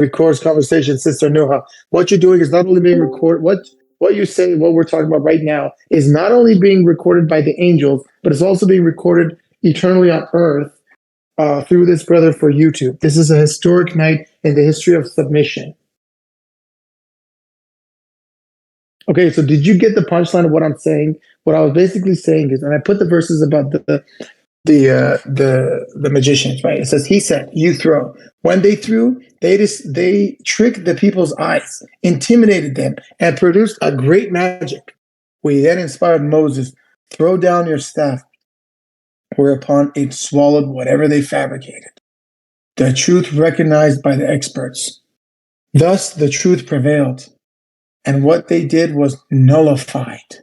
records conversation, Sister Nuha. What you're doing is not only being recorded. What you say, what we're talking about right now, is not only being recorded by the angels, but it's also being recorded eternally on earth through this brother for YouTube. This is a historic night in the history of submission. Okay, so did you get the punchline of what I'm saying? What I was basically saying is, and I put the verses about the magicians, right? It says, he said, you throw. When they threw, they tricked the people's eyes, intimidated them, and produced a great magic. We then inspired Moses, throw down your staff, whereupon it swallowed whatever they fabricated. The truth recognized by the experts. Thus the truth prevailed, and what they did was nullified.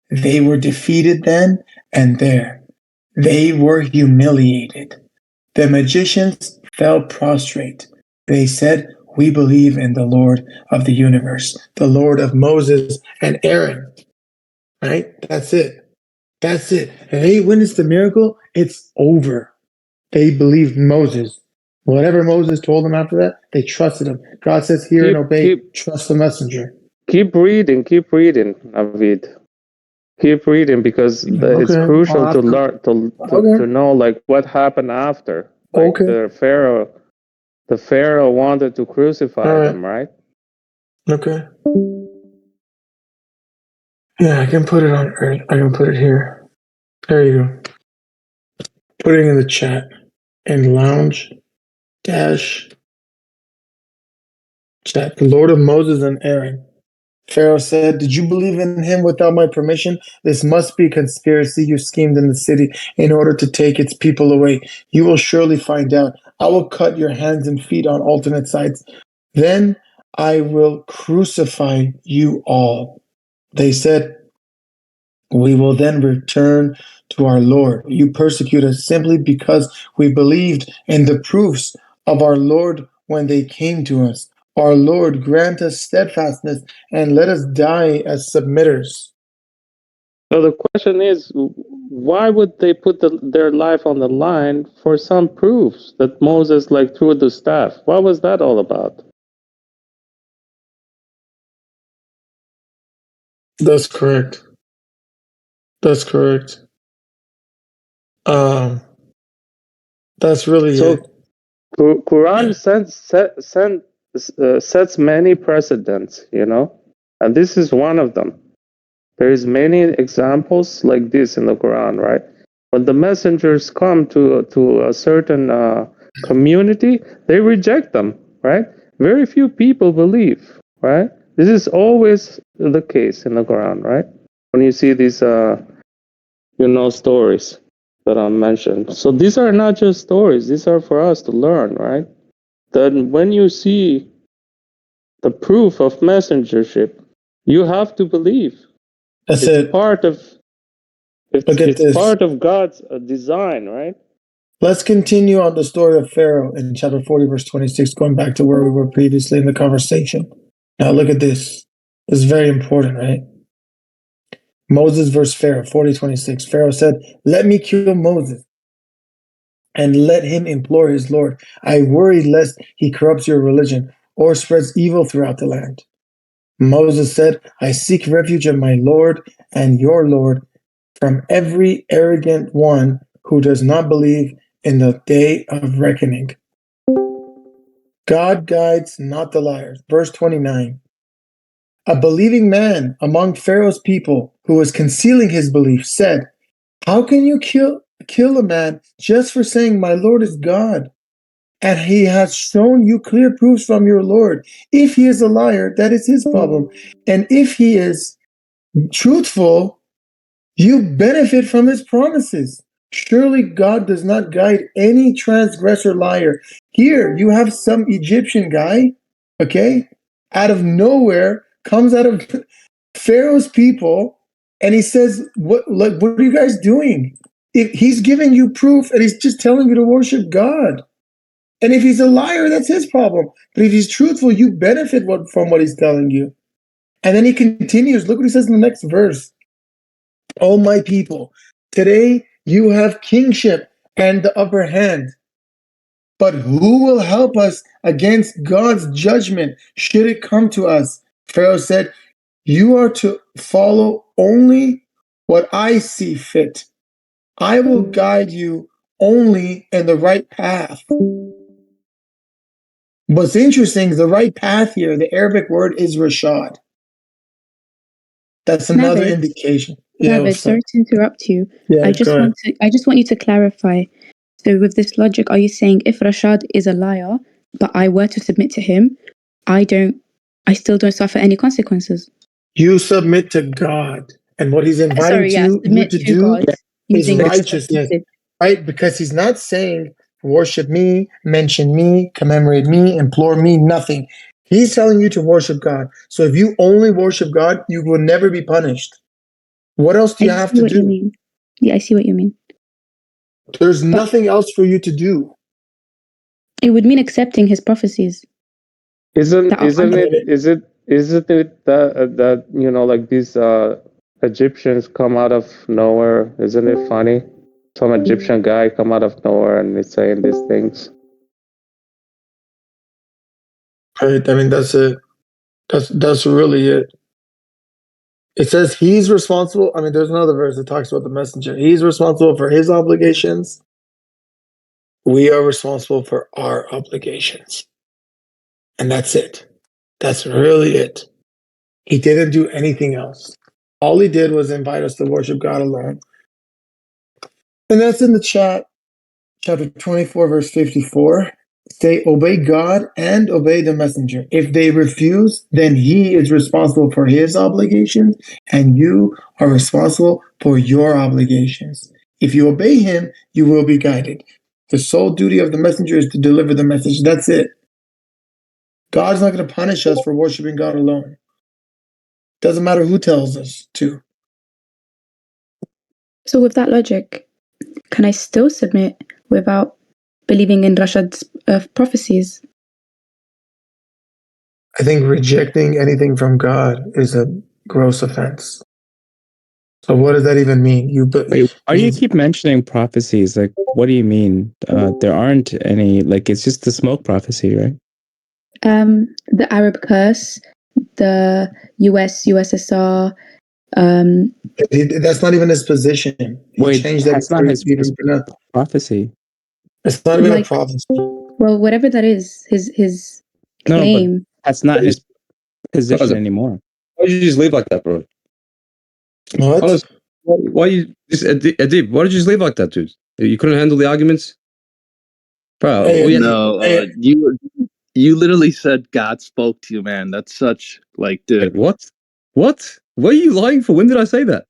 They were defeated then and there. They were humiliated. The magicians fell prostrate. They said, we believe in the Lord of the universe, the Lord of Moses and Aaron. Right? That's it. That's it. And they witnessed the miracle. It's over. They believed Moses. Whatever Moses told them after that, they trusted him. God says, hear and obey. Trust the messenger. Keep reading, Navid. Keep reading, because it's crucial to learn to know like what happened after. Like the Pharaoh wanted to crucify him, right? Okay. Yeah, I can put it on earth. I can put it here. There you go. Put it in the chat. And lounge dash chat. The Lord of Moses and Aaron. Pharaoh said, did you believe in him without my permission? This must be a conspiracy you schemed in the city in order to take its people away. You will surely find out. I will cut your hands and feet on alternate sides. Then I will crucify you all. They said, we will then return to our Lord. You persecute us simply because we believed in the proofs of our Lord when they came to us. Our Lord, grant us steadfastness and let us die as submitters. So the question is, why would they put their life on the line for some proofs that Moses like threw the staff? What was that all about? That's correct. That's correct. That's really so it. Quran sets many precedents, and this is one of them. There is many examples like this in the Quran, right? When the messengers come to a certain community, they reject them, right? Very few people believe, right? This is always the case in the Quran, right? When you see these, stories that I mentioned. So these are not just stories; these are for us to learn, right? That when you see the proof of messengership, you have to believe. That's it's part of it's part of God's design, right? Let's continue on the story of Pharaoh in chapter 40, verse 26, going back to where we were previously in the conversation. Now look at this. This is very important, right? Moses versus Pharaoh, 40:26. Pharaoh said, let me kill Moses and let him implore his Lord. I worry lest he corrupts your religion or spreads evil throughout the land. Moses said, I seek refuge in my Lord and your Lord from every arrogant one who does not believe in the day of reckoning. God guides not the liars. Verse 29. A believing man among Pharaoh's people who was concealing his belief said, how can you kill a man just for saying my Lord is God? And he has shown you clear proofs from your Lord. If he is a liar, that is his problem. And if he is truthful, you benefit from his promises. Surely God does not guide any transgressor liar. Here you have some Egyptian guy, okay, out of nowhere, comes out of Pharaoh's people, and he says, what are you guys doing? If he's giving you proof and he's just telling you to worship God. And if he's a liar, that's his problem. But if he's truthful, you benefit from what he's telling you. And then he continues. Look what he says in the next verse. O my people, today you have kingship and the upper hand. But who will help us against God's judgment should it come to us? Pharaoh said, you are to follow only what I see fit. I will guide you only in the right path. What's interesting is the right path here, the Arabic word is Rashad. That's another indication. David, sorry to interrupt you. Yeah, I just want you to clarify. So with this logic, are you saying if Rashad is a liar, but I were to submit to him, I still don't suffer any consequences? You submit to God, and what he's inviting you to do God, is righteousness, right? Because he's not saying worship me, mention me, commemorate me, implore me, nothing. He's telling you to worship God. So if you only worship God, you will never be punished. What else do you have to do? Yeah, I see what you mean. There's nothing else for you to do. It would mean accepting his prophecies. Isn't it that you know, like these Egyptians come out of nowhere? Isn't it funny? Some Egyptian guy come out of nowhere and he's saying these things. Right. I mean, that's it. That's really it. It says he's responsible. I mean, there's another verse that talks about the messenger. He's responsible for his obligations. We are responsible for our obligations. And that's it. That's really it. He didn't do anything else. All he did was invite us to worship God alone. And that's in the chat, chapter 24, verse 54. Say, obey God and obey the messenger. If they refuse, then he is responsible for his obligations, and you are responsible for your obligations. If you obey him, you will be guided. The sole duty of the messenger is to deliver the message. That's it. God's not going to punish us for worshiping God alone. Doesn't matter who tells us to. So with that logic, can I still submit without believing in Rashad's prophecies? I think rejecting anything from God is a gross offense. So what does that even mean? Wait, why do you keep mentioning prophecies? Like, what do you mean? There aren't any. Like, it's just the smoke prophecy, right? The Arab curse, the USSR. That's not even his position. Wait, that's not his prophecy. It's not even a prophecy. Well, whatever that is, his claim. No, but that's not his position anymore. Why did you just leave like that, bro? What? Honestly, why you just Adib? Why did you just leave like that, dude? You couldn't handle the arguments, bro. You literally said God spoke to you, man. That's such dude. Like, what? What are you lying for? When did I say that?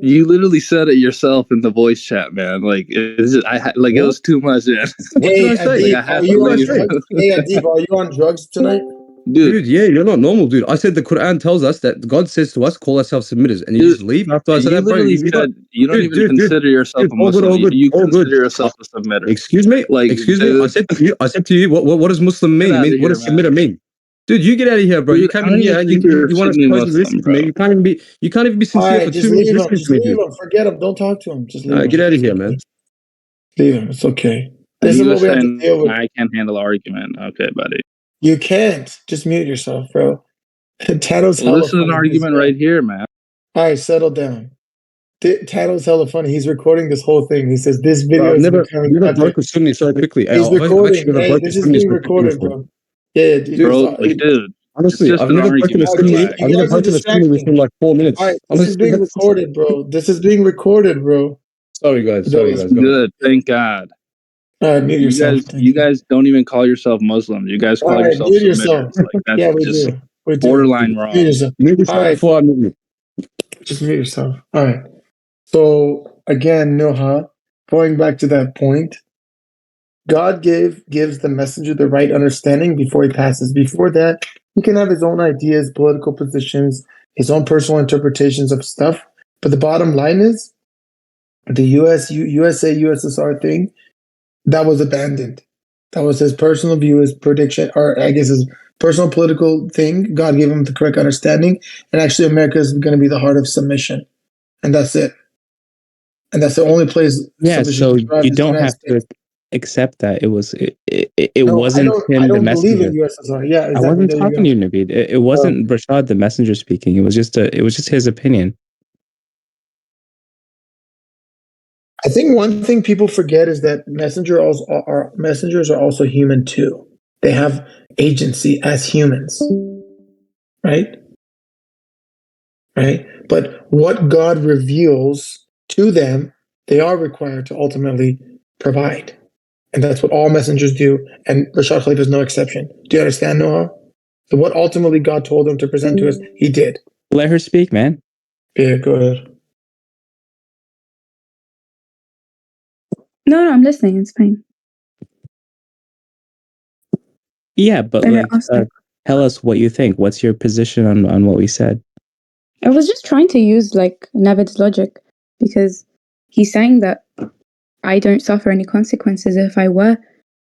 You literally said it yourself in the voice chat, man. Like it was too much, man. What did I say? Are you on drugs tonight? Dude, yeah, you're not normal, dude. I said the Quran tells us that God says to us, call ourselves submitters, and you just leave after I said that, bro. You don't even consider yourself a Muslim. You consider yourself a submitter. Excuse me? Excuse me? I said to you, what does Muslim mean? What does submitter mean? Dude, you get out of here, bro. You can't be here and you want to supposedly listen to me. You can't even be sincere for 2 minutes listening to me, dude. Forget him. Don't talk to him. Just leave him. Get out of here, man. Leave him. It's okay. This is what we have to deal with. I can't handle argument. Okay, buddy. You can't. Just mute yourself, bro. Tato's this is an argument right here, man. All right, settle down. Tato's hella funny. He's recording this whole thing. He says this video is becoming broke with Sunni so quickly. He's recording. Hey, this is being recorded, bro. Yeah, dude. Honestly, I've never broken a Sunni within like 4 minutes. All right, this is being recorded, bro. This is being recorded, bro. Sorry, guys. Good. Thank God. All right, mute yourself. You guys don't even call yourself Muslims. You guys call yourself submitters. That's we do. Borderline wrong. Mute yourself. Before I mute you. Just mute yourself. All right. So again, Noha, going back to that point, God gives the messenger the right understanding before he passes. Before that, he can have his own ideas, political positions, his own personal interpretations of stuff. But the bottom line is the USA, USSR thing, that was abandoned. That was his personal view, his prediction, or I guess his personal political thing. God gave him the correct understanding. And actually, America is going to be the heart of submission. And that's it. And that's the only place. Yeah, so you don't have to. accept that it No, wasn't I him, the don't believe in messenger. USSR. Yeah, I exactly. wasn't There you talking go. to you, Naveed. It wasn't Rashad, the messenger, speaking. It was just his opinion. I think one thing people forget is that messengers are also human too. They have agency as humans, right? Right? But what God reveals to them, they are required to ultimately provide. And that's what all messengers do. And Rashad Khalifa is no exception. Do you understand, Noah? So what ultimately God told him to present to us, he did. Let her speak, man. Yeah, go ahead. No, I'm listening. It's fine. Yeah, but tell us what you think. What's your position on what we said? I was just trying to use like Navid's logic, because he's saying that I don't suffer any consequences if I were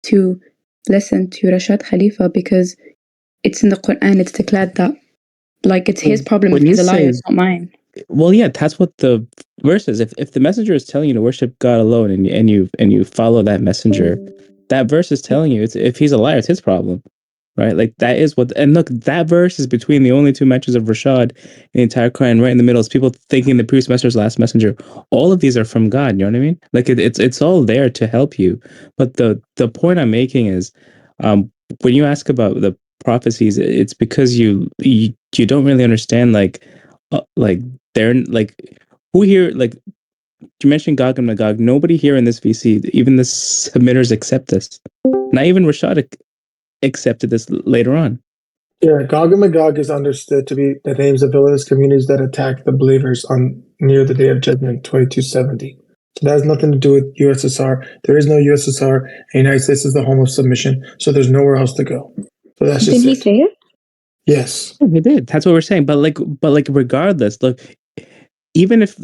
to listen to Rashad Khalifa, because it's in the Quran. It's declared that like it's his problem if he's a liar, it's not mine. Well, yeah, that's what the verse is. If the messenger is telling you to worship God alone, and you follow that messenger, that verse is telling you if he's a liar, it's his problem, right? Like that is what. And look, that verse is between the only two mentions of Rashad in the entire Quran. Right in the middle is people thinking the previous messenger is last messenger. All of these are from God. You know what I mean? Like it's all there to help you. But the point I'm making is, when you ask about the prophecies, it's because you don't really understand like they're like, who here, like you mentioned Gog and Magog, nobody here in this VC, even the submitters, accept this. Not even Rashad accepted this later on. Yeah, Gog and Magog is understood to be the names of villainous communities that attack the believers on near the Day of Judgment, 2270. So that has nothing to do with USSR. There is no USSR. And the United States is the home of submission, so there's nowhere else to go. So that's just Did he say it? Yes. He did. That's what we're saying. But regardless, look, even if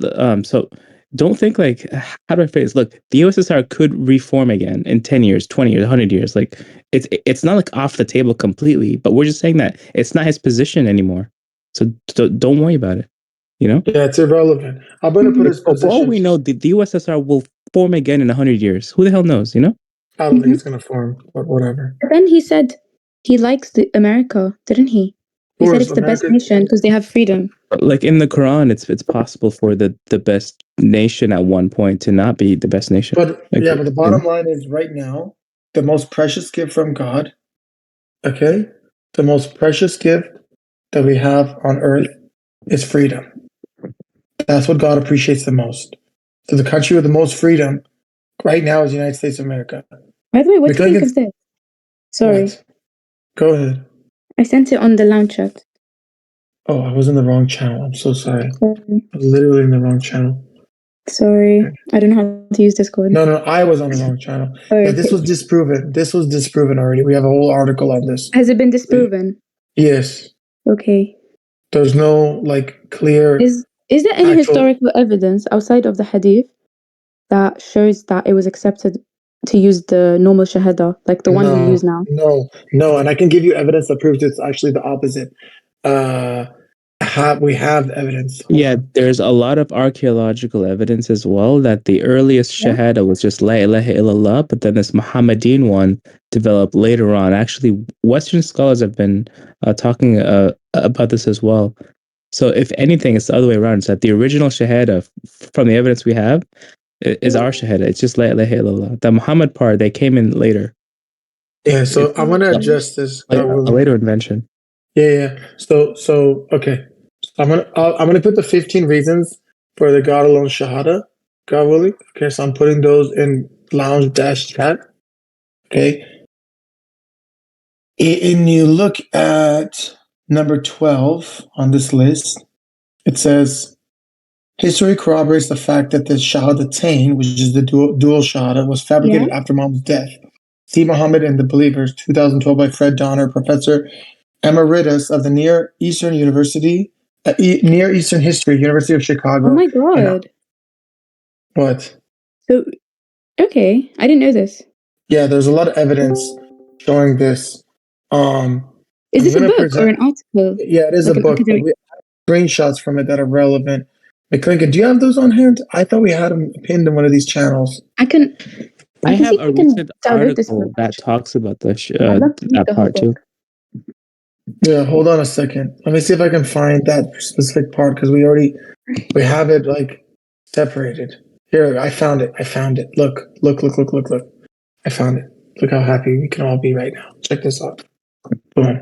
so don't think like, how do I phrase? Look, the USSR could reform again in 10 years, 20 years, 100 years. Like it's not like off the table completely, but we're just saying that it's not his position anymore. So don't worry about it. You know? Yeah, it's irrelevant. I'm going to put his position. For all we know, the USSR will form again in 100 years. Who the hell knows, you know? I don't think it's going to form, but whatever. But then he said he likes America, didn't he? He said it's the best nation because they have freedom. Like in the Quran, it's possible for the best nation at one point to not be the best nation. But yeah, but the bottom line is right now, the most precious gift from God, okay? The most precious gift that we have on earth is freedom. That's what God appreciates the most. So the country with the most freedom right now is the United States of America. By the way, what do you think of this? Sorry. What? Go ahead. I sent it on the lounge chat. Oh, I was in the wrong channel. I'm so sorry. I was literally in the wrong channel. Sorry. I don't know how to use Discord. No, I was on the wrong channel. Okay. Yeah, this was disproven. This was disproven already. We have a whole article on this. Has it been disproven? Yes. Okay. There's no like clear. Is there any historical evidence outside of the hadith that shows that it was accepted to use the normal shahada, like the one we use now? No, and I can give you evidence that proves it's actually the opposite. We have evidence. Yeah, there's a lot of archaeological evidence as well that the earliest shahada was just La ilaha illallah, but then this Muhammadin one developed later on. Actually, Western scholars have been talking about this as well. So if anything, it's the other way around. It's that the original shahada, from the evidence we have, is our shahada. It's just La ilaha illallah. The Muhammad part, they came in later. Yeah, so I want to adjust this. A later invention. Yeah. So okay. I'm gonna put the 15 reasons for the God alone shahada. God willing. Okay, so I'm putting those in lounge chat. Okay. And you look at number 12 on this list. It says history corroborates the fact that the Shahadatain, which is the dual Shahada, was fabricated after Muhammad's death. See Muhammad and the Believers, 2012 by Fred Donner, Professor Emeritus of the Near Eastern University, Near Eastern History, University of Chicago. Oh my God. What? So, okay, I didn't know this. Yeah, there's a lot of evidence showing this. Is this a book or an article? Yeah, it is a book. We have screenshots from it that are relevant. McClinton, do you have those on hand? I thought we had them pinned in one of these channels. I can I can see have if a I can recent download this article book. that talks about I'd love to read that the whole part too. book. Yeah, hold on a second. Let me see if I can find that specific part because we have it like separated. Here, I found it. Look. I found it. Look how happy we can all be right now. Check this out. Boom.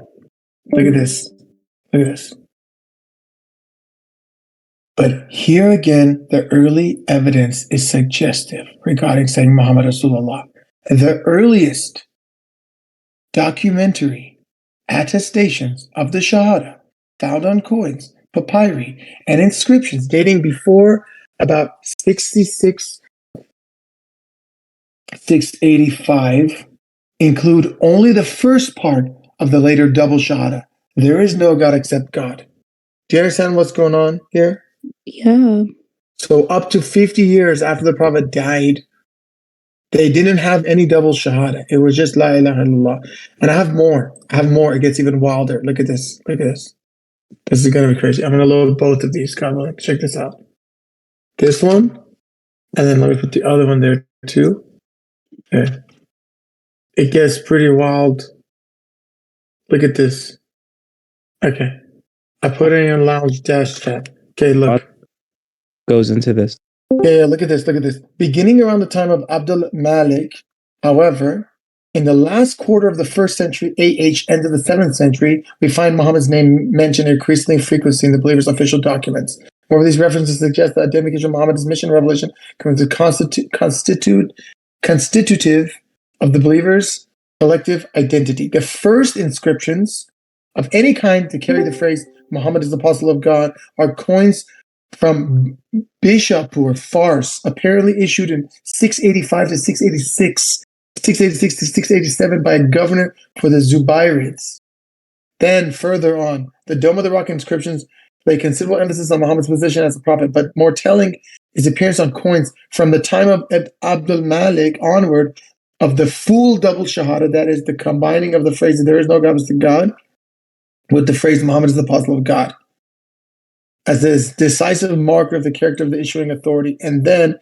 Look at this. But here again, the early evidence is suggestive regarding saying Muhammad Rasulullah. The earliest documentary attestations of the Shahada found on coins, papyri, and inscriptions dating before about 685 include only the first part of the later double Shahada. There is no God except God. Do you understand what's going on here? Yeah. So up to 50 years after the Prophet died, they didn't have any double Shahada. It was just La ilaha illallah. And I have more. It gets even wilder. Look at this. This is going to be crazy. I'm going to load both of these. Come on, check this out. This one, and then let me put the other one there too. Okay. It gets pretty wild. Look at this. Okay. I put it in lounge dash chat. Okay, look. Goes into this. Yeah, look at this. Beginning around the time of Abdul Malik, however, in the last quarter of the 1st century AH, end of the 7th century, we find Muhammad's name mentioned increasingly frequently in the believers' official documents. Moreover, these references suggest that identification of Muhammad's mission and revelation comes to constitutive of the believers' collective identity. The first inscriptions of any kind to carry the phrase Muhammad is the apostle of God are coins from Bishapur, Fars, apparently issued in 685 to 686 to 687 by a governor for the Zubairids. Then further on, the Dome of the Rock inscriptions lay considerable emphasis on Muhammad's position as a prophet, but more telling is appearance on coins from the time of Abdul Malik onward of the full double Shahada, that is the combining of the phrase there is no God but God with the phrase Muhammad is the apostle of God as this decisive marker of the character of the issuing authority. And then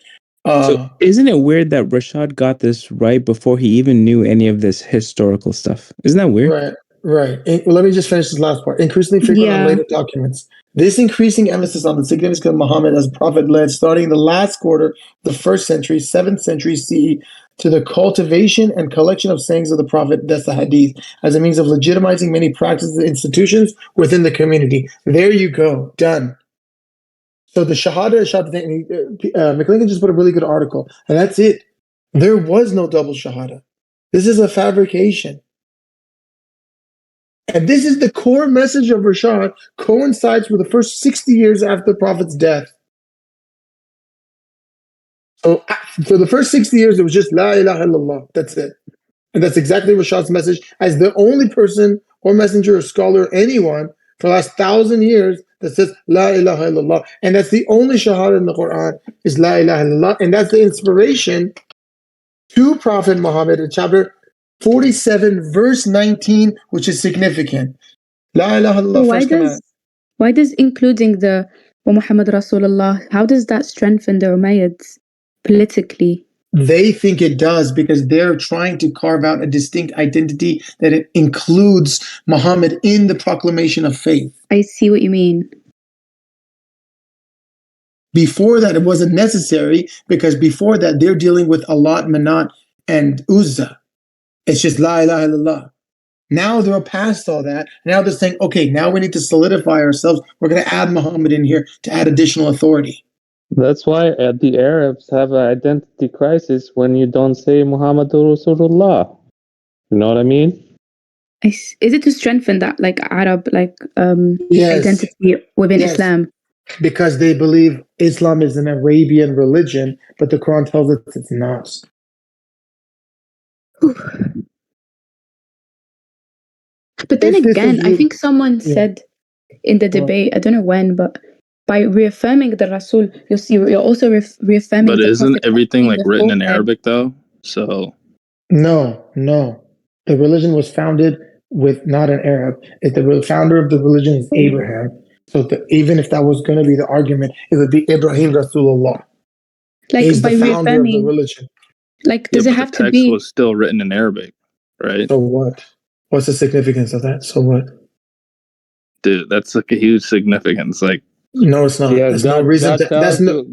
so isn't it weird that Rashad got this right before he even knew any of this historical stuff? Isn't that weird? Right. Let me just finish this last part. Increasingly frequent on later documents. This increasing emphasis on the significance of Muhammad as a prophet led, starting in the last quarter of the 1st century, 7th century CE, to the cultivation and collection of sayings of the prophet, that's the hadith, as a means of legitimizing many practices and institutions within the community. There you go. Done. So the Shahada, McClinton just put a really good article, and that's it. There was no double Shahada. This is a fabrication. And this is the core message of Rashad, coincides with the first 60 years after the Prophet's death. So for the first 60 years, it was just La ilaha illallah. That's it. And that's exactly Rashad's message as the only person or messenger or scholar or anyone for the last 1,000 years that says La ilaha illallah. And that's the only Shahada in the Quran is La ilaha illallah. And that's the inspiration to Prophet Muhammad in chapter 47, verse 19, which is significant. La ilaha illallah. Why does including the Wa Muhammad Rasulullah, how does that strengthen the Umayyads politically? They think it does because they're trying to carve out a distinct identity that it includes Muhammad in the proclamation of faith. I see what you mean. Before that, it wasn't necessary because before that, they're dealing with Allat, Manat, and Uzza. It's just La ilaha illallah. Now they're past all that. Now they're saying, okay, now we need to solidify ourselves. We're going to add Muhammad in here to add additional authority. That's why the Arabs have an identity crisis when you don't say Muhammadur Rasulullah. You know what I mean? Is it to strengthen that like Arab identity within Islam? Because they believe Islam is an Arabian religion, but the Quran tells us it's not. But then again, I think someone said in the debate, I don't know when, but by reaffirming the Rasul, you're also reaffirming. But isn't everything like written in Arabic though? So no. The religion was founded with not an Arab. The founder of the religion is Abraham. So even if that was going to be the argument, it would be Ibrahim Rasulullah. Like He's by the founder of the religion. Like, does it have the to text be? was still written in Arabic, right? So what? What's the significance of that? So what? Dude, that's like a huge significance. Like, No, it's not. Yeah, That's no reason.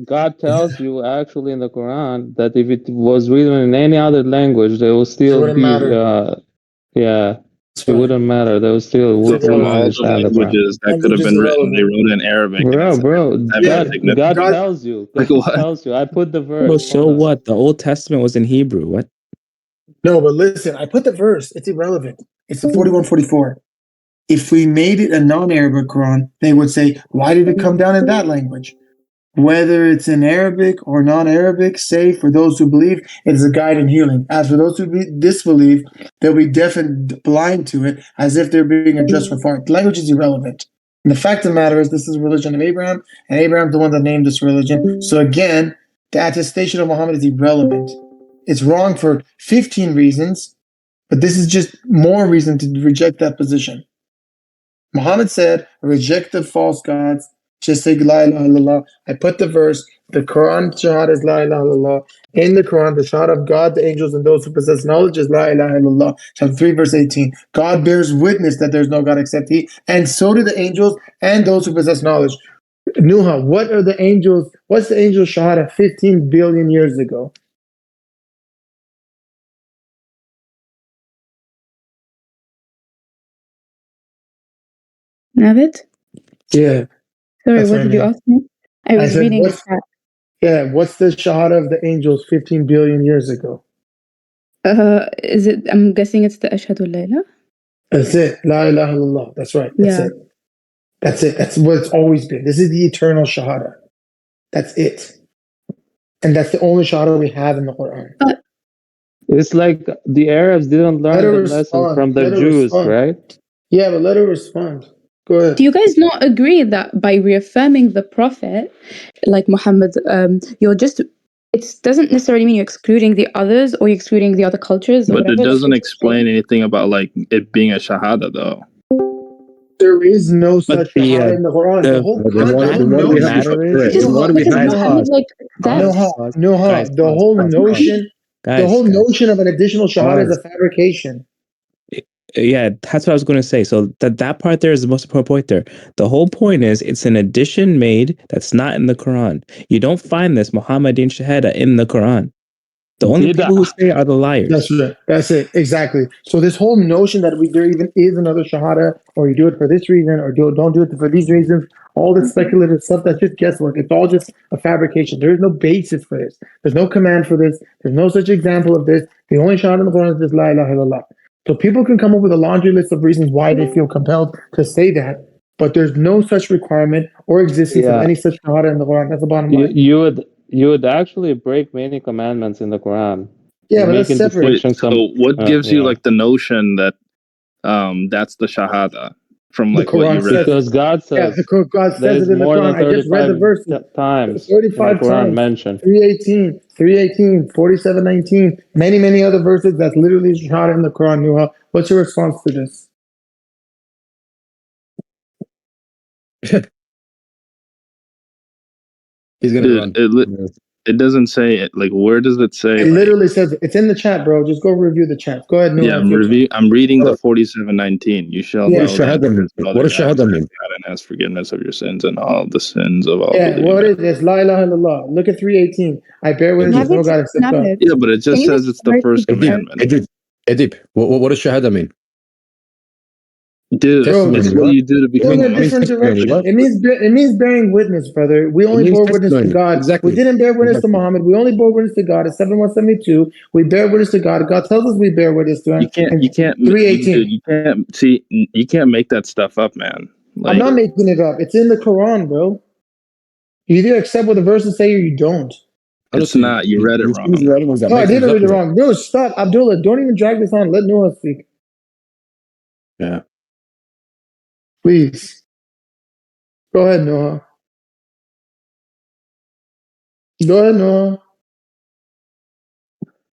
God tells you actually in the Quran that if it was written in any other language, there will It still wouldn't be matter. yeah, It's it fine. wouldn't matter. They will still so from all the understand the Quran. languages that could have Language is been written, they irrelevant. wrote it in Arabic. And it's Bro, having Yeah, a significance. God God. tells you. Like God what? tells you. I put the Bro, verse. so Hold on. what? The Old Testament was in Hebrew. What? No, but listen, I put the verse. It's irrelevant. It's the 4144. If we made it a non-Arabic Quran, they would say, why did it come down in that language? Whether it's in Arabic or non-Arabic, say for those who believe, it is a guide in healing. As for those who disbelieve, they'll be deaf and blind to it, as if they're being addressed for far. The language is irrelevant. And the fact of the matter is, this is the religion of Abraham, and Abraham's the one that named this religion. So again, the attestation of Muhammad is irrelevant. It's wrong for 15 reasons, but this is just more reason to reject that position. Muhammad said, reject the false gods, just say La ilaha illallah. I put the verse, the Quran Shahada is La ilaha illallah. In the Quran, the Shahada of God, the angels, and those who possess knowledge is La ilaha illallah. Chapter 3, verse 18. God bears witness that there's no God except He, and so do the angels and those who possess knowledge. Nuha, what are the angels? What's the angel Shahada 15 billion years ago? Navid? Yeah. Sorry, That's what my did you name. ask me? I was said, reading the chat. Yeah, what's the Shahada of the angels 15 billion years ago? Is it? I'm guessing it's the Ashhadu la ilaha. That's it. La ilaha illallah. That's right. That's Yeah. it. That's it. That's what it's always been. This is the eternal Shahada. That's it. And that's the only Shahada we have in the Quran. It's like the Arabs didn't learn the lesson from the Jews, right? Yeah, but let her respond. Go ahead. Do you guys not agree that by reaffirming the Prophet, like Muhammad, you're just, it doesn't necessarily mean you're excluding the others or you're excluding the other cultures or But whatever. it doesn't explain anything about like it being a shahada, though. There is no such Shahada in the Quran. The whole notion of an additional Shahada is a fabrication. Yeah, that's what I was going to say. So that part there is the most important point there. The whole point is it's an addition made that's not in the Quran. You don't find this Muhammadin Shahada in the Quran. The only people who say are the liars. That's it. That's it. Exactly. So this whole notion that there even is another Shahada, or you do it for this reason, or don't do it for these reasons, all this speculative stuff, that's just guesswork. It's all just a fabrication. There is no basis for this. There's no command for this. There's no such example of this. The only Shahada in the Quran is just La ilaha illallah. So people can come up with a laundry list of reasons why they feel compelled to say that, but there's no such requirement or existence of any such Shahada in the Quran. That's the bottom line. You would actually break many commandments in the Quran. Yeah, but that's separate. So what gives you like the notion that that's the Shahada from like what you read? Because God says, God says it in the Quran. I just read the verse times. 35 times mentioned. 318, 318, 47:19, many other verses that's literally Shahada in the Quran. Nuha, what's your response to this? He's gonna run. It doesn't say it. Like, where does it say? It literally says it's in the chat, bro. Just go review the chat. Go ahead. Yeah, I'm reading the 47:19. You shall know that what does Shahada mean? God and ask forgiveness of your sins and all the sins of all. Yeah, what is this? La ilaha illallah. Look at 318. I bear witness no God except God. Yeah, but it just says it's the first commandment. Edip, what does Shahada mean? Dude, it's what you do to become a different direction. It means bearing witness, brother. We only bore witness to God. Exactly. We didn't bear witness to Muhammad. We only bore witness to God. It's 7172. We bear witness to God. God tells us we bear witness to Him. You can't 318. You can't make that stuff up, man. Like, I'm not making it up. It's in the Quran, bro. You either accept what the verses say or you don't. It's not. You read it wrong. No, I didn't read it wrong. Bro, stop. Abdullah, don't even drag this on. Let Noah speak. Yeah. Please. Go ahead, Noah. Go ahead, Noah.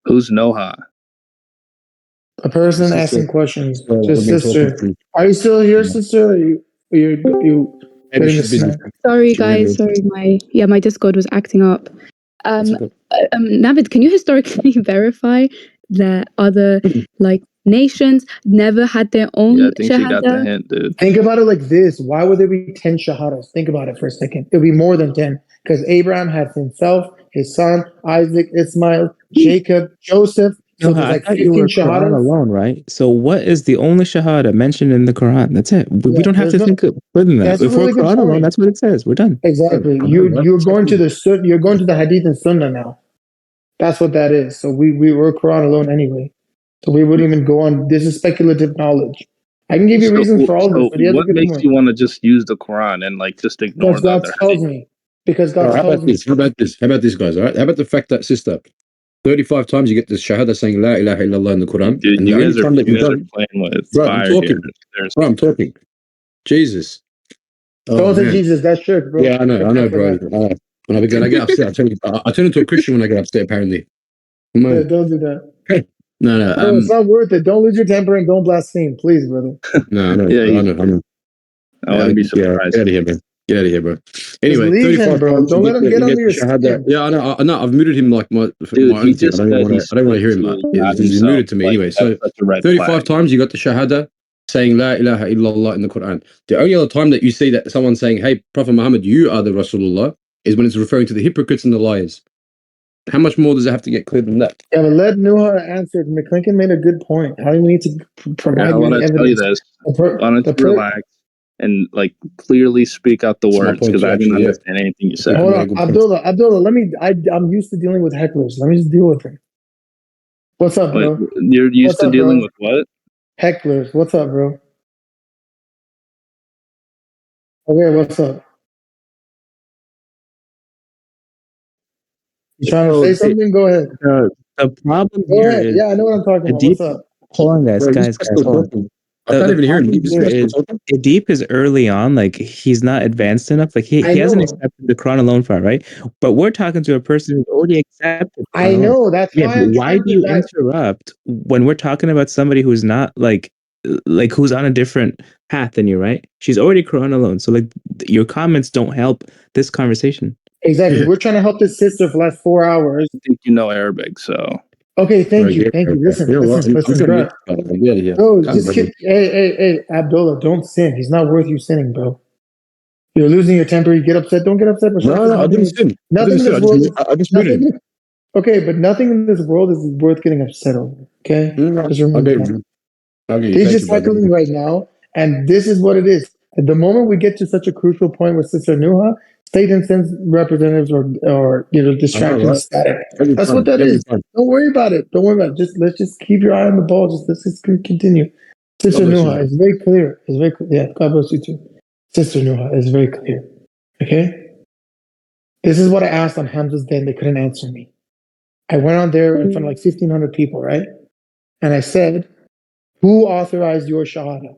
Who's Noah? A person asking questions. Just sister. Are you still here, sister? Or you Sorry, guys. Sorry, my Discord was acting up. Navid, can you historically verify that other like nations never had their own Yeah, I think she got the shahada? hint, dude. Think about it like this. Why would there be 10 shahadas? Think about it for a second. It would be more than 10. Because Abraham had himself, his son, Isaac, Ismail, Jacob, Joseph. So there's I like thought you 15 were Quran shahadas. alone, right? So what is the only shahada mentioned in the Quran? That's it. We Yeah, don't have to there's no- think further than that. That's a If we're really good Quran alone, point. that's what it says. We're done. Exactly. You're going to the Hadith and Sunnah now. That's what that is. So we were Quran alone anyway. So we wouldn't even go on. This is speculative knowledge. I can give you reasons for all of this, but he has a what good makes point. you want to just use the Quran and like just ignore Because the God other tells hadith? me. Because God How tells about me. this? How about this? How about this, guys? All right. How about the fact that, sister, 35 times you get the shahada saying La ilaha illallah in the Quran, Dude, and the only time that you you guys are don't, playing with bro, I'm fire talking. here. There's Bro, I'm talking. Jesus. Don't say Man. Jesus. That's church, bro. Yeah, I know, bro. That. When I get upset, I turn into a Christian when I get upset. Apparently. Come on. Yeah, don't do that. No. Bro, it's not worth it. Don't lose your temper and don't blaspheme, please, brother. No, I know. Yeah, I know. I wouldn't be surprised. Get out of here, man. Get out of here, bro. Anyway, Just leave 35 him, bro. times Don't let him get you under the your shahada. skin. Yeah, I know. I've muted him like my Dude, own he thing. just I don't want to hear him. He's muted to me anyway. So that's such a red 35 flag. times you got the shahada saying La ilaha illallah in the Quran. The only other time that you see that someone saying, hey, Prophet Muhammad, you are the Rasulullah, is when it's referring to the hypocrites and the liars. How much more does it have to get clear than that? Yeah, but let Nuha answer. McClinton made a good point. How do we need to provide I you want the to tell you evidence? this. Why don't you relax and like clearly speak out the That's my words, point because too, I didn't actually, yeah. understand anything you said. Hold made a on, good point. Abdullah. I'm used to dealing with hecklers. Let me just deal with them. What's up, Wait, bro? you're used What's to up, dealing bro? with what? Hecklers. What's up, bro? Okay, what's up? You trying to say something? Go ahead. The problem Go here ahead. is Yeah, I know what I'm talking about. Deep. What's up? Hold on, guys, Bro, guys, hold on. I can't even hear him. Deep is early on, like he's not advanced enough. Like he I hasn't know. accepted the Quran alone part, right? But we're talking to a person who's already accepted. I Quran alone. know. That's Yeah, why but I'm why trying do you to. interrupt when we're talking about somebody who's not like who's on a different path than you, right? She's already Quran alone, so like your comments don't help this conversation. Exactly. We're trying to help this sister for the last 4 hours. I think you know Arabic, so Okay, thank you. Listen, bro. No, just kidding. Hey, Abdullah, don't sin. He's not worth you sinning, bro. You're losing your temper. You get upset. Don't get upset. No, I didn't sin. Nothing in this world. I just muted him. Okay, but nothing in this world is worth getting upset over. Okay, just remember that. He's just heckling right now, and this is what it is. At the moment we get to such a crucial point with Sister Nuha, Satan sends representatives or distraction static. That's what that is. Don't worry about it. Let's just keep your eye on the ball. Let's just continue. Sister Nuha is very clear. It's very clear. Yeah, God bless you too. Sister Nuha is very clear. Okay? This is what I asked on Hamza's day and they couldn't answer me. I went on there in front of like 1,500 people, right? And I said, who authorized your Shahada?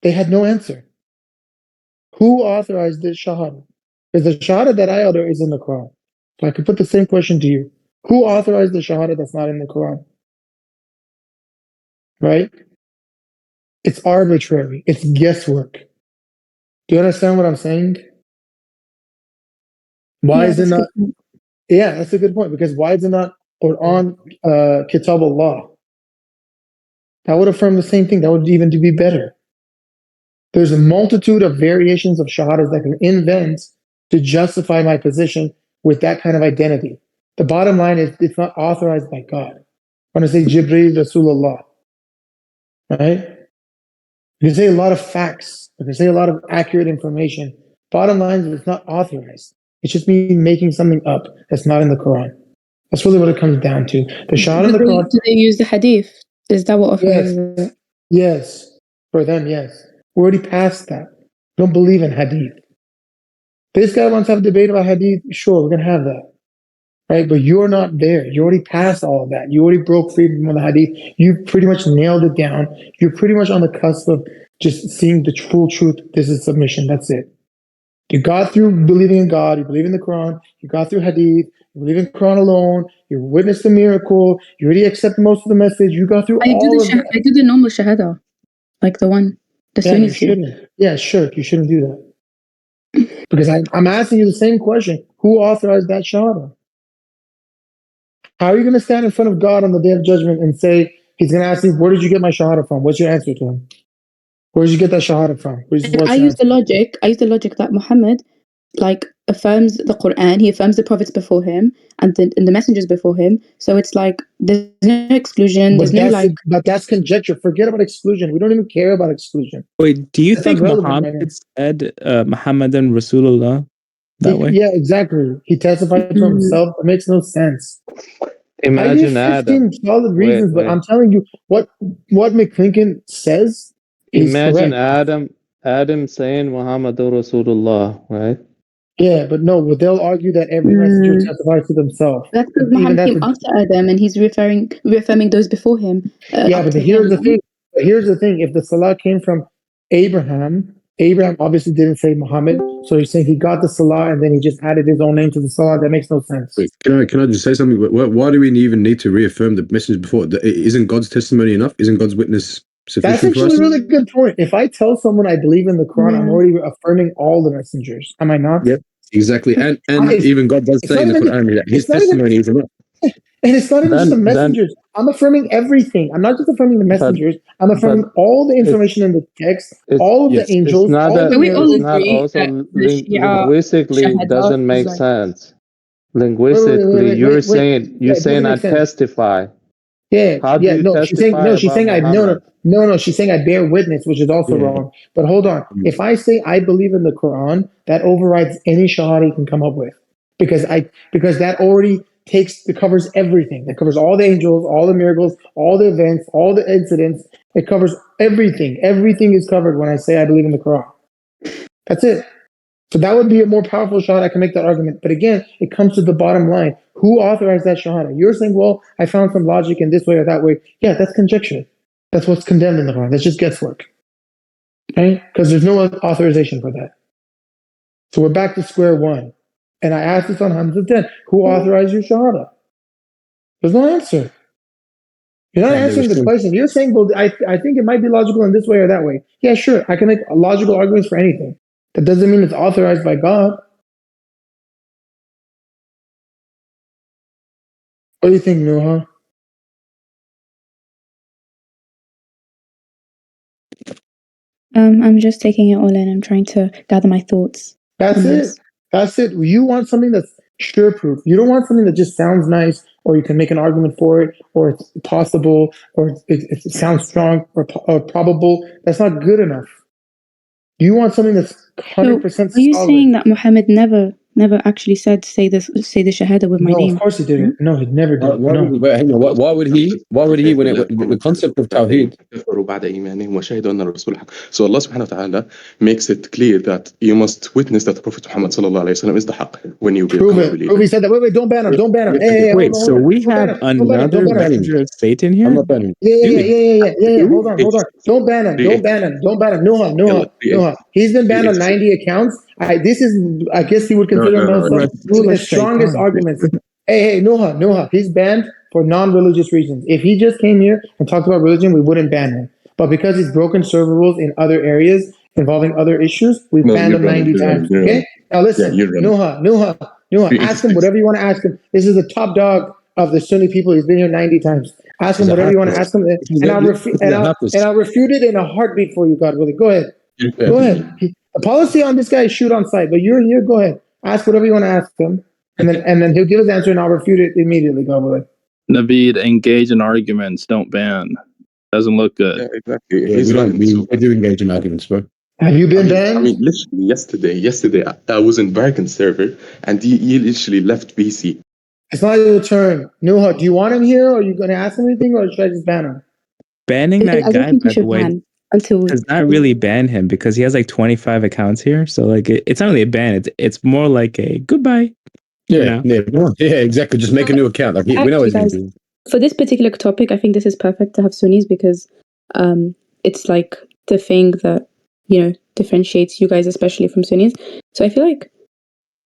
They had no answer. Who authorized this Shahada? Because the Shahada that I utter is in the Quran. So I could put the same question to you. Who authorized the Shahada that's not in the Quran? Right? It's arbitrary. It's guesswork. Do you understand what I'm saying? Why is it not? Yeah, that's a good point. Because why is it not Quran, Kitab Allah? That would affirm the same thing. That would even be better. There's a multitude of variations of shahadas that can invent to justify my position with that kind of identity. The bottom line is it's not authorized by God. When I say Jibreel Rasulullah, right? You can say a lot of facts. You can say a lot of accurate information. Bottom line is it's not authorized. It's just me making something up that's not in the Quran. That's really what it comes down to. The shahada in the Quran. Do they use the hadith? Is that what authorizes it? Yes. For them, yes. We're already past that. We don't believe in hadith. This guy wants to have a debate about hadith. Sure, we're going to have that. Right? But you're not there. You already passed all of that. You already broke free from the hadith. You pretty much nailed it down. You're pretty much on the cusp of just seeing the full truth. This is submission. That's it. You got through believing in God. You believe in the Quran. You got through hadith. You believe in Quran alone. You witnessed the miracle. You already accept most of the message. You got through all of that. I do the normal shahada. Like the one. The you shouldn't. Yeah, sure. You shouldn't do that. Because I'm asking you the same question. who authorized that shahada? How are you going to stand in front of God on the day of judgment and say, he's going to ask you, where did you get my shahada from? What's your answer to him? Where did you get that shahada from? I use the logic that Muhammad like affirms the Quran, he affirms the prophets before him and the messengers before him. So it's like there's no exclusion, but that's conjecture. Forget about exclusion. We don't even care about exclusion. Wait, do you think Muhammad said Muhammadan Rasulullah that way? Yeah, exactly. He testified to himself. It makes no sense. Imagine I give 15 solid reasons, but I'm telling you what McClinton says is Imagine correct. Adam saying Muhammadur Rasulullah, right? Yeah, but no, but they'll argue that every messenger testifies to themselves. That's because Muhammad came after Adam and he's reaffirming those before him. Yeah, but here's the thing. Here's the thing. If the Salah came from Abraham obviously didn't say Muhammad, so he's saying he got the Salah and then he just added his own name to the Salah. That makes no sense. Wait, can I just say something? Why do we even need to reaffirm the message before? Isn't God's testimony enough? Isn't God's witness sufficient? That's actually a really good point. If I tell someone I believe in the Quran, I'm already affirming all the messengers. Am I not? Yep, exactly. And even God does say in the Quran that his testimony is enough. And it's not even just the messengers. I'm affirming everything. I'm not just affirming the messengers. I'm affirming all the information in the text, all of the angels. It's not linguistically doesn't make sense. Linguistically, you're saying I testify. Yeah, she's saying she's saying I bear witness, which is also wrong. But hold on. If I say I believe in the Quran, that overrides any shahada you can come up with. Because that already covers everything. It covers all the angels, all the miracles, all the events, all the incidents. It covers everything. Everything is covered when I say I believe in the Quran. That's it. So that would be a more powerful shahada. I can make that argument. But again, it comes to the bottom line. Who authorized that shahada? You're saying, well, I found some logic in this way or that way. Yeah, that's conjecture. That's what's condemned in the Quran. That's just guesswork. Okay? Because there's no authorization for that. So we're back to square one. And I asked this on Hamza 10. Who authorized your shahada? There's no answer. You're not answering the question. You're saying, well, I think it might be logical in this way or that way. Yeah, sure. I can make logical arguments for anything. That doesn't mean it's authorized by God. What do you think, Nuha? I'm just taking it all in. I'm trying to gather my thoughts. That's it. You want something that's sure-proof. You don't want something that just sounds nice, or you can make an argument for it, or it's possible, or it sounds strong, or probable. That's not good enough. You want something that's 100% solid. Are you saying that Muhammad never actually said say the shahada with my name? No, of course he didn't. No, he never did. Why would he when the concept of Tawheed? So Allah subhanahu wa ta'ala makes it clear that you must witness that the Prophet Muhammad sallallahu alayhi wa sallam is the haqq when you prove it. Prove he said that. Wait, don't ban him. Hey, wait, so we have another messenger of Satan here? Yeah. Hold on. Don't ban him. Nuha. He's been banned on 90 accounts. I guess he would consider himself the strongest arguments. Hey, Nuha. He's banned for non-religious reasons. If he just came here and talked about religion, we wouldn't ban him. But because he's broken server rules in other areas involving other issues, we've banned him 90 times. Okay? Now listen, Nuha. Ask him whatever you want to ask him. This is the top dog of the Sunni people. He's been here 90 times. Ask him whatever you want to ask him, and I'll refute it in a heartbeat for you, God willing. Go ahead. Go ahead. The policy on this guy is shoot on sight, but you're here. Go ahead. Ask whatever you want to ask him, and then he'll give his answer, and I'll refute it immediately. God willing. Naveed, engage in arguments. Don't ban. Doesn't look good. Yeah, exactly. We do engage in arguments, bro. Have you been banned? I mean, literally yesterday, I was in Barracan's server, and he literally left BC. It's not your turn. Nuha, do you want him here, or are you going to ask him anything, or should I just ban him? Banning that guy, by the way, does not really ban him because he has like 25 accounts here. So like, it's not really a ban. It's more like a goodbye. Yeah, exactly. Just make a new account. Like, we know his name. For this particular topic, I think this is perfect to have Sunnis because it's like the thing that, differentiates you guys, especially from Sunnis. So I feel like...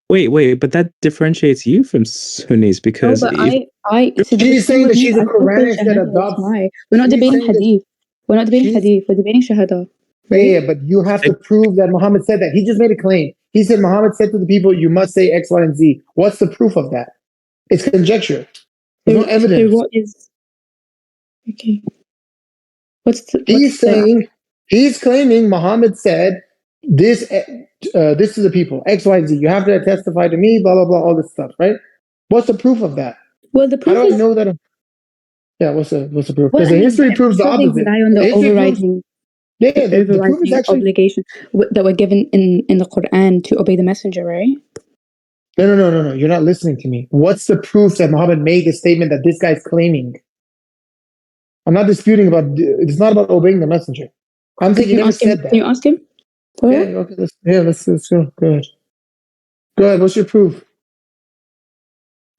Wait, but that differentiates you from Sunnis because... No, she's saying that she's a Quranist that adopts... We're not debating hadith. We're not debating hadith. We're debating shahada. Yeah, but you have to prove that Muhammad said that. He just made a claim. He said Muhammad said to the people, "You must say X, Y, and Z." What's the proof of that? It's conjecture. There's no evidence. So what is okay? He's claiming Muhammad said this. This to the people, X, Y, Z. You have to testify to me. Blah blah blah. All this stuff, right? What's the proof of that? Well, the proof How do I know that? Yeah, what's the proof? Because the history proves the opposite. They rely on the overriding. The proof is actually obligation that we're given in the Quran to obey the messenger, right? No. You're not listening to me. What's the proof that Muhammad made the statement that this guy's claiming? I'm not disputing about. It's not about obeying the messenger. I'm saying he never said that. Can you ask him? Yeah. Okay. Let's go. Go ahead. Go ahead. What's your proof?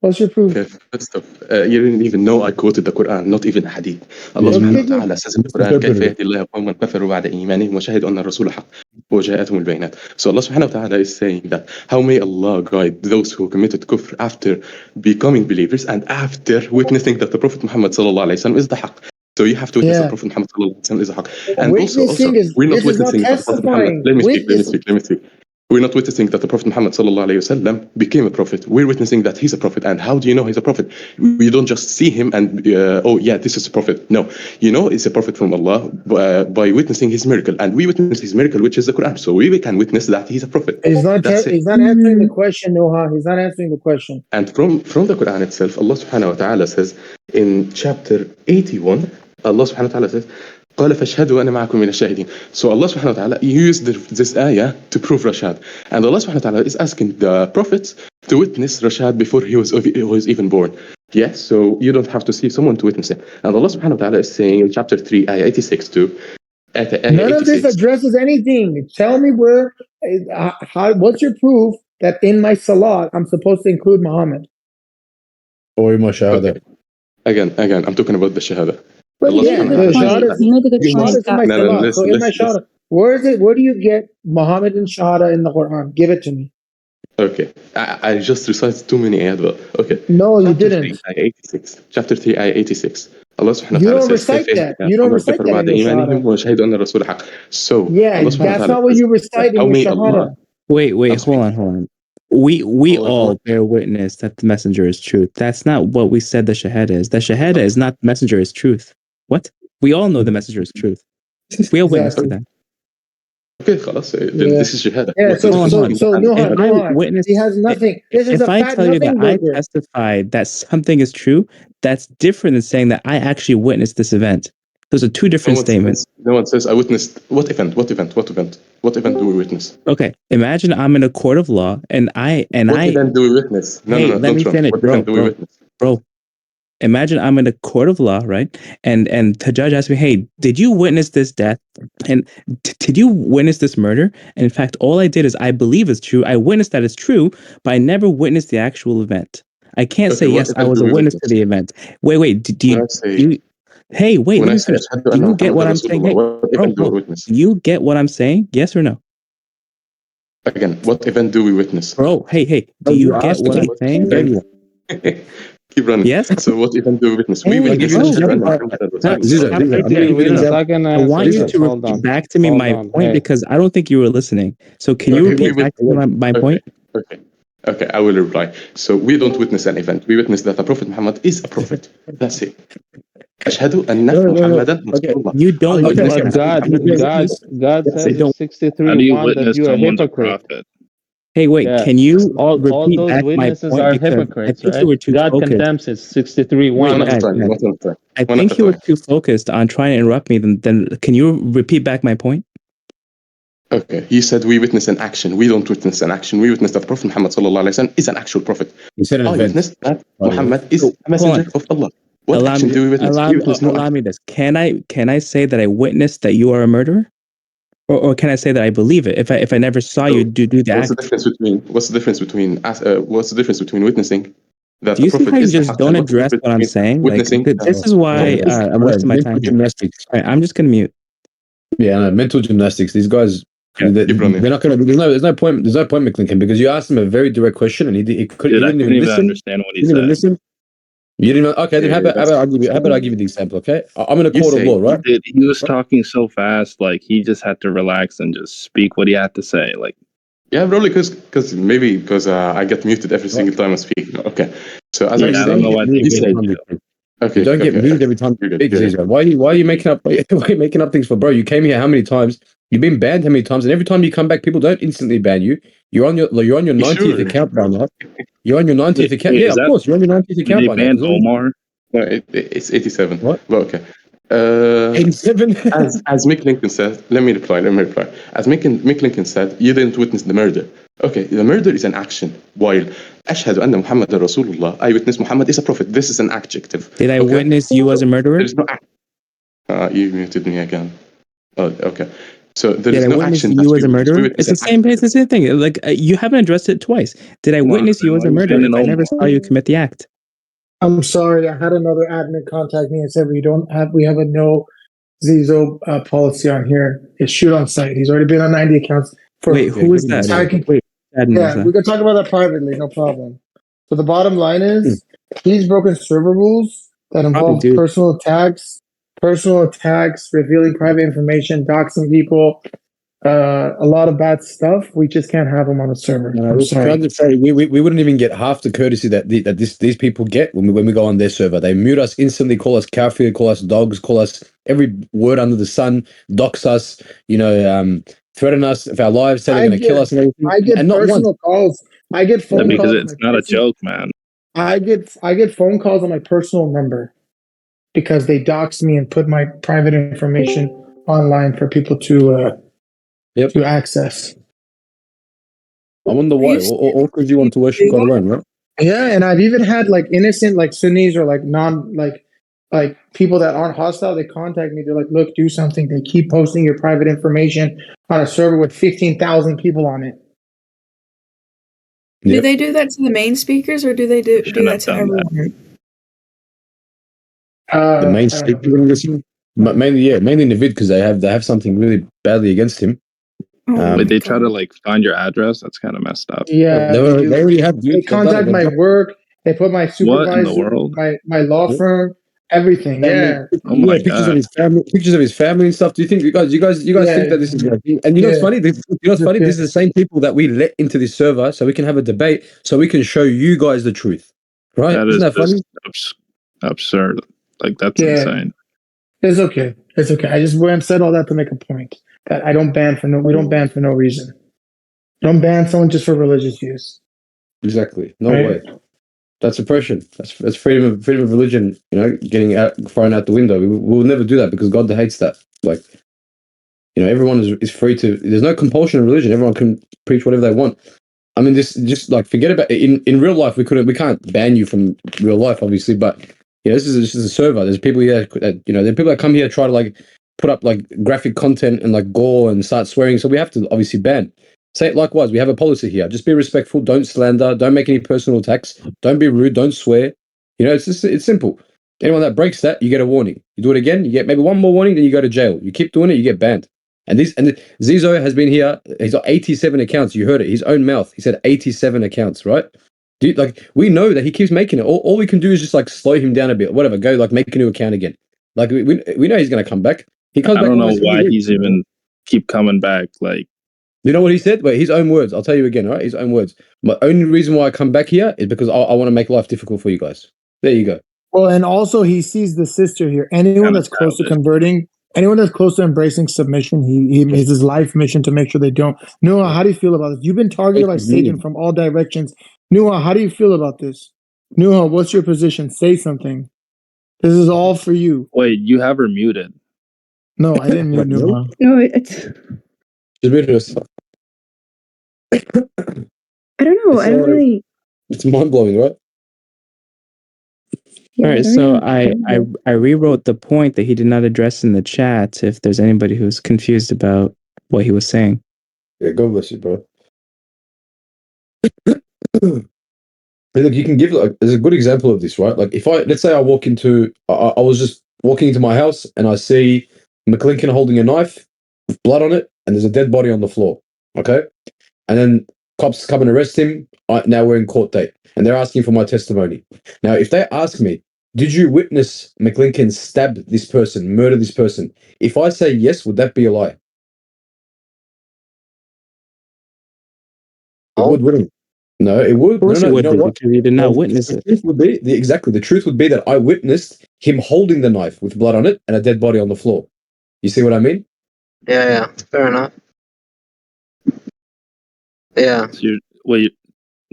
Okay, first off, you didn't even know I quoted the Quran, not even a hadith. Allah سبحانه وتعالى says in the Quran كيف يهدي الله قوما كفروا بعد إيمانهم وشهدوا أن الرسول حق وجاءتهم البينات. So Allah subhanahu wa ta'ala is saying that how may Allah guide those who committed kufr after becoming believers and after witnessing that the Prophet Muhammad sallallahu alayhi wa sallam is the haq. So you have to witness the Prophet Muhammad sallallahu alayhi wa sallam is the haq. And also we're not witnessing that the Prophet Muhammad. Let me speak. We're not witnessing that the Prophet Muhammad sallallahu alayhi wasallam became a prophet. We're witnessing that he's a prophet. And how do you know he's a prophet? We don't just see him and, this is a prophet. No, he's a prophet from Allah by witnessing his miracle. And we witness his miracle, which is the Quran. So we can witness that he's a prophet. He's not answering the question, Noha. He's not answering the question. And from the Quran itself, Allah subhanahu wa ta'ala says in chapter 81, Allah subhanahu wa ta'ala says, قال فاشهدوا أنا معكم من الشاهدين. So Allah subhanahu wa ta'ala used this ayah to prove Rashad. And Allah subhanahu wa ta'ala is asking the prophets to witness Rashad before he was even born. Yes, so you don't have to see someone to witness it. And Allah subhanahu wa ta'ala is saying in chapter 3, ayah 86 too. None of this addresses anything. Tell me what's your proof that in my salat I'm supposed to include Muhammad? Or in my shahada. Okay. Again, I'm talking about the shahada. Well, he made a good point. So in my shahada, where do you get Muhammad and shahada in the Quran? Give it to me. Okay, I just recited too many ayat. Okay. No, you didn't. Chapter 3, ayah 86. Allah subhanahu wa ta'ala You don't recite that. You don't recite that in your shahada. So yeah, that's not what you recite in your shahada. Wait, hold on. We all bear witness that the messenger is truth. That's not what we said the shahada is. The shahada is not the messenger is truth. What? We all know the messenger is truth. We all witness to that. Okay, خلاص. This is shahada. Yeah, so Noha, he has nothing. If I tell you that I testified that something is true, that's different than saying that I actually witnessed this event. Those are two different statements. No one says I witnessed. What event? What event do we witness? Okay, imagine I'm in a court of law and what event do we witness? No, let me finish, bro. Imagine I'm in a court of law, right? And the judge asks me, "Hey, did you witness this death? And did you witness this murder?" And in fact, all I did is I believe it's true. I witnessed that it's true, but I never witnessed the actual event. I can't say yes, I was a witness to the event. Wait. Do you? Hey, wait. Let me finish. Do you get what I'm saying? Hey, bro, you get what I'm saying? Yes or no? Again, what event do we witness? Bro, hey. Do you get what I'm saying? Keep running. Yes. So what event do we witness? We witness. I want you to repeat back to me my point because I don't think you were listening. So can you repeat back to me my point? Okay, I will reply. So we don't witness an event. We witness that the Prophet Muhammad is a prophet. That's it. أشهد أن محمدا رسول الله. You don't witness God says in 63:1 that you are a hypocrite. Hey, wait, can you all repeat those back witnesses my point? are hypocrites, right? God condemns it 63:1. I think you were too focused on trying to interrupt me. Then can you repeat back my point? Okay, he said we witness an action. We don't witness an action. We witness that the Prophet Muhammad sallallahu alaihi wasallam is an actual prophet. You said an event. Witness that Muhammad is a messenger of Allah. What action do we witness? Allow me this. Can I say that I witnessed that you are a murderer? Or can I say that I believe it if I never saw you do the act? What's the difference between witnessing that do you see how you just don't address what I'm saying? This is why I'm wasting my time. Gymnastics. I'm just gonna mute. Yeah, mental gymnastics. These guys, they're not gonna. There's no point making him because you asked him a very direct question and he didn't even listen. Understand what he said. Listen. You didn't even. Okay, then how about I give you the example? Okay, I'm in a court of law, right? He was talking so fast, like he just had to relax and just speak what he had to say. Like Yeah, probably because maybe because I get muted every single time I speak. No, okay, so as I was I don't know saying, why he people said, do that. okay, You don't get okay, muted every time you're you good, speak, you're good. Zizo. Why are you making up? Why are you making up things for, bro? You came here how many times? You've been banned how many times? And every time you come back, people don't instantly ban you. You're on your 90th Sure. account by now. You're on your 90th account. Wait, Yeah, is of that- course. You're on your 90th Did account they by now. ban 'cause all- Omar? No, it's 87. What? But okay. 87. As Mick Lincoln said, let me reply. As Mick Lincoln said, you didn't witness the murder. Okay, the murder is an action, while أشهد أن محمد رسول الله, I witness Muhammad is a prophet. This is an adjective. Did I okay? witness you as a murderer? There's no you muted me again. Oh, okay. So there Did is I no witness action that you as a we murderer? witness It's the an same. It's the same thing. Like you haven't addressed it twice. Did I Come on, witness you man, as why a are you murderer? banning If I never Omar? saw you commit the act. I'm sorry. I had another admin contact me and said we have a no Zizo policy on here. It's shoot on sight. He's already been on 90 accounts for. Wait, who is that? Wait, yeah, we can talk about that privately, no problem. So the bottom line is he's broken server rules that involve personal attacks, revealing private information, doxing people, a lot of bad stuff. We just can't have him on the server. I'm sorry. We wouldn't even get half the courtesy that these people get when we go on their server. They mute us instantly, call us kafir, call us dogs, call us every word under the sun, dox us, threaten us with our lives, say they're going to kill us and everything. I get personal calls. I get phone calls. Because it's not a joke, man. I get phone calls on my personal number because they doxed me and put my private information online for people to access. I wonder why. All because you want to worship God alone, right? Yeah, and I've even had like innocent like Sunnis or like like people that aren't hostile. They contact me. They're like, "Look, do something." They keep posting your private information on a server with 15,000 people on it. Do they do that to the main speakers, or do they do that to everyone? The main speakers, mainly in the vid because they have something really badly against him. Wait, they try to like find your address? That's kind of messed up. Yeah, they already have. They contact my work. They put my supervisor, what in the world? my law firm, everything. Yeah. Oh my pictures God. of his family and stuff. Do you think you guys think that this is like? And you know what's funny? This is the same people that we let into this server so we can have a debate, so we can show you guys the truth, right? Isn't that funny? Absurd. Like that's insane. It's okay. It's okay. I just said all that to make a point that I don't ban for we don't ban for no reason. Don't ban someone just for religious views. Exactly. No way. That's oppression. That's freedom of religion. Getting thrown out the window. We'll never do that because God hates that. Like, everyone is free to. There's no compulsion in religion. Everyone can preach whatever they want. I mean, this just like forget about in real life. We can't ban you from real life, obviously. But this is a server. There's people here that there are people that come here try to like put up like graphic content and like gore and start swearing. So we have to obviously ban. Say it likewise. We have a policy here. Just be respectful. Don't slander. Don't make any personal attacks. Don't be rude. Don't swear. It's simple. Anyone that breaks that, you get a warning. You do it again, you get maybe one more warning, then you go to jail. You keep doing it, you get banned. And Zizo has been here. He's got 87 accounts. You heard it. His own mouth. He said 87 accounts, right? Dude, like we know that he keeps making it. All we can do is just like slow him down a bit. Whatever. Go like make a new account again. Like we know he's going to come back. He comes back. I don't know why he's even keep coming back. Like. You know what he said? Wait, his own words. I'll tell you again, all right? His own words. My only reason why I come back here is because I want to make life difficult for you guys. There you go. Well, and also he sees the sister here. Anyone that's close to converting, anyone that's close to embracing submission, he makes his life mission to make sure they don't. Noah, how do you feel about this? You've been targeted by Satan from all directions. Noah, how do you feel about this? Noah, what's your position? Say something. This is all for you. Wait, you have her muted. No, I didn't mute Noah. No, it's. I don't know. I don't really. It's mind blowing, right? All right, so I rewrote the point that he did not address in the chat. If there's anybody who's confused about what he was saying. Yeah, God bless you, bro. Look, you can give there's a good example of this, right? Like if let's say I walk into, I was just walking into my house and I see McClinkin holding a knife with blood on it, and there's a dead body on the floor. Okay, and then cops come and arrest him. Now we're in court date, and they're asking for my testimony. Now, if they ask me, did you witness McClinkin stab this person, murder this person? If I say yes, would that be a lie? No, it wouldn't. No, it would. Of course No, it you would know be, what? because you did not witness The it. truth would be exactly. The truth would be that I witnessed him holding the knife with blood on it and a dead body on the floor. You see what I mean? Yeah, fair enough. Yeah.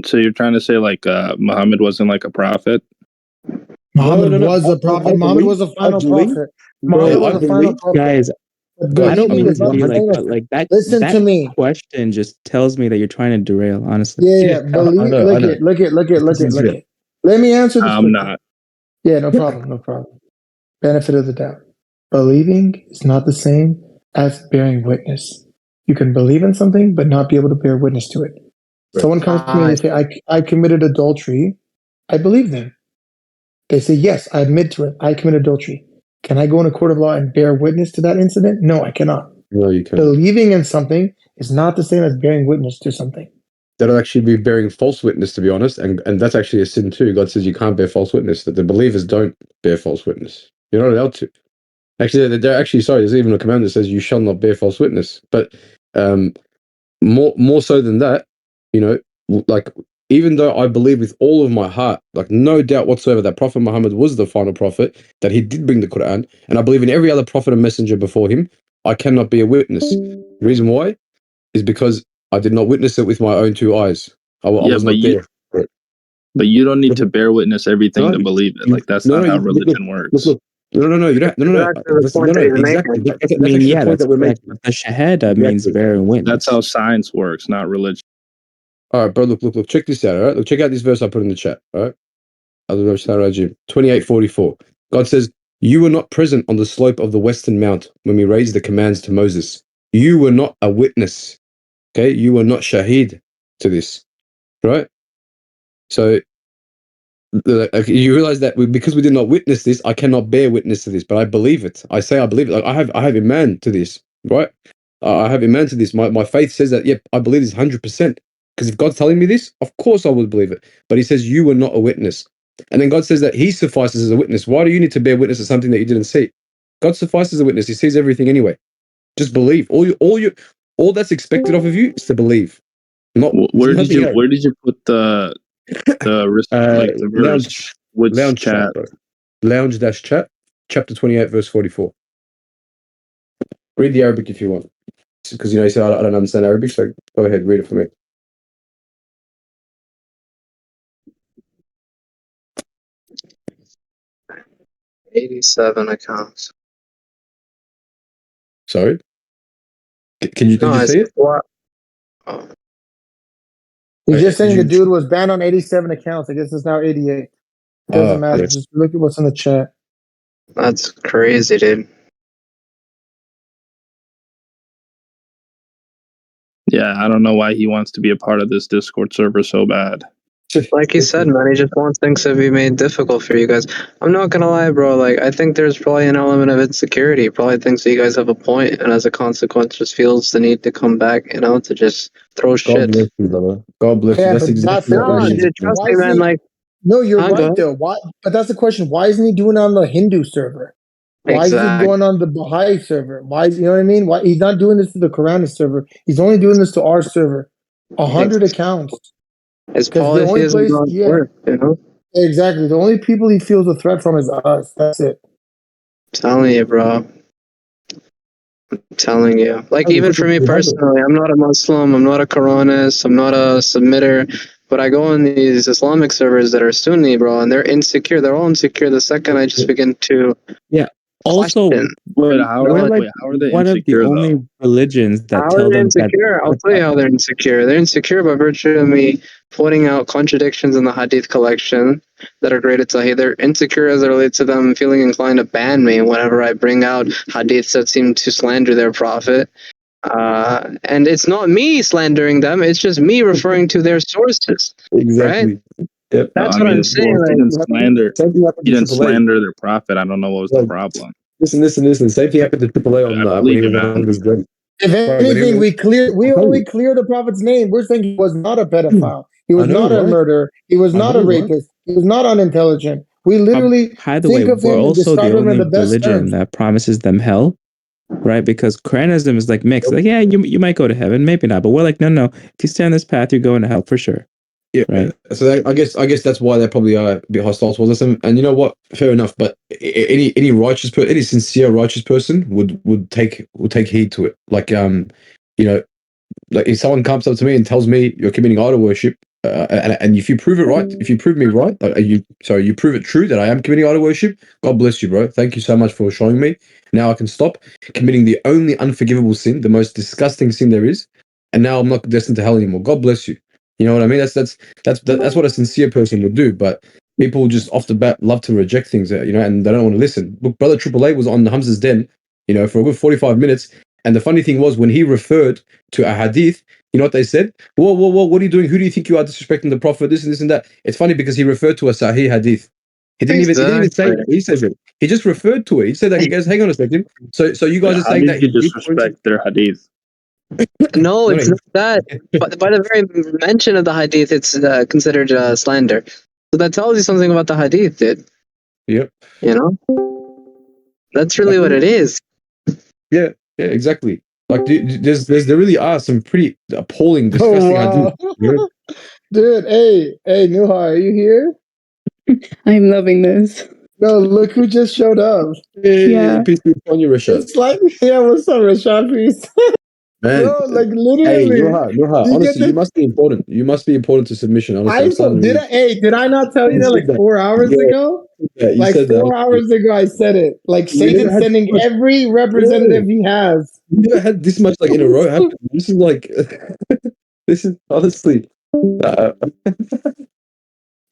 So you're trying to say like Muhammad wasn't like a prophet? Muhammad was a prophet. Muhammad was a final prophet. Muhammad was a final prophet. Guys, I don't mean this to be like, but like that. Listen that to me. Question just tells me that you're trying to derail. Honestly. Yeah. Believe. Look it. Let me answer this. I'm not. Yeah, no problem. Benefit of the doubt. Believing is not the same as bearing witness. You can believe in something, but not be able to bear witness to it. Someone comes to me and they say, I committed adultery. I believe them. They say, yes, I admit to it. I committed adultery. Can I go in a court of law and bear witness to that incident? No, I cannot. No, you can't. Believing in something is not the same as bearing witness to something. That'll actually be bearing false witness, to be honest, and that's actually a sin too. God says you can't bear false witness, that the believers don't bear false witness. You're not allowed to. Actually, there's even a command that says you shall not bear false witness. But more so than that, like, even though I believe with all of my heart, like no doubt whatsoever, that Prophet Muhammad was the final prophet, that he did bring the Quran, and I believe in every other prophet and messenger before him, I cannot be a witness. The reason why is because I did not witness it with my own two eyes. I was not there. But you don't need to bear witness everything to believe it. Like that's not how religion works. No, you don't. No, exactly. That's I mean, actually yeah, the point that's that we're correct. making. But the shahada means bearing witness. That's how science works, not religion. All right, bro. Look. Check this out. All right, look. Check out this verse I put in the chat. All right, 28:44. God says, "You were not present on the slope of the western mount when we raised the commands to Moses. You were not a witness. Okay, you were not shahid to this, right? So." You realize that because we did not witness this, I cannot bear witness to this, but I believe it. I say I believe it. Like I have iman to this, right? I have iman to this. My faith says that, yep, I believe this 100%. Because if God's telling me this, of course I would believe it. But he says, you were not a witness. And then God says that he suffices as a witness. Why do you need to bear witness to something that you didn't see? God suffices as a witness. He sees everything anyway. Just believe. All that's expected of you is to believe. Not where did you put the verse? Lounge chat. Lounge-chat, chapter 28, verse 44. Read the Arabic if you want. Because you said I don't understand Arabic, so go ahead, read it for me. $87 accounts. Sorry? Did you see it? What? He's just saying the dude was banned on 87 accounts. I guess it's now 88. Doesn't matter. Just look at what's in the chat. That's crazy, dude. Yeah, I don't know why he wants to be a part of this Discord server so bad. Like he said, man, he just wants things to be made difficult for you guys. I'm not gonna lie, bro. Like, I think there's probably an element of insecurity. He probably thinks that you guys have a point, and as a consequence, just feels the need to come back, to just throw shit. God bless you, brother. God bless you. That's exactly what I mean. Dude, trust me, man. Like, no, you're right though. Why? But that's the question. Why isn't he doing it on the Hindu server? Why is he going on the Baha'i server? Why? You know what I mean? Why he's not doing this to the Quranist server? He's only doing this to our server. 100 accounts. His polytheism doesn't work, Exactly. The only people he feels a threat from is us. That's it. I'm telling you, bro. I'm telling you. Like, even for me personally, I'm not a Muslim. I'm not a Quranist. I'm not a submitter. But I go on these Islamic servers that are Sunni, bro, and they're insecure. They're all insecure the second I just begin to Also, how are they one of the only religions that tell them insecure. I'll tell you how they're insecure. They're insecure by virtue of me pointing out contradictions in the Hadith collection that are graded Sahih. They're insecure as it relates to them feeling inclined to ban me whenever I bring out Hadiths that seem to slander their prophet. And it's not me slandering them. It's just me referring to their sources. Exactly. Right? Yep. That's what I'm saying. You didn't slander their prophet. I don't know what was the problem. Listen. Same thing happened to AAA on when he was on his drink. If anything, we only clear the prophet's name. We're saying he was not a pedophile. He was not a murderer. He was not a rapist. He was not unintelligent. We literally by the way, we're also the only religion that promises them hell right? Because Quranism is like mixed. Like, yeah, you might go to heaven, maybe not, but we're like, no. If you stay on this path, you're going to hell for sure. Yeah, right. So I guess that's why they probably are a bit hostile towards us. And you know what? Fair enough. But any righteous person, any sincere righteous person would take heed to it. Like like if someone comes up to me and tells me you're committing idol worship, and if you prove it right, if you prove me right, you prove it true that I am committing idol worship, God bless you, bro. Thank you so much for showing me. Now I can stop committing the only unforgivable sin, the most disgusting sin there is, and now I'm not destined to hell anymore. God bless you. You know what I mean? That's what a sincere person would do. But people just off the bat love to reject things, and they don't want to listen. Look, brother Triple A was on Hamza's Den, for a good 45 minutes. And the funny thing was, when he referred to a hadith, you know what they said? Whoa, what are you doing? Who do you think you are, disrespecting the Prophet? This and this and that. It's funny because he referred to a Sahih hadith. He didn't even say that. He says it. He just referred to it. He said that. He goes, hang on a second. So you guys are saying that you disrespect their hadith? No, it's not that. But by the very mention of the hadith, it's considered slander. So that tells you something about the hadith, dude. Yep. That's really what it is. Yeah, exactly. Like, there really are some pretty appalling, disgusting hadith. Dude, hey, Nuha, are you here? I'm loving this. No, look who just showed up. Yeah. Peace be upon you, Rashad. It's like, what's up, Rashad? Peace. Man, bro, like literally. Hey, Nuha, honestly, you must be important. You must be important to submission. Honestly, did I not tell you that like 4 hours ago? Yeah, you like said 4 hours ago, I said it. Like Satan's sending every representative he has. You never had this much like in a row happen. This is like, this is honestly.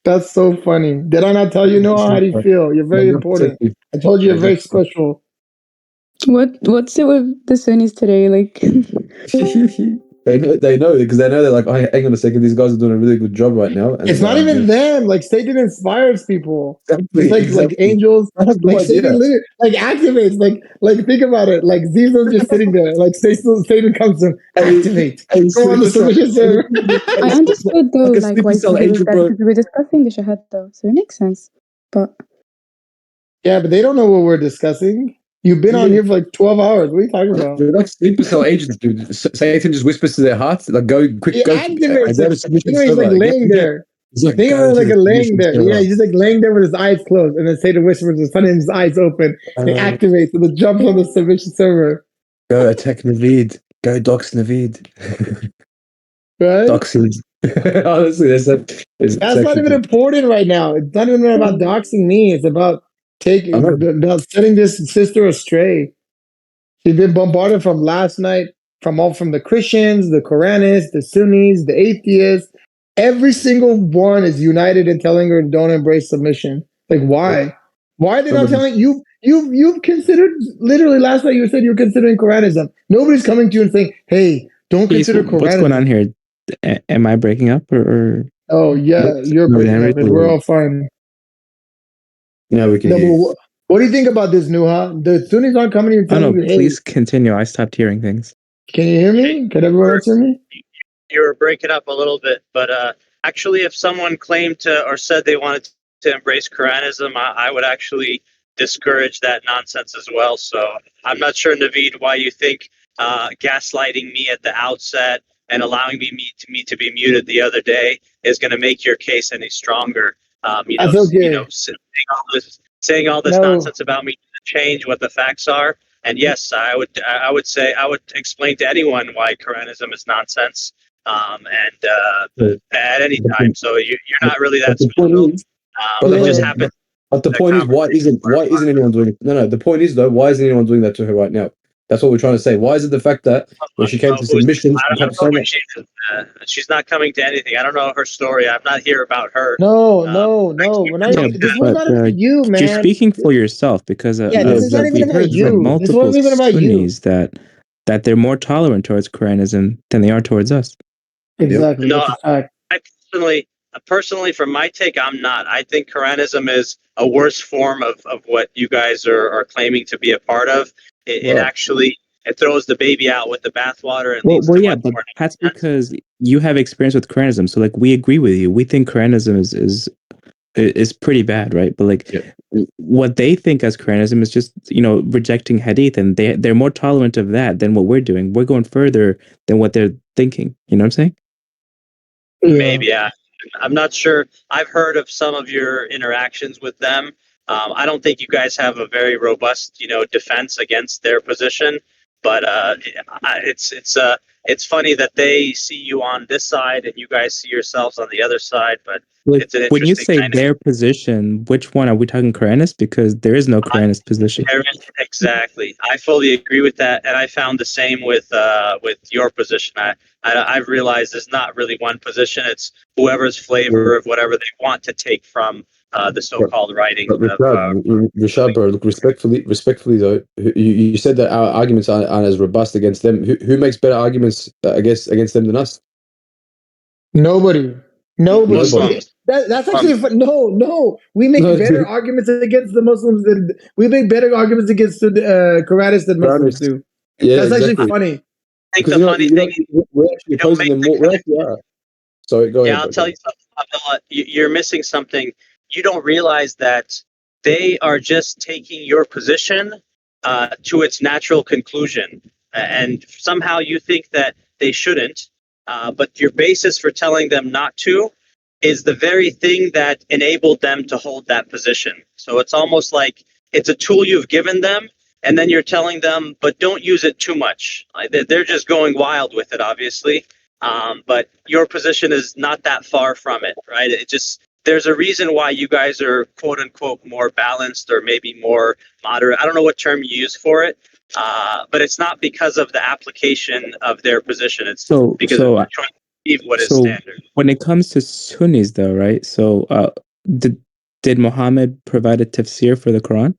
That's so funny. Did I not tell you, Noah? How do you feel? You're very important. I told you you're very special. What's it with the Sunnis today? Like, they know because they know they're like, oh, hang on a second, these guys are doing a really good job right now. And, it's not even them. Like Satan inspires people. Exactly, it's like angels. Like Satan, like activates. Like think about it. Like Zizo's just sitting there. Like Satan comes to activate. Go on the submission server. I understood though, like why Satan was there because we were discussing the Shahad though, so it makes sense. But yeah, but they don't know what we're discussing. You've been on here for like 12 hours. What are you talking about? They're like sleeper cell agents, dude. Satan just whispers to their hearts, like, go quick, go. He's like laying there. Think of him like laying there. Yeah, he's just like laying there with his eyes closed, and then Satan whispers in front of his eyes open. He activates, and it jumps on the submission server. Go attack Naveed. Go dox Naveed. Right? Doxing. Honestly, that's not even important right now. It's not even about doxing me. It's about setting this sister astray. She's been bombarded from last night from the Christians, the Quranists, the Sunnis, the atheists. Every single one is united in telling her don't embrace submission. Like why? Why are they not telling you? You've considered literally last night. You said you were considering Quranism. Nobody's coming to you and saying, "Hey, don't consider Quranism." What's going on here? Am I breaking up or? Oh yeah, you're breaking up, and we're all fine. Yeah, we can. What do you think about this, Nuha? The Sunnis aren't coming and telling you, please continue. I stopped hearing things. Can you hear me? Can everyone else hear me? You were breaking up a little bit, but actually, if someone claimed to or said they wanted to embrace Quranism, I would actually discourage that nonsense as well. So I'm not sure, Naveed, why you think gaslighting me at the outset and allowing me to be muted the other day is going to make your case any stronger. Saying all this nonsense about me to change what the facts are. And yes, I would explain to anyone why Quranism is nonsense. At any time. So you're not really that special. It just happened. But the point is, why isn't anyone doing it? No. The point is though, why isn't anyone doing that to her right now? That's what we're trying to say. Why is it the fact that when she came to submission, she's not coming to anything? I don't know her story. I'm not here about her. No. We're not. This was not about you, man. You're speaking for yourself because this is not even about you. This wasn't even about you. That they're more tolerant towards Quranism than they are towards us. Exactly. No, I personally, from my take, I'm not. I think Quranism is a worse form of what you guys are claiming to be a part of. It actually throws the baby out with the bathwater. And but that's because you have experience with Quranism. So, like, we agree with you. We think Quranism is is pretty bad, right? But like what they think as Quranism is just, rejecting hadith, and they're more tolerant of that than what we're doing. We're going further than what they're thinking. You know what I'm saying? Maybe, yeah. I'm not sure. I've heard of some of your interactions with them. I don't think you guys have a very robust, defense against their position. But it's funny that they see you on this side and you guys see yourselves on the other side. But it's an when you interesting say their position, which one are we talking? Quranist? Because there is no Quranist position. Exactly. I fully agree with that, and I found the same with your position. I've realized there's not really one position. It's whoever's flavor of whatever they want to take from the so-called writing. Rashad, bro, look, respectfully though, you said that our arguments aren't as robust against them. Who makes better arguments against them than us? Nobody. That's actually no. We make better arguments against the Muslims than we make better arguments against the Quranists than Muslims do. Yeah, that's actually funny. I think the funny thing is we're actually opposing them more. We actually are. Sorry, go ahead. Yeah, I'll tell you something, Abdullah. You're missing something. You don't realize that they are just taking your position to its natural conclusion, and somehow you think that they shouldn't. But your basis for telling them not to is the very thing that enabled them to hold that position. So it's almost like it's a tool you've given them, and then you're telling them, but don't use it too much. They're just going wild with it, obviously. But your position is not that far from it, right? There's a reason why you guys are quote unquote more balanced or maybe more moderate. I don't know what term you use for it. But it's not because of the application of their position. It's because they're trying to achieve what is standard. When it comes to Sunnis, though, right? So, did Muhammad provide a tafsir for the Quran?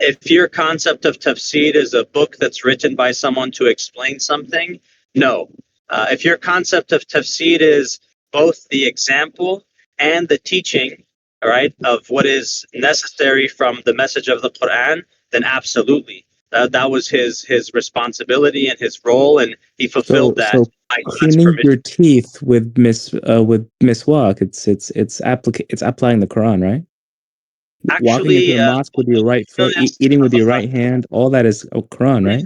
If your concept of tafsir is a book that's written by someone to explain something, no. If your concept of tafsir is both the example and the teaching, all right, of what is necessary from the message of the Quran, then absolutely. That was his responsibility and his role, and he fulfilled that. So cleaning your teeth with miswak, it's applying the Quran, right? Actually, walking into the mosque with your right foot, eating with your right hand, all that is Quran, right?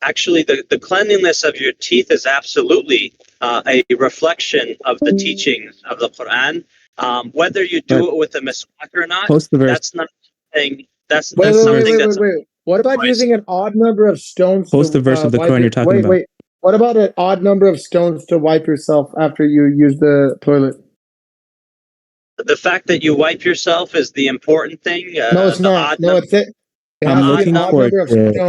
Actually, the cleanliness of your teeth is absolutely a reflection of the teachings of the Quran. Whether you do it with a miswak or not, that's not something. That's something that's. Wait. What about using an odd number of stones? Post the verse of the Quran you're talking about. Wait. What about an odd number of stones to wipe yourself after you use the toilet? The fact that you wipe yourself is the important thing. No, it's not. No, it's it. I'm looking for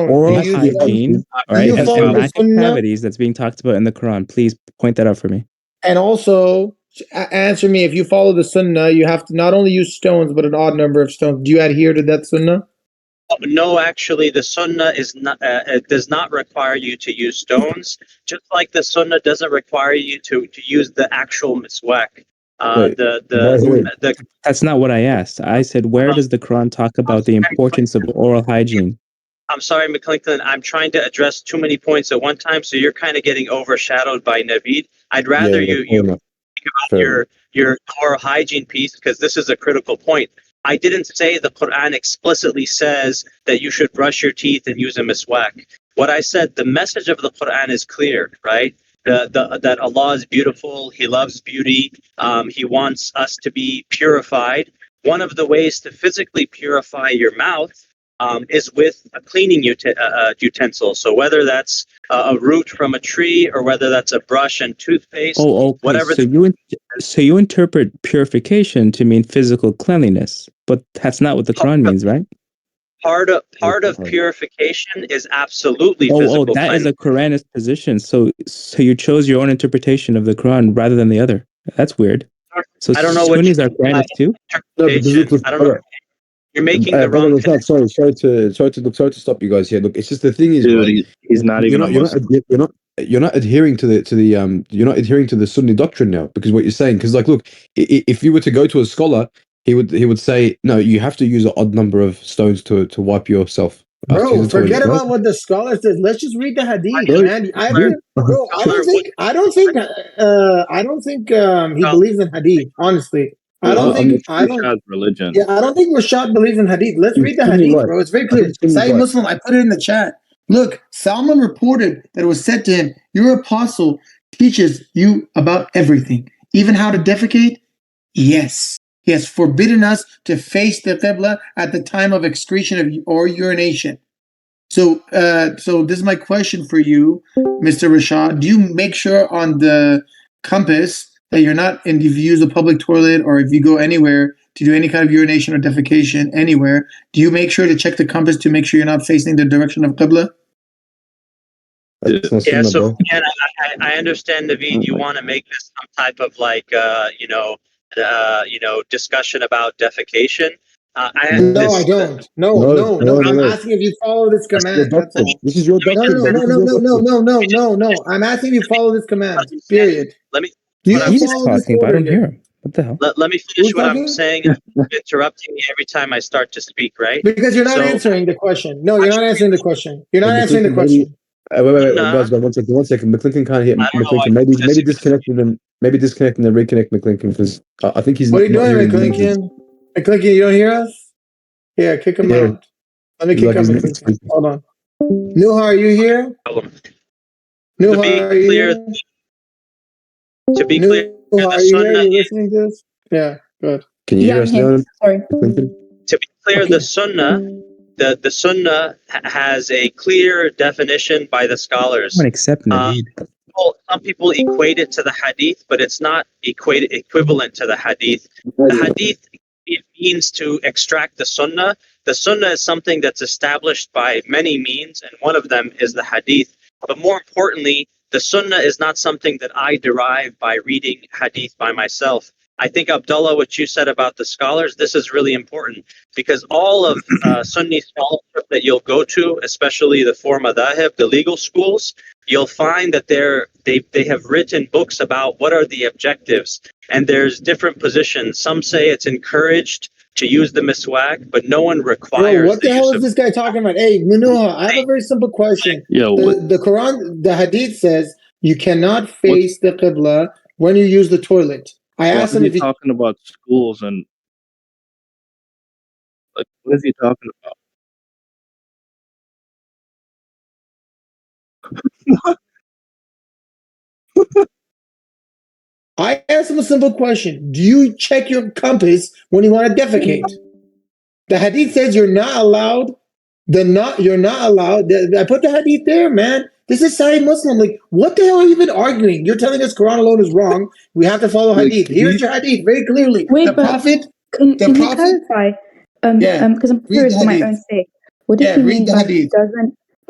oral hygiene, right? It has galactic cavities that's being talked about in the Quran. Please point that out for me. And also, answer me, if you follow the sunnah, you have to not only use stones, but an odd number of stones. Do you adhere to that sunnah? No, actually, the sunnah is not. It does not require you to use stones. Just like the sunnah doesn't require you to use the actual miswak. That's not what I asked. I said, where does the Quran talk about the importance of oral hygiene? I'm sorry, McClinton. I'm trying to address too many points at one time, so you're kind of getting overshadowed by Naveed. I'd rather you think about your oral hygiene piece, because this is a critical point. I didn't say the Quran explicitly says that you should brush your teeth and use a miswak. What I said, the message of the Quran is clear, right? That Allah is beautiful. He loves beauty. He wants us to be purified. One of the ways to physically purify your mouth is with a cleaning utensil. So whether that's a root from a tree or whether that's a brush and toothpaste, whatever. So you interpret purification to mean physical cleanliness, but that's not what the Quran means, right? Part of purification is absolutely physical that cleanliness. is a Quranist position. So you chose your own interpretation of the Quran rather than the other. That's weird. So I don't know Sunnis are Quranists too. No, I don't know. You're making the wrong. Sorry to stop you guys here. Look, it's just the thing is, dude, he's not even. You're not adhering to the Sunni doctrine now, because what you're saying. Because look, if you were to go to a scholar, he would say, no, you have to use an odd number of stones to wipe yourself. Bro, forget about what the scholar says. Let's just read the hadith, man. I don't think he believes in hadith. Honestly, I don't think religion. Yeah, I don't think Rashad believes in hadith. Let's read the hadith, bro. It's very clear. Sahih Muslim. I put it in the chat. Look, Salman reported that it was said to him, "Your apostle teaches you about everything, even how to defecate." Yes. He has forbidden us to face the Qibla at the time of excretion or urination. So this is my question for you, Mr. Rashad. Do you make sure on the compass that you're not, and if you use a public toilet or if you go anywhere to do any kind of urination or defecation anywhere, do you make sure to check the compass to make sure you're not facing the direction of Qibla? Yeah, so again, I understand, Naveed, you want to make this some type of like, discussion about defecation. I don't. No. I'm asking if you follow this command. That's all. This is your No. I'm asking if you follow this command. Period. He's talking, but I don't hear him. What the hell? Let me finish what I'm saying. You're interrupting me every time I start to speak, right? Because you're not answering the question. No, you're not answering the question. You're not answering the question. Wait, guys, one second. McClinton can't hit McClinton. Maybe disconnecting them. Maybe disconnecting and reconnect McClinton because I think he's. What are you doing, McClinton? McClinton, you don't hear us? Yeah, kick him out. Let me kick him out. Hold on. Nuha, are you here? Nuha, are you here? To be clear, are you here? You listening to this? Yeah, good. Can you hear us now? Sorry. To be clear, the Sunnah. The Sunnah has a clear definition by the scholars. Except some people equate it to the Hadith, but it's not equivalent to the Hadith. The Hadith, it means to extract the Sunnah. The Sunnah is something that's established by many means, and one of them is the Hadith. But more importantly, the Sunnah is not something that I derive by reading Hadith by myself. I think, Abdullah, what you said about the scholars, this is really important because all of Sunni scholarship that you'll go to, especially the four madhahib, the legal schools, you'll find that they have written books about what are the objectives, and there's different positions. Some say it's encouraged to use the miswak, but no one requires. Bro, what the hell is this guy talking about? Hey, Nuha, I have a very simple question. The Quran, the Hadith says you cannot face the Qibla when you use the toilet. I asked him if he's talking about schools and like, what is he talking about? I asked him a simple question. Do you check your compass when you want to defecate? The Hadith says you're not allowed. You're not allowed. I put the Hadith there, man. This is Sahih Muslim. Like, what the hell are you even arguing? You're telling us Quran alone is wrong. We have to follow Hadith. Here's your Hadith very clearly. Wait, the Prophet. Can you clarify? Because I'm curious for my own sake. What does he mean by the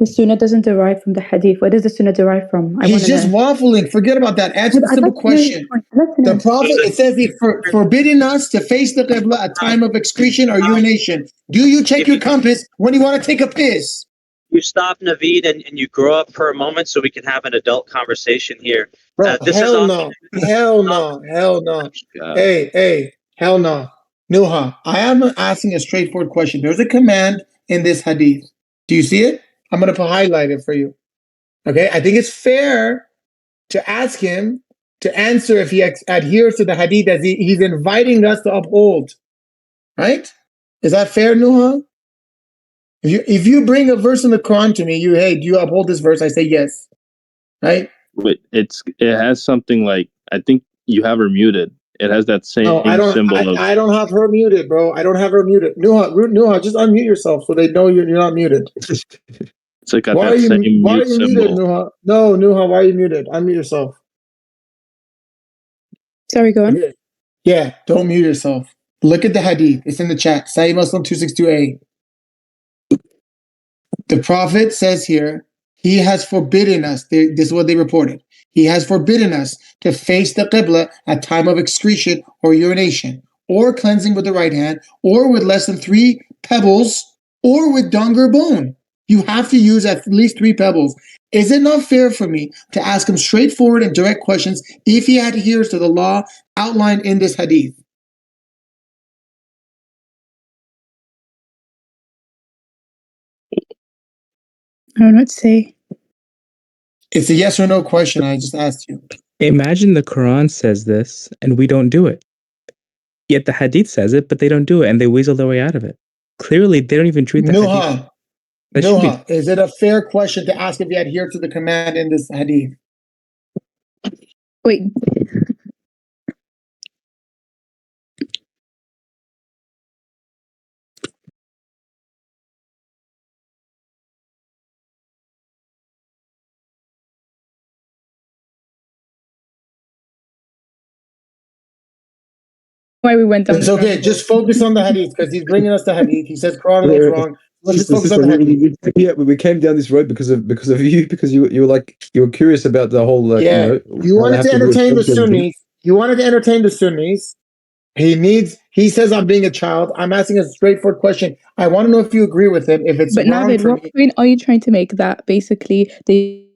Sunnah doesn't derive from the Hadith? Where does the Sunnah derive from? He's just waffling. Forget about that. Answer the simple question. The Prophet, it says he forbidden us to face the Qibla at time of excretion or urination. Do you check your compass when you want to take a piss? You stop, Naveed, and you grow up for a moment so we can have an adult conversation here. Bro, hell no. Hey, hell no. Nuha, I am asking a straightforward question. There's a command in this hadith. Do you see it? I'm going to highlight it for you. Okay, I think it's fair to ask him to answer if he adheres to the hadith as he's inviting us to uphold. Right? Is that fair, Nuha? If you bring a verse in the Quran to me, hey, do you uphold this verse? I say yes. Right? But it has something like, I think you have her muted. It has that same symbol. I don't have her muted, bro. I don't have her muted. Nuha, just unmute yourself so they know you're not muted. It's like why are you muted, Nuha? No, Nuha, why are you muted? Unmute yourself. Sorry, go on. Yeah, don't mute yourself. Look at the hadith. It's in the chat. Sahih Muslim 262a. The Prophet says here, he has forbidden us. This is what they reported. He has forbidden us to face the Qibla at time of excretion or urination, or cleansing with the right hand, or with less than 3 pebbles, or with dung or bone. You have to use at least 3 pebbles. Is it not fair for me to ask him straightforward and direct questions if he adheres to the law outlined in this hadith? I don't know what to say. It's a yes or no question. I just asked you. Imagine the Quran says this and we don't do it. Yet the Hadith says it, but they don't do it and they weasel their way out of it. Clearly, they don't even treat the Hadith. Noha, is it a fair question to ask if you adhere to the command in this Hadith? Wait. Why we went down? It's okay. Just focus on the Hadith because he's bringing us the Hadith. He says Quran is wrong. Let's just focus on the Hadith. Yeah, we came down this road because of you, because you were curious about the whole. You wanted to entertain the Sunnis. You wanted to entertain the Sunnis. He says I'm being a child. I'm asking a straightforward question. I want to know if you agree with him. If it's but wrong Navid, what point are you trying to make that basically they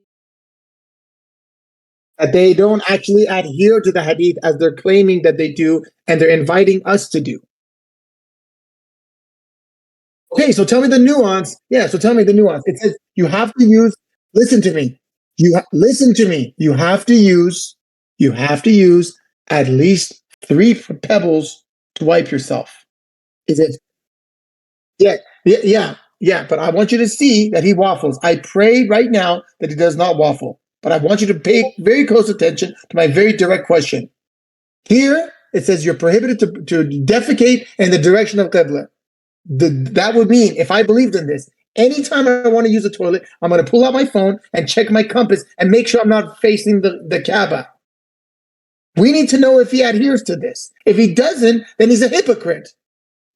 don't actually adhere to the Hadith as they're claiming that they do, and they're inviting us to do? Okay, so tell me the nuance. Yeah, so tell me the nuance. It says you have to use. Listen to me. Listen to me. You have to use at least 3 pebbles to wipe yourself. Is it? Yeah. But I want you to see that he waffles. I pray right now that he does not waffle. But I want you to pay very close attention to my very direct question. Here it says you're prohibited to defecate in the direction of Qibla. That would mean, if I believed in this, anytime I want to use a toilet, I'm going to pull out my phone and check my compass and make sure I'm not facing the Kaaba. We need to know if he adheres to this. If he doesn't, then he's a hypocrite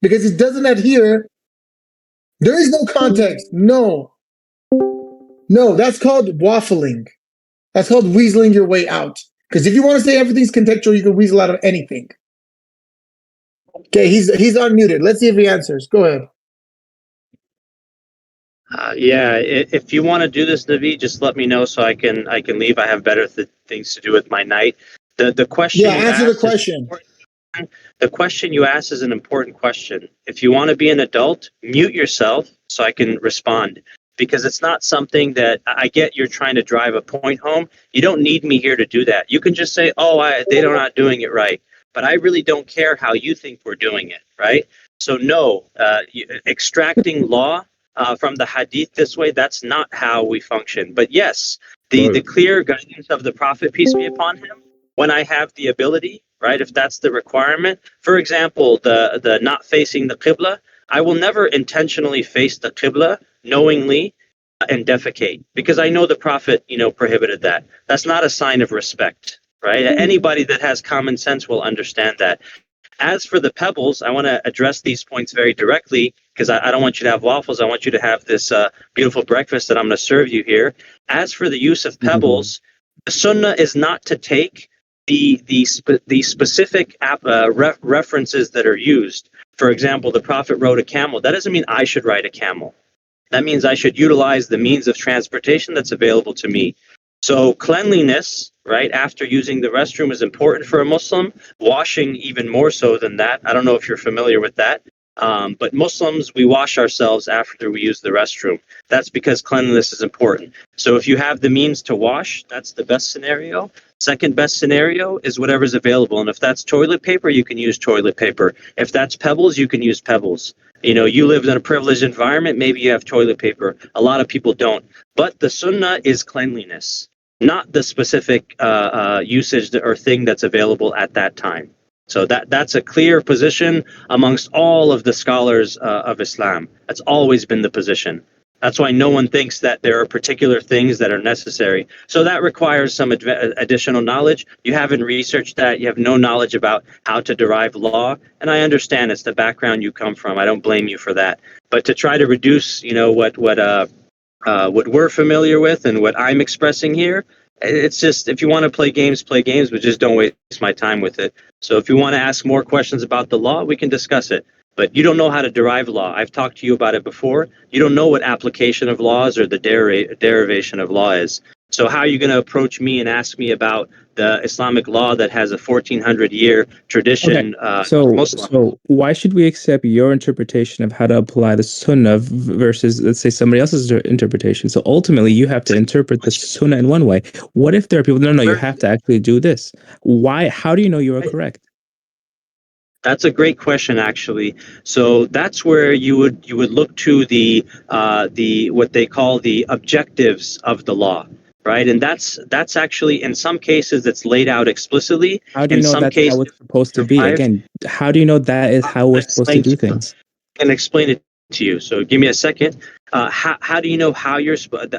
because he doesn't adhere. There is no context. No, that's called waffling. That's called weaseling your way out. Because if you want to say everything's contextual, you can weasel out of anything. Okay, he's unmuted. Let's see if he answers. Go ahead. If you want to do this, Naveed, just let me know so I can leave. I have better things to do with my night. The question. Yeah, answer the question. The question you asked is an important question. If you want to be an adult, mute yourself so I can respond. Because it's not something that I get you're trying to drive a point home. You don't need me here to do that. You can just say, they're not doing it right. But I really don't care how you think we're doing it, right? So no, extracting law from the Hadith this way, that's not how we function. But yes, the clear guidance of the Prophet, peace be upon him, when I have the ability, right, if that's the requirement. For example, the not facing the Qibla, I will never intentionally face the Qibla knowingly and defecate because I know the Prophet, prohibited that. That's not a sign of respect, right? Anybody that has common sense will understand that. As for the pebbles, I want to address these points very directly because I don't want you to have waffles. I want you to have this beautiful breakfast that I'm going to serve you here. As for the use of pebbles, the sunnah is not to take the specific references that are used. For example, the Prophet rode a camel. That doesn't mean I should ride a camel. That means I should utilize the means of transportation that's available to me. So cleanliness, right, after using the restroom is important for a Muslim. Washing even more so than that. I don't know if you're familiar with that. But Muslims, we wash ourselves after we use the restroom. That's because cleanliness is important. So if you have the means to wash, that's the best scenario. Second best scenario is whatever's available. And if that's toilet paper, you can use toilet paper. If that's pebbles, you can use pebbles. You live in a privileged environment, maybe you have toilet paper. A lot of people don't. But the sunnah is cleanliness, not the specific usage or thing that's available at that time. So that's a clear position amongst all of the scholars of Islam. That's always been the position. That's why no one thinks that there are particular things that are necessary. So that requires some additional knowledge. You haven't researched that. You have no knowledge about how to derive law. And I understand it's the background you come from. I don't blame you for that. But to try to reduce, what we're familiar with and what I'm expressing here, it's just, if you want to play games, but just don't waste my time with it. So if you want to ask more questions about the law, we can discuss it. But you don't know how to derive law. I've talked to you about it before. You don't know what application of laws or the derivation of law is. So how are you going to approach me and ask me about the Islamic law that has a 1400-year tradition? So why should we accept your interpretation of how to apply the Sunnah versus, let's say, somebody else's interpretation? So ultimately, you have to interpret the Sunnah in one way. What if there are people? No, you have to actually do this. Why? How do you know you are correct? That's a great question, actually. So that's where you would look to the what they call the objectives of the law, right? And that's actually, in some cases, it's laid out explicitly. How do you know that's how it's supposed to be? Again, how do you know that is how we're supposed to do things? I can explain it to you. So give me a second. How do you know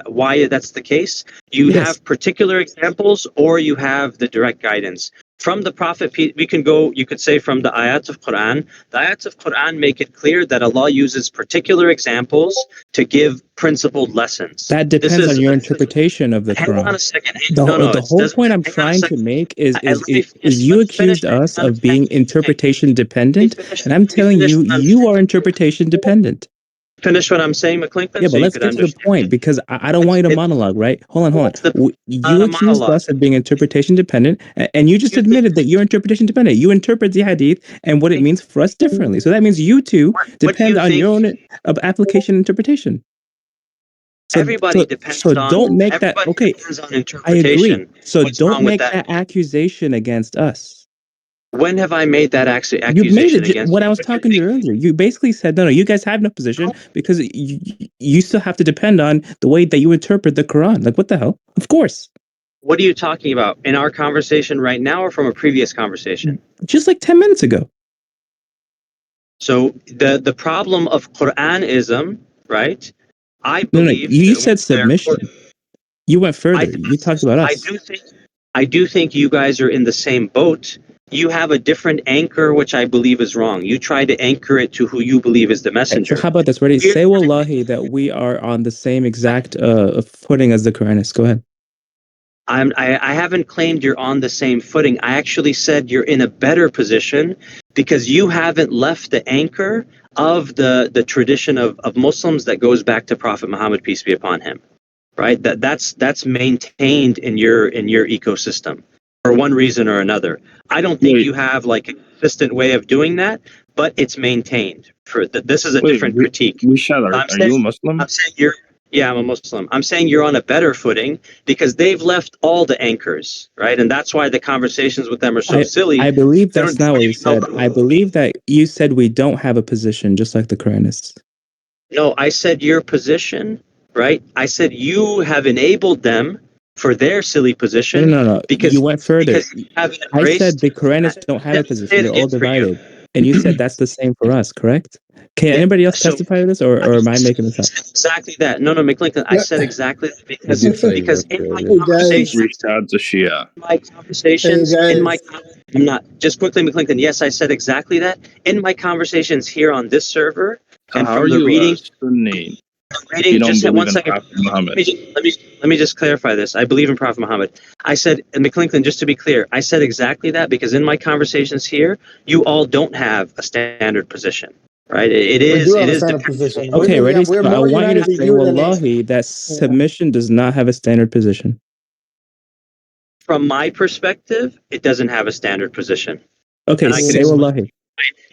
why that's the case? You have particular examples, or you have the direct guidance. From the Prophet, you could say from the ayats of Quran. The ayats of Quran make it clear that Allah uses particular examples to give principled lessons. That depends on your interpretation of the Quran. Hang on a second. The whole point I'm trying to make is you accused us of being interpretation dependent, and I'm telling you, you are interpretation dependent. Finish what I'm saying, McClinton? Yeah, but let's get to the point, because I don't want you to monologue, right? Hold on. You accused us of being interpretation dependent, and you just admitted that you're interpretation dependent. You interpret the hadith and what it means for us differently. So that means you too depend on your own application interpretation. Everybody depends on. So don't make that. Okay, I agree. So don't make that accusation against us. When have I made that accusation? You made it when I was talking to you earlier. You basically said, no, you guys have no position because you still have to depend on the way that you interpret the Quran. Like, what the hell? Of course. What are you talking about? In our conversation right now or from a previous conversation? Just like 10 minutes ago. So the problem of Quranism, right? I believe... No, you said submission. You went further. You talked about us. I do think you guys are in the same boat. You have a different anchor, which I believe is wrong. You try to anchor it to who you believe is the messenger. So how about this? Ready? Say wallahi that we are on the same exact footing as the Quranists. Go ahead. I haven't claimed you're on the same footing. I actually said you're in a better position because you haven't left the anchor of the tradition of Muslims that goes back to Prophet Muhammad, peace be upon him. Right? That's maintained in your ecosystem. For one reason or another. I don't think you have like a consistent way of doing that, but it's maintained. This is a different critique. Rishad, are you a Muslim? I'm saying I'm a Muslim. I'm saying you're on a better footing because they've left all the anchors, right? And that's why the conversations with them are so silly. I believe that's not what you said. I believe that you said we don't have a position, just like the Quranists. No, I said your position, right? I said you have enabled them for their silly position. No. Because you went further. I said the Quranists don't have a position. They're all divided. And you said that's the same for us, correct? Can anybody else testify to this, or am I making this up? Exactly that. No, McClinton, I said exactly that because in my conversations, I'm not, just quickly, McClinton, yes, I said exactly that. In my conversations here on this server, and from the reading... Just one second. Let me just clarify this. I believe in Prophet Muhammad. I said, and McClinton, just to be clear, I said exactly that because in my conversations here, you all don't have a standard position, right? It is a standard position. Okay, ready? I want you to say, wallahi, that submission does not have a standard position. From my perspective, it doesn't have a standard position. Okay, say wallahi.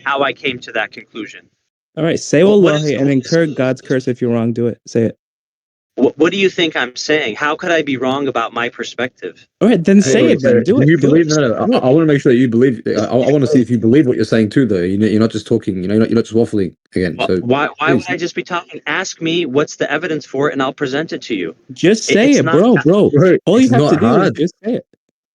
How I came to that conclusion. All right, say wallahi and incur God's curse if you're wrong. Do it. Say it. What do you think I'm saying? How could I be wrong about my perspective? All right, then say it. Then do it. You believe? No. I want to make sure that you believe. I want to see if you believe what you're saying too, though. You're not just talking. You're not just waffling again. Well, so why would I just be talking? Ask me what's the evidence for it, and I'll present it to you. Just say it, bro. All you have to do is just say it.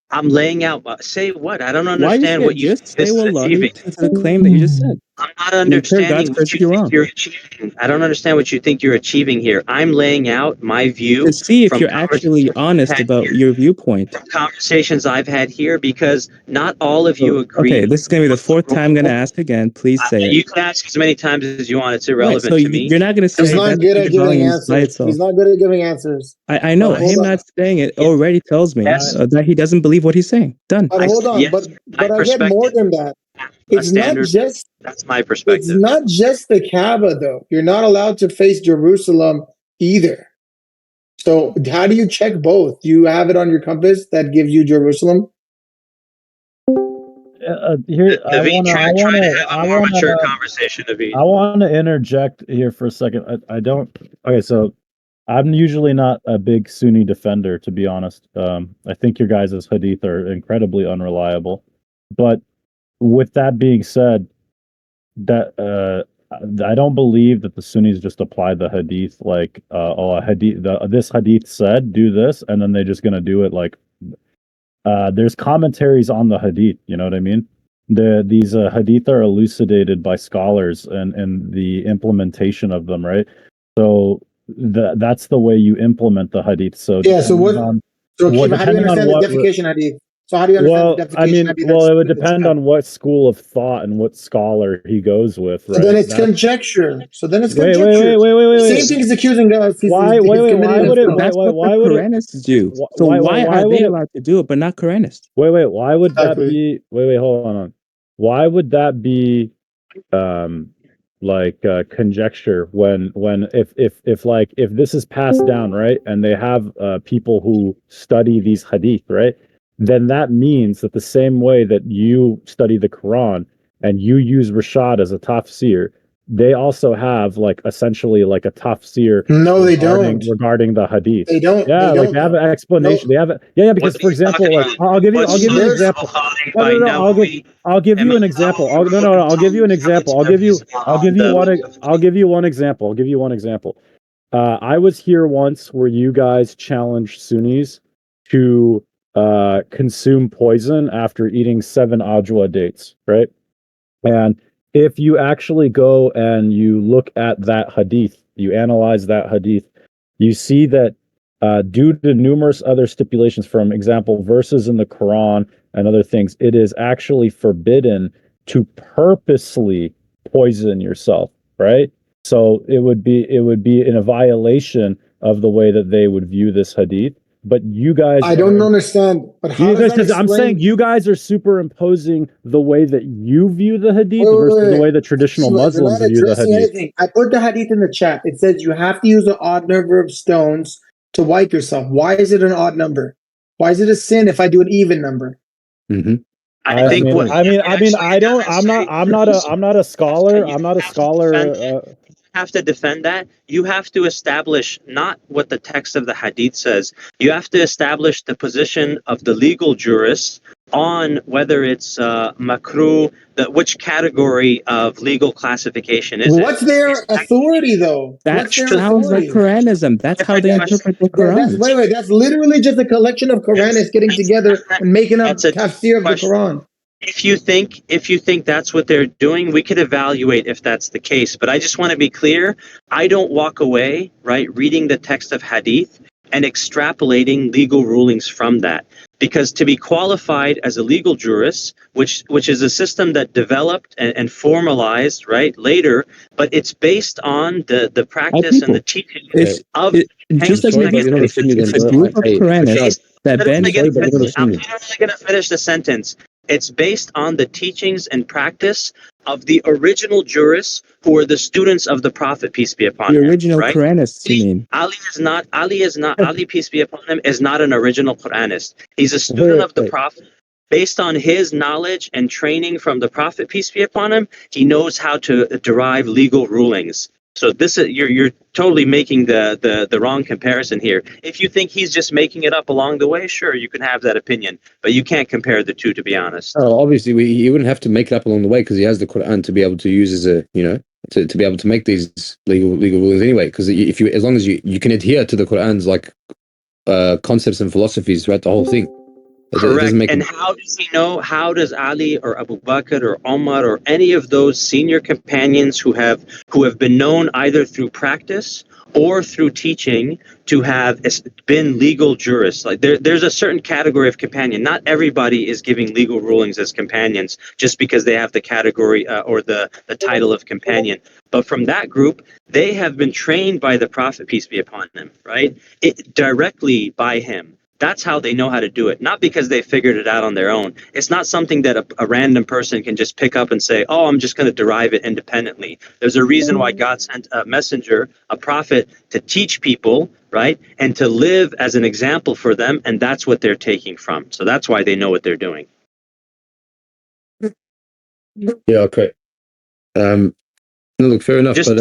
I'm laying out. Say what? I don't understand what you just say. Wallahi to the claim that you just said. I'm not understanding what you think you're achieving. I don't understand what you think you're achieving here. I'm laying out my view to see if you're actually honest about your viewpoint. From conversations I've had here, because not all of you agree. Okay, this is going to be the fourth time I'm going to ask again. Please say it. You can ask as many times as you want. It's irrelevant to me. You're not going to say he's not good at giving answers. He's not good at giving answers. I know. Him not saying it already tells me that he doesn't believe what he's saying. Done. But hold on. But I get more than that. It's not just. That's my perspective. It's not just the Kaaba, though. You're not allowed to face Jerusalem either. So how do you check both? Do you have it on your compass that gives you Jerusalem? Here, I Naveed, want to have a more mature conversation, Naveed. I want to interject here for a second. I don't. Okay, so I'm usually not a big Sunni defender, to be honest. I think your guys' hadith are incredibly unreliable. But with that being said, that I don't believe that the Sunnis just apply the hadith like, this hadith said do this, and then they're just gonna do it like. There's commentaries on the hadith. You know what I mean? These hadith are elucidated by scholars and the implementation of them, right? So that's the way you implement the hadith. So yeah. So what? How do you understand the defecation hadith? So how do you understand the defecation hadith? Well, it would depend on what school of thought and what scholar he goes with, right? So then it's conjecture. So then it's wait, conjecture. Wait. Same thing as accusing us. Why would Quranists do? So why are they allowed to do it, but not Quranists? Wait. Why would that be? Wait. Hold on. Why would that be? Conjecture when if this is passed down, right, and they have people who study these hadith, right, then that means that the same way that you study the Quran and you use Rashad as a tafsir, they also have essentially a tafsir. No, they don't. Regarding the hadith. They don't. Yeah, they have an explanation. No. They have it. Yeah, because for example, I'll give you an example. I'll give you an example. I'll give you an example. I'll give you one example. I was here once where you guys challenged Sunnis to consume poison after eating 7 ajwa dates, right? And if you actually go and you look at that hadith, you analyze that hadith, you see that due to numerous other stipulations, from example, verses in the Quran and other things, it is actually forbidden to purposely poison yourself, right? So it would be in a violation of the way that they would view this hadith. But you guys, I don't understand. But how you guys, because I'm saying you guys are superimposing the way that you view the hadith versus the way that traditional Muslims view the hadith. Anything. I put the hadith in the chat. It says you have to use an odd number of stones to wipe yourself. Why is it an odd number? Why is it a sin if I do an even number? Mm-hmm. I'm not a scholar. I'm not a scholar. Have to defend that. You have to establish not what the text of the hadith says. You have to establish the position of the legal jurists on whether it's makruh, which category of legal classification is What's their authority, though? That sounds like Quranism. That's how they interpret the Quran. Wait. That's literally just a collection of Quranists getting together and making up tafsir of the Quran. If you think that's what they're doing, we could evaluate if that's the case. But I just want to be clear. I don't walk away, right, reading the text of hadith and extrapolating legal rulings from that. Because to be qualified as a legal jurist, which is a system that developed and formalized, right, later, but it's based on the practice and the teaching of just like it's a group of Quranists that I'm literally going to finish the sentence. It's based on the teachings and practice of the original jurists who were the students of the Prophet, peace be upon him. The original Quranists, you mean? Ali, peace be upon him, is not an original Quranist. He's a student of the Prophet. Based on his knowledge and training from the Prophet, peace be upon him, he knows how to derive legal rulings. So this is you're totally making the wrong comparison here. If you think he's just making it up along the way, sure, you can have that opinion, but you can't compare the two, to be honest. Oh, obviously, he wouldn't have to make it up along the way because he has the Quran to be able to use as a to be able to make these legal rulings anyway. Because as long as you can adhere to the Quran's concepts and philosophies throughout the whole thing. Correct. And how does he know? How does Ali or Abu Bakr or Omar or any of those senior companions who have been known either through practice or through teaching to have been legal jurists? Like there's a certain category of companion. Not everybody is giving legal rulings as companions just because they have the category or the title of companion. But from that group, they have been trained by the Prophet, peace be upon him, right? Directly by him. That's how they know how to do it. Not because they figured it out on their own. It's not something that a random person can just pick up and say, oh, I'm just going to derive it independently. There's a reason why God sent a messenger, a prophet, to teach people, right? And to live as an example for them. And that's what they're taking from. So that's why they know what they're doing. Yeah, okay. No, look, fair enough. Just but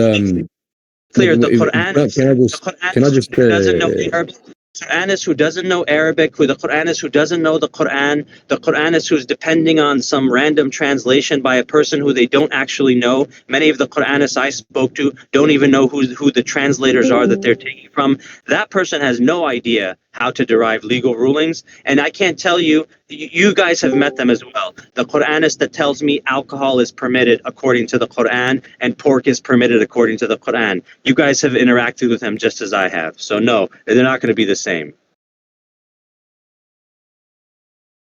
clear, the Quran doesn't know Arabic. Quran is who doesn't know Arabic, who the Quran is who doesn't know the Quran is who's depending on some random translation by a person who they don't actually know. Many of the Quranists I spoke to don't even know who the translators are that they're taking from. That person has no idea how to derive legal rulings, and I can't tell you, you guys have met them as well. The Quranist that tells me alcohol is permitted according to the Quran and pork is permitted according to the Quran. You guys have interacted with them just as I have. So no, they're not going to be the same.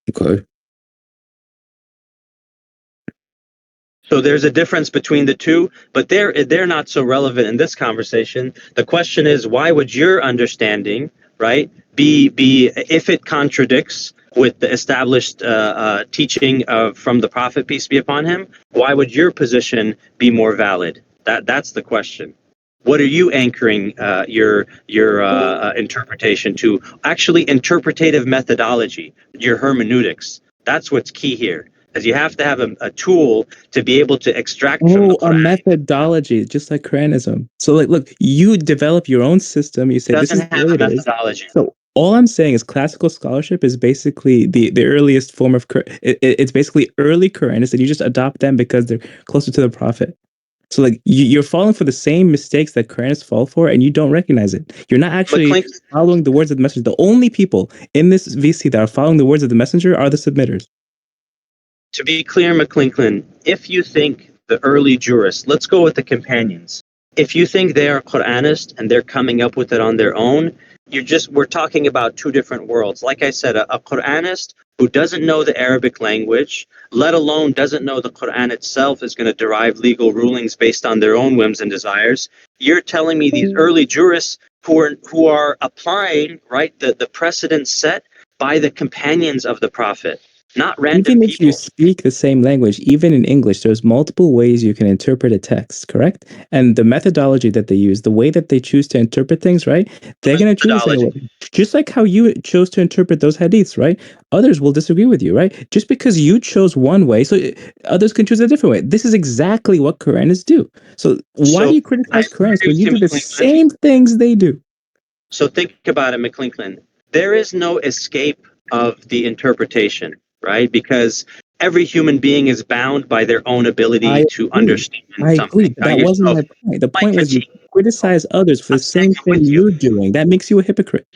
Okay. So there's a difference between the two, but they're not so relevant in this conversation. The question is, why would your understanding, right, be if it contradicts with the established teaching from the Prophet, peace be upon him, why would your position be more valid? That's the question. What are you anchoring your interpretation to? Actually, interpretative methodology, your hermeneutics. That's what's key here. Because you have to have a tool to be able to extract from the Quran. A methodology, just like Quranism. So, like, look, you develop your own system. You say this is have a methodology. So all I'm saying is classical scholarship is basically the earliest form of it's basically early Quranists, and you just adopt them because they're closer to the Prophet. So like you're falling for the same mistakes that Quranists fall for, and you don't recognize it. You're not actually following the words of the messenger. The only people in this VC that are following the words of the messenger are the submitters. To be clear, McClinklin, if you think the early jurists, let's go with the companions. If you think they are Quranist and they're coming up with it on their own, we're talking about two different worlds. Like I said, a Quranist who doesn't know the Arabic language, let alone doesn't know the Quran itself, is going to derive legal rulings based on their own whims and desires. You're telling me these early jurists who are applying, right, the precedent set by the companions of the Prophet. Not random Even if you speak the same language, even in English, there's multiple ways you can interpret a text, correct? And the methodology that they use, the way that they choose to interpret things, right? They're going to choose it. Just like how you chose to interpret those hadiths, right? Others will disagree with you, right? Just because you chose one way, so others can choose a different way. This is exactly what Quranists do. So why do you criticize Quranists when you do the same things they do? So think about it, McClinklin. There is no escape of the interpretation. Right? Because every human being is bound by their own ability to understand something. I agree. That wasn't my point. The point was you criticize others for the same thing you're doing. That makes you a hypocrite.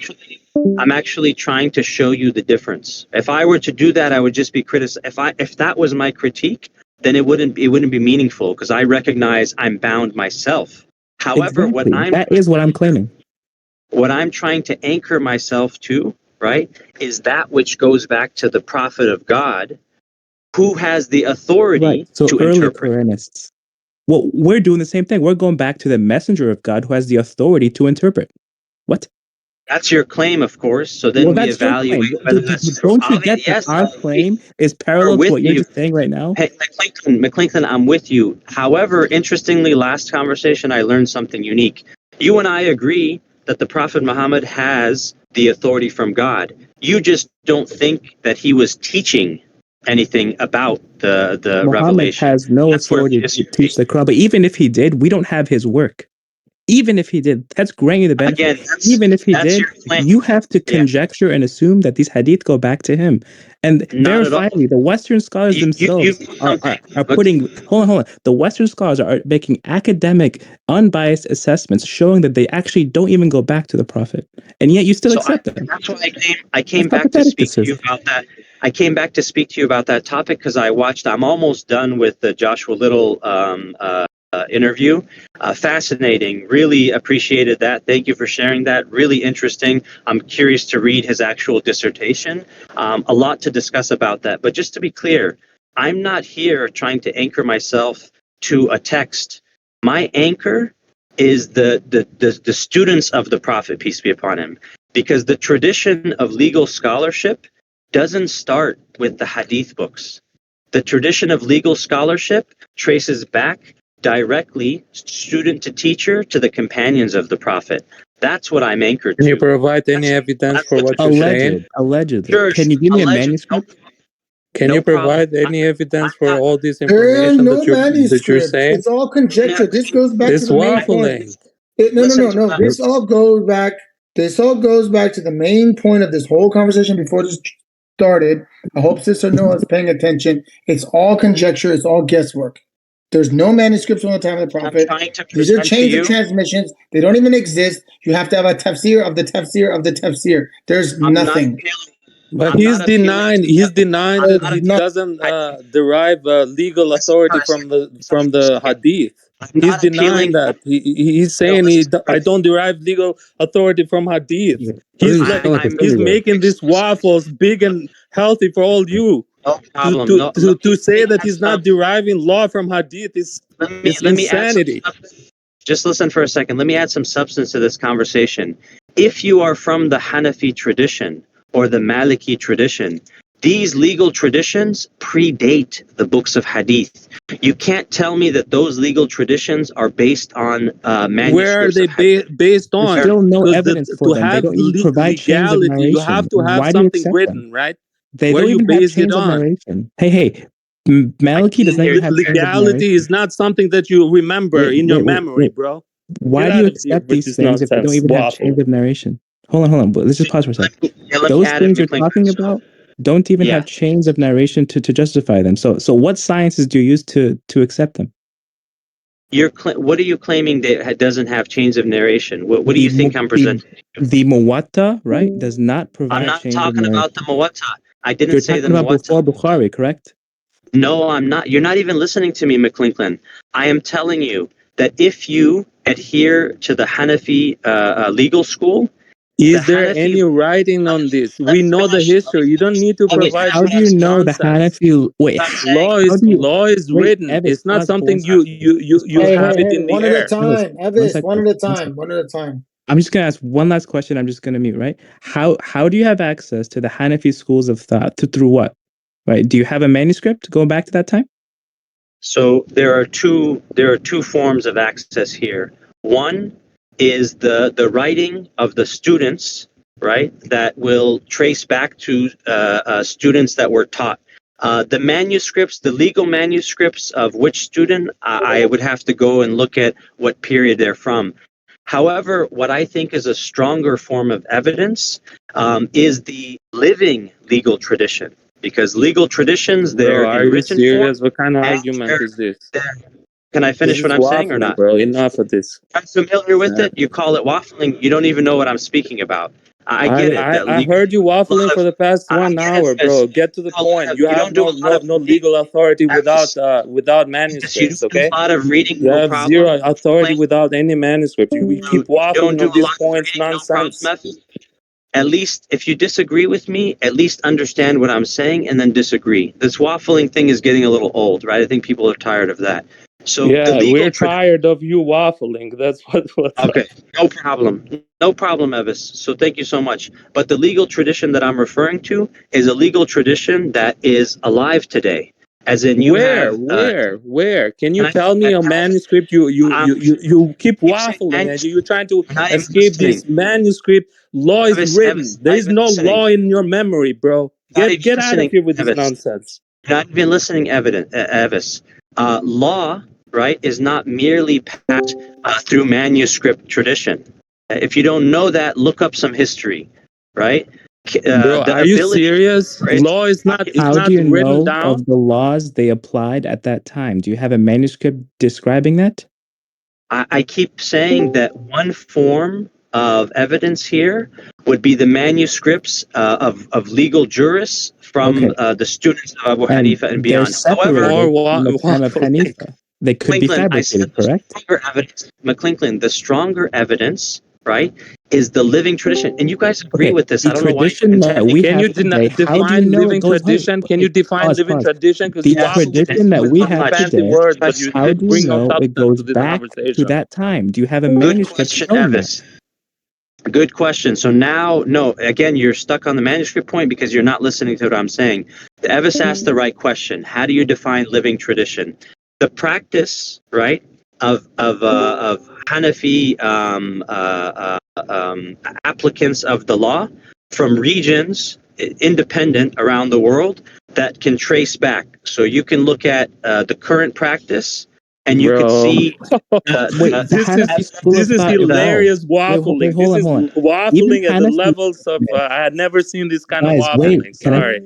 I'm actually trying to show you the difference. If I were to do that, I would just be criticized. If that was my critique, then it wouldn't be meaningful because I recognize I'm bound myself. However, that is what I'm claiming. What I'm trying to anchor myself to, right, is that which goes back to the Prophet of God, who has the authority to interpret. Quranists. Well, we're doing the same thing. We're going back to the messenger of God who has the authority to interpret. What? That's your claim, of course. So then we evaluate whether that's true. Don't you get that our claim is parallel to what you're just saying right now? Hey, McClinklin, I'm with you. However, interestingly, last conversation, I learned something unique. You and I agree that the Prophet Muhammad has the authority from God. You just don't think that he was teaching anything about the Muhammad revelation. Has no authority to teach the Quran, but even if he did, we don't have his work. Even if he did, that's granting the benefit. Again, even if he did, you have to conjecture and assume that these hadith go back to him. And verifiably, the Western scholars themselves are putting... Hold on. The Western scholars are making academic, unbiased assessments showing that they actually don't even go back to the Prophet. And yet you still accept them. That's why I came back to speak to you about that. I came back to speak to you about that topic because I'm almost done with the Joshua Little interview. Fascinating. Really appreciated that. Thank you for sharing that. Really interesting. I'm curious to read his actual dissertation. A lot to discuss about that. But just to be clear, I'm not here trying to anchor myself to a text. My anchor is the students of the Prophet, peace be upon him. because the tradition of legal scholarship doesn't start with the hadith books. The tradition of legal scholarship traces back directly, student to teacher, to the companions of the Prophet. That's what I'm anchored to. Can you provide any evidence for what you're saying? Allegedly. Sure, Can you give me a manuscript? Can you provide any evidence for all this There are information no that you're manuscripts. saying? It's all conjecture. This goes back It's to the main point. waffling. No. This all goes back. This all goes back to the main point of this whole conversation before this started. I hope Sister Noah is paying attention. It's all conjecture. It's all guesswork. There's no manuscripts from the time of the Prophet. These are chains of transmissions. They don't even exist. You have to have a tafsir of the tafsir of the tafsir. There's nothing. But he's denying that he doesn't derive legal authority from the hadith. He's denying that. He's saying I don't derive legal authority from hadith. He's making these waffles big and healthy for all you. No problem. To say that he's not deriving law from hadith is insanity. Just listen for a second. Let me add some substance to this conversation. If you are from the Hanafi tradition or the Maliki tradition, these legal traditions predate the books of hadith. You can't tell me that those legal traditions are based on manuscripts. Where are they based on? There's still no evidence for them. They don't even provide chains of legality, narration. you have to have Why do you something accept written, them? right? They Where don't you even have base it chains of on. narration. Hey, Maliki does not even have chains of Legality narration. is not something that you remember in your memory, bro. Why Get do you out of here accept with these this things if they don't nonsense even have waffle. chains of narration? Hold on. But let's just pause for a second. Those things you're talking about don't even have chains of narration to justify them. So what sciences do you use to accept them? What are you claiming that doesn't have chains of narration? What do you think I'm presenting? The Muwatta, right, does not provide I'm not chains of talking narration. about the Muwatta. I didn't You're say the talking about Muwatta. before Bukhari, correct? No, I'm not. You're not even listening to me, McClinklin. I am telling you that if you adhere to the Hanafi legal school, is there any writing on this? We know the history. You don't need to provide How do you know the nonsense. Hanafi? Wait, Law is written. It's not something you have it in the one air. at a time. Evis, one at a time. One at a time. I'm just gonna ask one last question. I'm just gonna mute. Right? How do you have access to the Hanafi schools of thought? Through what? Right? Do you have a manuscript going back to that time? So there are two forms of access here. One is the writing of the students, right, that will trace back to students that were taught. The manuscripts, the legal manuscripts of which student, I would have to go and look at what period they're from. However, what I think is a stronger form of evidence is the living legal tradition. Because legal traditions, they're Bro, are in you written serious? form. What kind of argument is this? Can I finish what I'm saying or not? Bro, enough of this. I'm familiar with it. You call it waffling. You don't even know what I'm speaking about. I get it. I heard you waffling for the past 1 hour, bro. Get to the point. You have no legal authority without manuscripts, okay? A lot of reading, you have zero authority without any manuscript. You keep waffling on these points, nonsense. At least, if you disagree with me, at least understand what I'm saying and then disagree. This waffling thing is getting a little old, right? I think people are tired of that. So yeah, we're tired of you waffling. That's what's okay. No problem. No problem, Evis. So thank you so much. But the legal tradition that I'm referring to is a legal tradition that is alive today. As in, you where? Can you tell me a manuscript? You keep waffling and you're trying to escape this manuscript. Law is written. There is no law in your memory, bro. Get out of here with this nonsense. You're not even listening, Evis. Law, right, is not merely passed through manuscript tradition. If you don't know that, look up some history, right? Bro, are you serious? Right? Law is not How do you written know down of the laws they applied at that time? Do you have a manuscript describing that? I keep saying that one form of evidence here would be the manuscripts of legal jurists from the students of Abu Hanifa and beyond. However, from the time of Hanifa, they could be fabricated, correct? McClinklin, the stronger evidence, right, is the living tradition. And you guys agree with this. I don't know why. Can you define living tradition? Can you define living tradition? The tradition that we have today, word, but you how do you bring no know it substance goes to this back conversation. to that time? Do you have a manuscript showing that? Good question. So now, no, again, you're stuck on the manuscript point because you're not listening to what I'm saying. The Evis asked the right question. How do you define living tradition? The practice, right, of Hanafi applicants of the law from regions independent around the world that can trace back. So you can look at the current practice, and you could see. This is hilarious waffling. Wait, hold This on. is waffling at the levels of. I had never seen this kind of waffling. Sorry.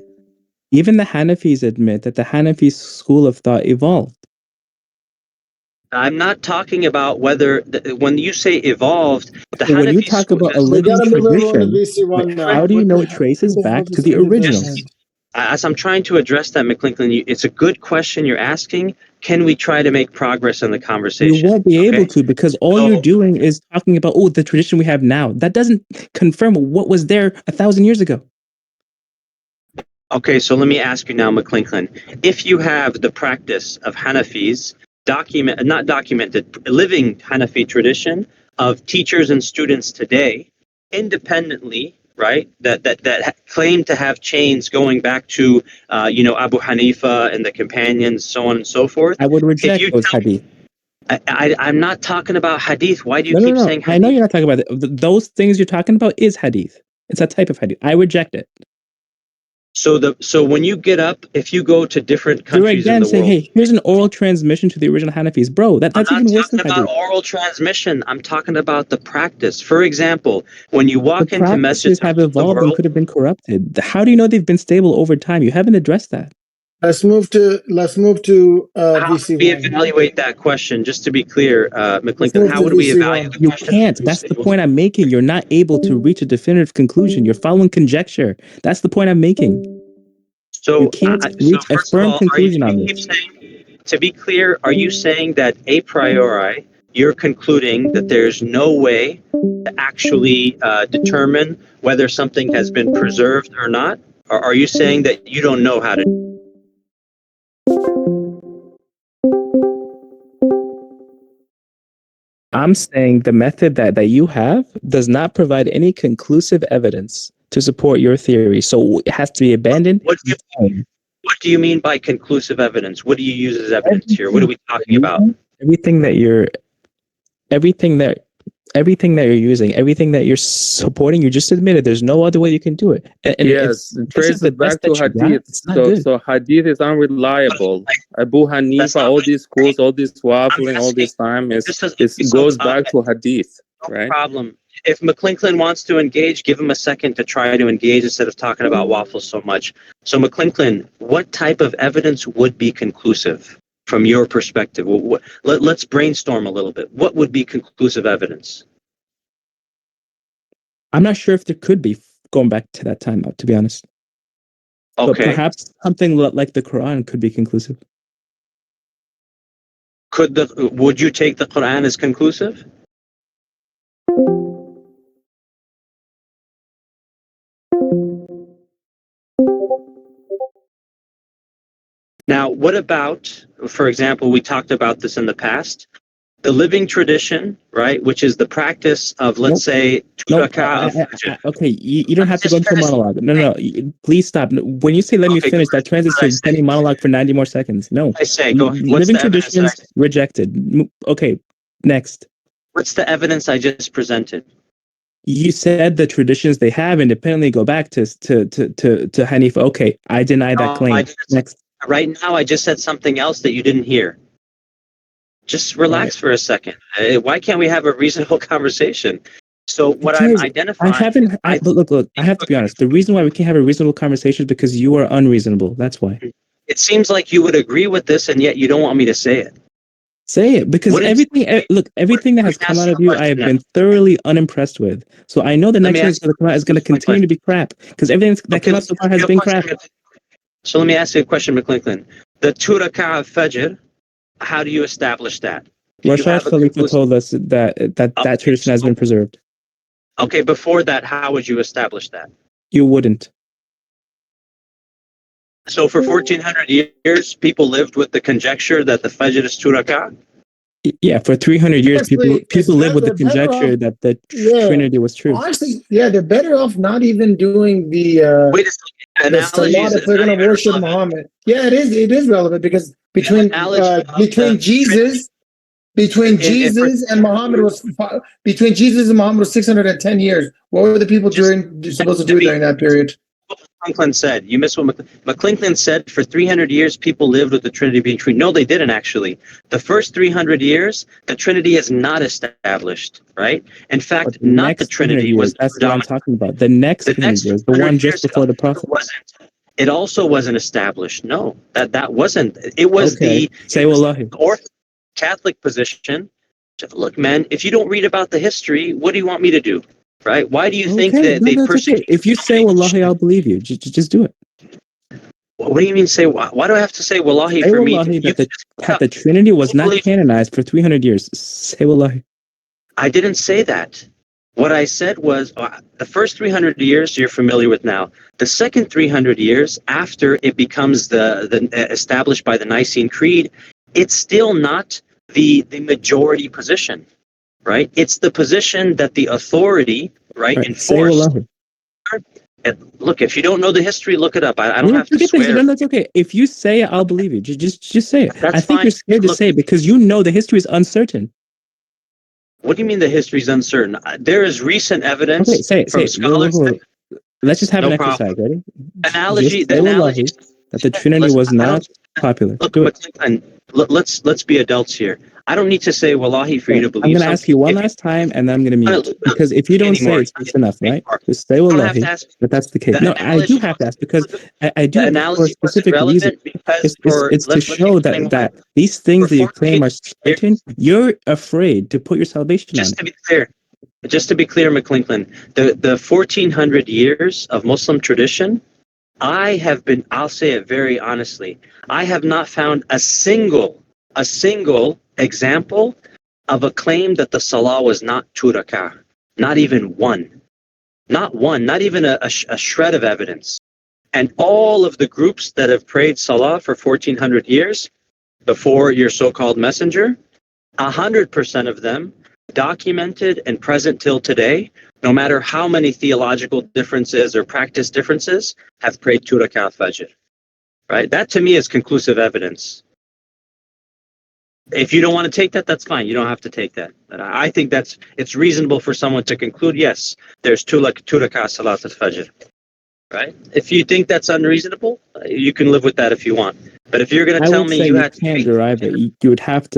Even the Hanafis admit that the Hanafi school of thought evolved. I'm not talking about whether, when you say evolved, the when Hanafi you talk school, about a living tradition, how do you know it traces back to the original? As I'm trying to address that, McClinton, it's a good question you're asking. Can we try to make progress in the conversation? You won't be able to, because all you're doing is talking about, the tradition we have now. That doesn't confirm what was there 1,000 years ago. Okay, so let me ask you now, McClinton. If you have the practice of Hanafis, not documented, living Hanafi tradition of teachers and students today, independently, right, that claim to have chains going back to, Abu Hanifa and the companions, so on and so forth. I would reject those hadith. I'm not talking about hadith. Why do you keep saying hadith? I know you're not talking about it. Those things you're talking about is hadith. It's a type of hadith. I reject it. So when you get up, if you go to different countries you're again in the saying, world, hey, here's an oral transmission to the original Hanafis. Bro, that's even worse than hadith. I'm not talking about oral transmission. I'm talking about the practice. For example, when you walk into masjids have evolved and could have been corrupted. How do you know they've been stable over time? You haven't addressed that. Let's move to how do we evaluate that question? Just to be clear, McClinton, how would we evaluate? You can't. That's the point I'm making. You're not able to reach a definitive conclusion. You're following conjecture. That's the point I'm making. So you can't reach a firm conclusion on this. To be clear, are you saying that a priori you're concluding that there's no way to actually determine whether something has been preserved or not? Or are you saying that you don't know how to? I'm saying the method that you have does not provide any conclusive evidence to support your theory. So it has to be abandoned. What do you mean by conclusive evidence? What do you use as evidence here? What are we talking about? Everything that you're using, everything that you're supporting, you just admitted there's no other way you can do it. And yes, trace it back to hadith. So hadith is unreliable. Abu Hanifa, all these schools, all this waffling, all this time, it goes back to hadith, right? No problem. If McClinton wants to engage, give him a second to try to engage instead of talking about waffles so much. So McClinton, what type of evidence would be conclusive from your perspective? Let's brainstorm a little bit. What would be conclusive evidence? I'm not sure if there could be, going back to that time, to be honest. Okay. But perhaps something like the Quran could be conclusive. Would you take the Quran as conclusive? Now, what about, for example, we talked about this in the past, the living tradition, right, which is the practice of, let's say, okay, you don't have to go into a monologue. No, please stop. When you say let me finish, that translates to a pending monologue for 90 more seconds. No. I say, go. Living traditions, rejected. Okay, next. What's the evidence I just presented? You said the traditions they have independently go back to Hanifa. Okay, I deny that claim. Next. Right now, I just said something else that you didn't hear. Just relax for a second. Why can't we have a reasonable conversation? So what I'm identifying... Look, I have to be honest. The reason why we can't have a reasonable conversation is because you are unreasonable. That's why. It seems like you would agree with this, and yet you don't want me to say it. Say it, because everything that has come out of you, I have been thoroughly unimpressed with. So I know the next one is going to continue to be crap, because everything that came out so far has been crap. So let me ask you a question, McClinton. The 2 rak'ah of Fajr, how do you establish that? Rashad Khalifa told us that tradition has been preserved. Okay, before that, how would you establish that? You wouldn't. So for 1400 years, people lived with the conjecture that the Fajr is 2 rak'ah? Yeah, for 300 years, people live with the conjecture that the Trinity was true. Honestly, they're better off not even doing the analogies. If they're going to worship Muhammad. Yeah, it is relevant because between Jesus and Muhammad was 610 years. What were the people supposed to do during that period? McClinton said. You missed what McClinton said. For 300 years, people lived with the Trinity being true. No, they didn't actually. The first 300 years, the Trinity is not established, right? In fact, not the Trinity was. That's what I'm talking about. The next 300 years, the one just before the Prophet. It also wasn't established. No, that wasn't. It was say wallahi. Orthodox Catholic position. Look, man, if you don't read about the history, what do you want me to do? Right? Why do you think that they persecute? If you say wallahi, I'll believe you. Just do it. What do you mean say? Why do I have to say wallahi for wallahi me? That the Trinity was not canonized for 300 years. Say wallahi. I didn't say that. What I said was the first 300 years you're familiar with now. The second 300 years after it becomes the established by the Nicene Creed, it's still not the majority position. Right? It's the position that the authority, enforced. Look, if you don't know the history, look it up. I don't have to swear. That's okay. If you say it, I'll believe you. Just say it. I think you're scared to say it because you know the history is uncertain. What do you mean the history is uncertain? There is recent evidence from scholars. Let's just have an exercise. Ready? Analogy. The analogy that the Trinity was not popular. Look, let's be adults here. I don't need to say wallahi for you to believe. I'm going to ask you one last time, and then I'm going to mute. Because if you don't say it, it's enough, right? Just say wallahi, but that's the case. No, I do have to ask because I do it for a specific reason. It's to show that these things that you claim are certain, you're afraid to put your salvation on. Just to be clear, McClinton, the 1400 years of Muslim tradition, I'll say it very honestly, I have not found a single example of a claim that the salah was not 2 rak'ah. Not even one. Not even a shred of evidence. And all of the groups that have prayed salah for 1400 years before your so-called messenger, 100% of them documented and present till today, no matter how many theological differences or practice differences, have prayed 2 rak'ah fajr. Right? That to me is conclusive evidence. If you don't want to take that, that's fine. You don't have to take that. But I think it's reasonable for someone to conclude, yes, there's 2 rak'ah salat al-fajr. Right? If you think that's unreasonable, you can live with that if you want. But if you're going to tell me you can't derive it, you'd have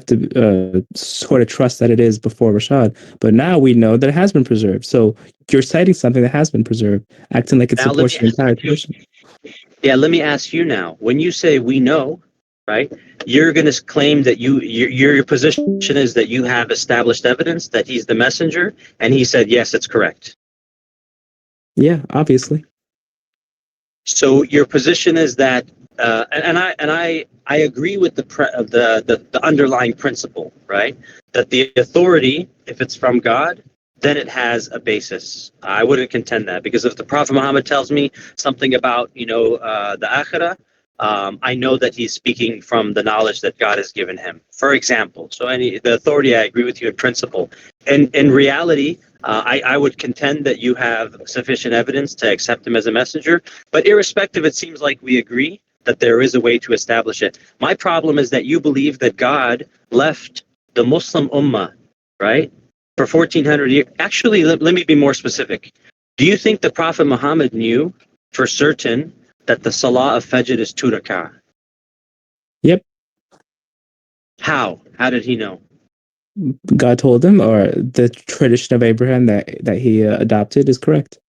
to sort of trust that it is before Rashad. But now we know that it has been preserved. So you're citing something that has been preserved, acting like it supports the entire tradition. Yeah, let me ask you now. When you say we know, right, you're going to claim that your position is that you have established evidence that he's the messenger, and he said, yes, it's correct. Yeah, obviously. So your position is that, and I agree with the underlying principle, right? That the authority, if it's from God, then it has a basis. I wouldn't contend that, because if the Prophet Muhammad tells me something about, the akhirah, I know that he's speaking from the knowledge that God has given him. For example, so the authority, I agree with you in principle. And in reality, I would contend that you have sufficient evidence to accept him as a messenger. But irrespective, it seems like we agree that there is a way to establish it. My problem is that you believe that God left the Muslim ummah, right, for 1400 years. Actually, let me be more specific. Do you think the Prophet Muhammad knew for certain that the Salah of Fajr is 2 rak'ah? Yep. How? How did he know? God told him, or the tradition of Abraham that he adopted is correct.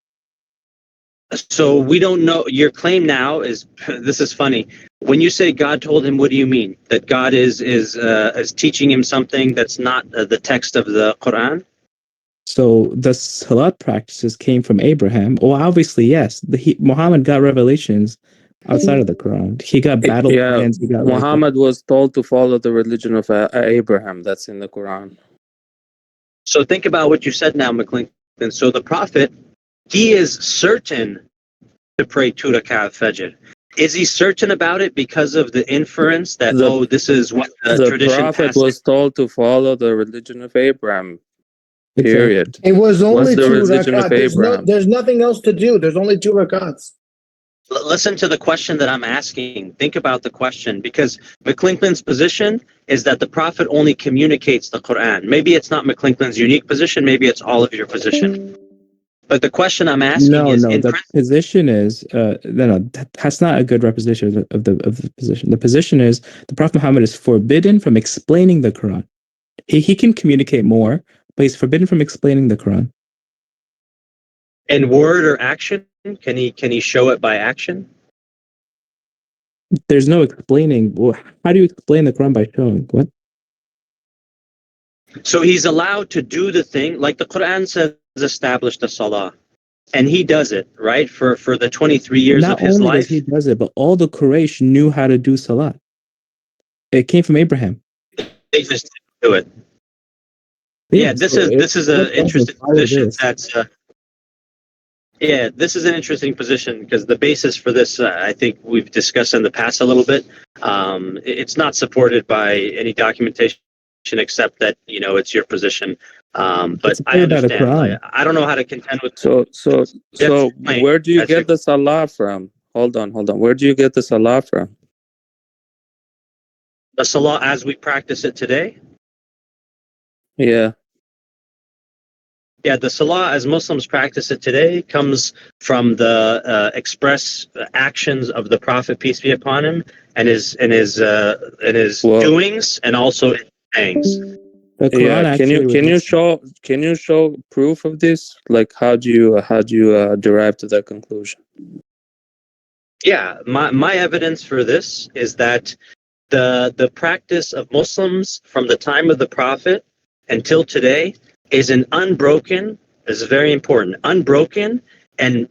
So we don't know. Your claim now is, this is funny. When you say God told him, what do you mean? That God is teaching him something that's not the text of the Quran? So the Salat practices came from Abraham. Well, obviously, yes. Muhammad got revelations outside of the Quran. He got battle plans. Muhammad was told to follow the religion of Abraham. That's in the Quran. So think about what you said now, McClinton. So the Prophet, he is certain to pray 2 rak'ah Fajr. Is he certain about it because of the inference that this is what the tradition prophet was told to follow the religion of Abraham? Period. It was only the 2 religion of rakat. There's nothing else to do. There's only 2 rakats. Listen to the question that I'm asking. Think about the question, because McClinklin's position is that the prophet only communicates the Quran. Maybe it's not McClinklin's unique position. Maybe it's all of your position. But the question I'm asking is, the position is that's not a good representation of the position. The position is the Prophet Muhammad is forbidden from explaining the Quran. He can communicate more, but he's forbidden from explaining the Quran. In word or action, can he show it by action? There's no explaining. How do you explain the Quran by showing? What? So he's allowed to do the thing, like the Quran says, establish the salah, and he does it, right, for the 23 years of his life. Not only does he does it, but all the Quraysh knew how to do salah. It came from Abraham. They just didn't do it. Yeah, this is an interesting position. This is an interesting position because the basis for this, I think we've discussed in the past a little bit. It's not supported by any documentation except that it's your position. But I understand. I don't know how to contend with. So where do you get the salah from? Hold on. Where do you get the salah from? The salah as we practice it today? Yeah. Yeah, the salah as Muslims practice it today comes from the express actions of the Prophet, peace be upon him, and his doings, and also his sayings. Yeah, can you show proof of this? Like how do you derive to that conclusion? Yeah, my evidence for this is that the practice of Muslims from the time of the Prophet until today is an unbroken, this is very important, unbroken and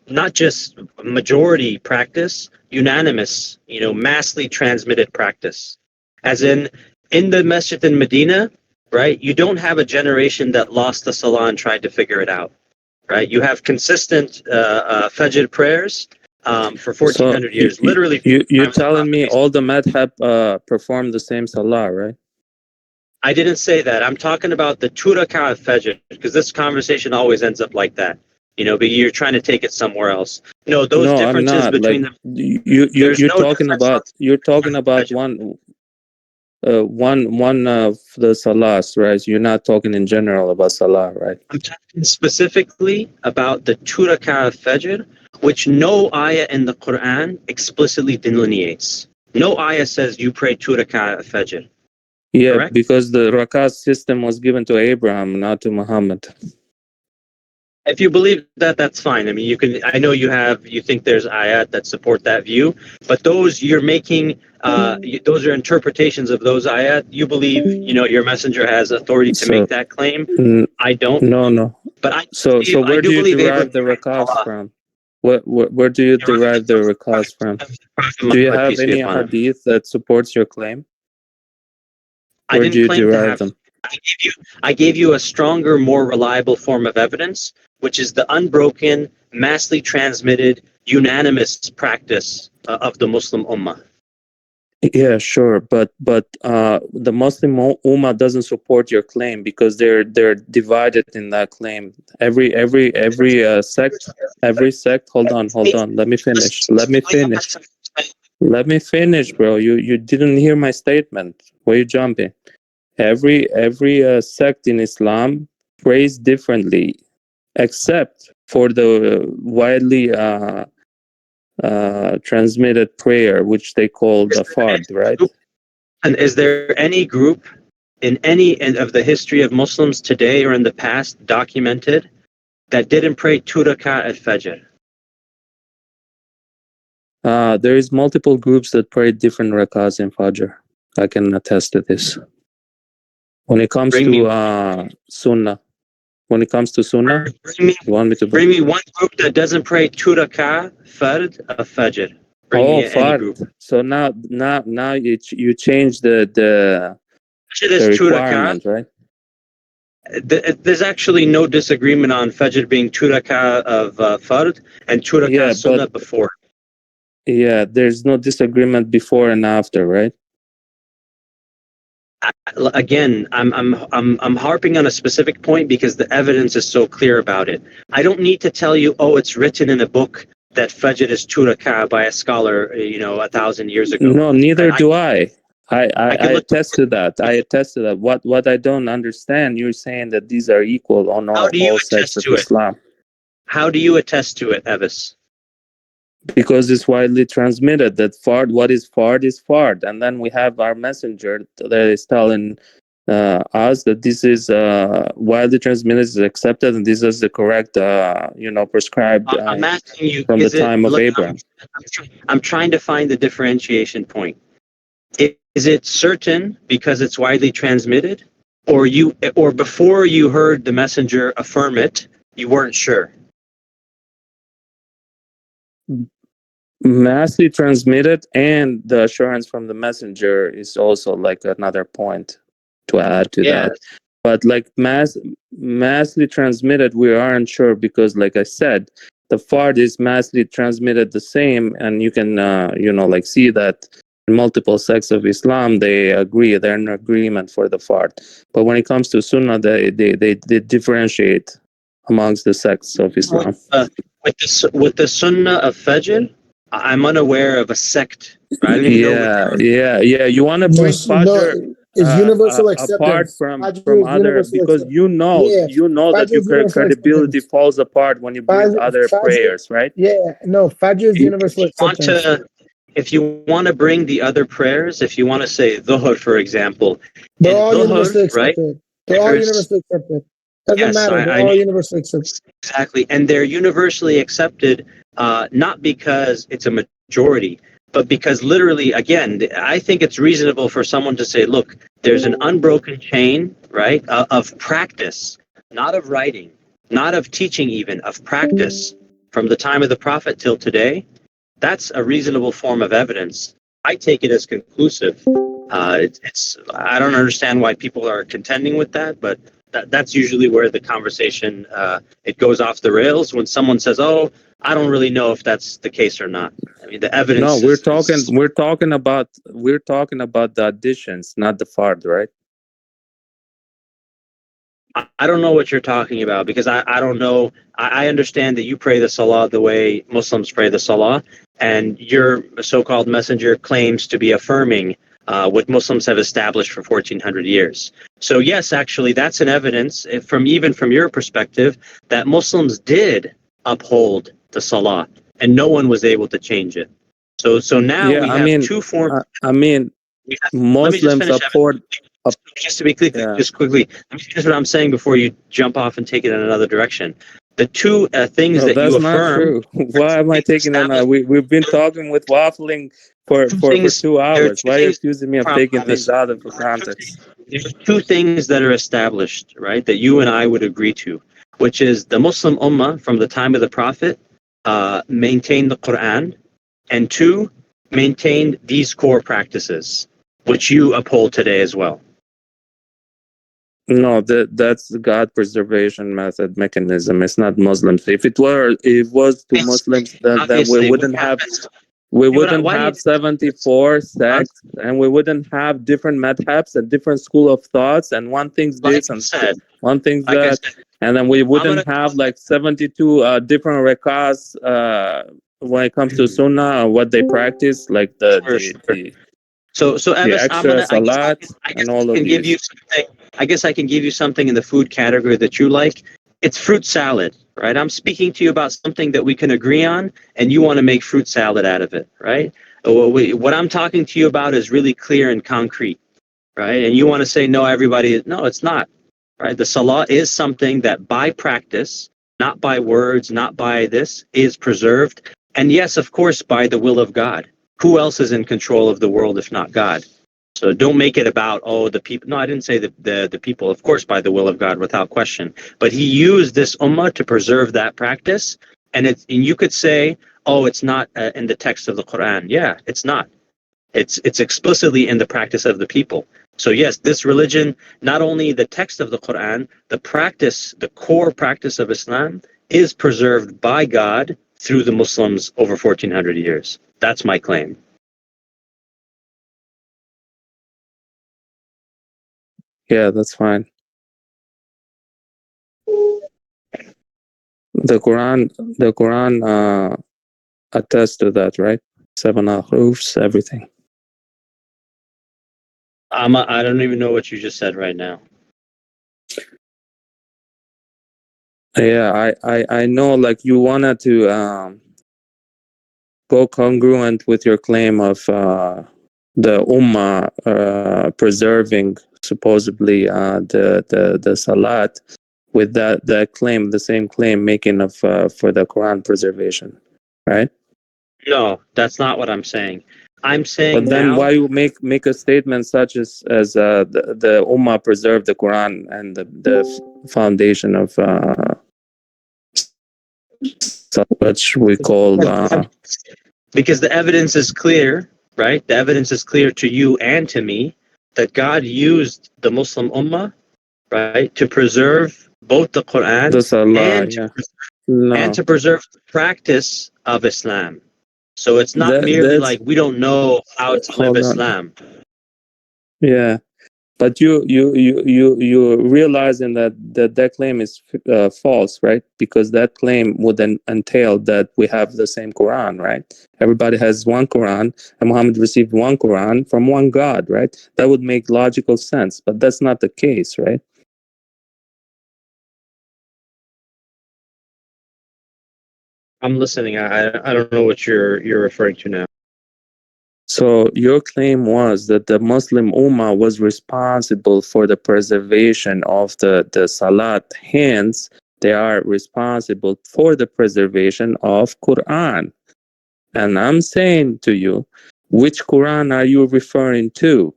not just majority practice, unanimous, massively transmitted practice. As in the Masjid in Medina, right, you don't have a generation that lost the salah and tried to figure it out, right? You have consistent Fajr prayers for 1400 years, literally. You're telling me all the madhab perform the same salah, right? I didn't say that. I'm talking about the 2 rak'ah of Fajr, because this conversation always ends up like that, but you're trying to take it somewhere else. Those differences between them. You're talking about one of the salahs, right? You're not talking in general about salah, right? I'm talking specifically about the 2 rak'ah of Fajr, which no ayah in the Quran explicitly delineates. No ayah says you pray 2 rak'ah of Fajr. Yeah, correct? Because the rakat system was given to Abraham, not to Muhammad. If you believe that, that's fine. I mean, I know you think there's ayat that support that view, but those you're making, those are interpretations of those ayat. You believe, your messenger has authority to make that claim. I don't. No. But so where do you derive the rakats from? Where do you derive the rakats from? Do you have any hadith that supports your claim? Where do you derive them? I gave you a stronger, more reliable form of evidence, which is the unbroken, massively transmitted, unanimous practice of the Muslim Ummah. Yeah, sure, but the Muslim Ummah doesn't support your claim because they're divided in that claim. Every sect. Hold on. Let me finish, bro. You didn't hear my statement. Why are you jumping? Every sect in Islam prays differently, except for the widely transmitted prayer, which they call the fard, right? And is there any group in any of the history of Muslims today or in the past documented that didn't pray 2 rak'ah at Fajr? There is multiple groups that pray different rak'ahs in Fajr. I can attest to this. When it comes to Sunnah, you want me to bring me one group that doesn't pray 2 rak'ah fard of Fajr. Fard. So now you change the requirement, right? There's actually no disagreement on Fajr being 2 rak'ah of fard and 2 rak'ah Sunnah before. Yeah, there's no disagreement before and after, right? Again, I'm harping on a specific point because the evidence is so clear about it. I don't need to tell you, oh, it's written in a book that Fajr is 2 rak'ah by a scholar, 1,000 years ago. No, neither do I. I look- attest to that. I attest to that. What I don't understand, you're saying that these are equal on How do you all sects attest of to it? Islam. How do you attest to it, Evis? Because it's widely transmitted that what is fard, and then we have our messenger that is telling us that this is widely transmitted, is accepted, and this is the correct, prescribed I'm asking you from the time of Abraham. I'm trying to find the differentiation point. Is it certain because it's widely transmitted, or before you heard the messenger affirm it, you weren't sure? Massively transmitted, and the assurance from the messenger is also like another point to add to that. But like massively transmitted, we aren't sure because, like I said, the fard is massively transmitted the same, and you can see that in multiple sects of Islam they agree, they're in agreement for the fard. But when it comes to Sunnah, they differentiate amongst the sects of Islam. With the Sunnah of Fajr, I'm unaware of a sect. Right? Yeah. You want to bring Fajr it's universal acceptance. apart from Fajr other, because you know that your credibility falls apart when you bring other prayers, right? Yeah, no, Fajr is universal acceptance. If you want to bring the other prayers, if you want to say Dhuhr, for example, they're all universally accepted. Right? They're all universally accepted. Doesn't matter. They're all universally accepted. Exactly, and they're universally accepted not because it's a majority, but because literally, again, I think it's reasonable for someone to say, look, there's an unbroken chain, right, of practice, not of writing, not of teaching even, of practice from the time of the Prophet till today. That's a reasonable form of evidence. I take it as conclusive. I don't understand why people are contending with that, but that's usually where the conversation it goes off the rails when someone says, "Oh, I don't really know if that's the case or not." I mean, the evidence. No, we're talking about the additions, not the fard, right? I don't know what you're talking about because I don't know. I understand that you pray the Salah the way Muslims pray the Salah, and your so-called messenger claims to be affirming what Muslims have established for 1400 years. So yes, actually, that's an evidence from your perspective that Muslims did uphold the Salah, and no one was able to change it. So now we have two forms. Muslims uphold. Just to be clear, just quickly, let me finish what I'm saying before you jump off and take it in another direction. The two things that you affirm. That's not true. Why am I taking it? We've been talking with waffling for 2 hours. Why are you accusing me of taking things out of context? There are two things that are established, right, that you and I would agree to, which is the Muslim Ummah from the time of the Prophet maintained the Quran, and two, maintained these core practices, which you uphold today as well. No, that's the God preservation mechanism. It's not Muslims. If it was to Muslims, then we wouldn't have 74 sects, and we wouldn't have different madhabs and different school of thoughts, and one thinks this and one thinks that, and then we wouldn't have like 72 different rakahs when it comes to Sunnah or what they practice, like the extra salat and all of these. I guess I can give you something in the food category that you like. It's fruit salad, right? I'm speaking to you about something that we can agree on, and you want to make fruit salad out of it, right? What I'm talking to you about is really clear and concrete, right? And you want to say, no, no, it's not, right? The salah is something that by practice, not by words, not by this, is preserved. And yes, of course, by the will of God. Who else is in control of the world if not God? So don't make it about, the people. No, I didn't say the people, of course, by the will of God, without question. But he used this ummah to preserve that practice. And you could say, it's not in the text of the Quran. Yeah, it's not. It's explicitly in the practice of the people. So yes, this religion, not only the text of the Quran, the core practice of Islam is preserved by God through the Muslims over 1400 years. That's my claim. Yeah, that's fine. The Quran attests to that, right? 7 ahrufs, everything. I don't even know what you just said right now. Yeah, I know, like, you wanted to go congruent with your claim of the Ummah preserving supposedly the Salat with that claim, the same claim making of for the Quran preservation, right? No, that's not what I'm saying. I'm saying But then now, why you make a statement such as the Ummah preserved the Quran and the foundation of which we call because the evidence is clear, right? The evidence is clear to you and to me that God used the Muslim Ummah, right, to preserve both the Quran the Salah, and yeah. and to preserve the practice of Islam. So it's not That, merely that's like we don't know how to live hold on. Islam. Yeah, but you realizing that claim is false, right? Because that claim would then entail that we have the same Quran, right? Everybody has one Quran, and Muhammad received one Quran from one God, right? That would make logical sense, but that's not the case, right? I'm listening. I don't know what you're referring to now. So your claim was that the Muslim Ummah was responsible for the preservation of the Salat. Hence, they are responsible for the preservation of Quran. And I'm saying to you, which Quran are you referring to?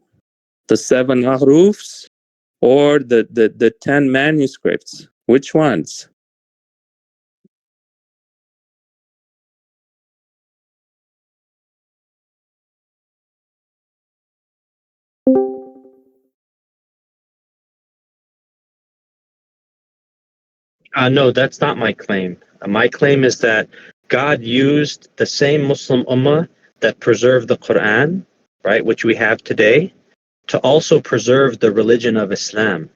The 7 ahrufs or the 10 manuscripts? Which ones? No, that's not my claim. My claim is that God used the same Muslim Ummah that preserved the Quran, right, which we have today, to also preserve the religion of Islam.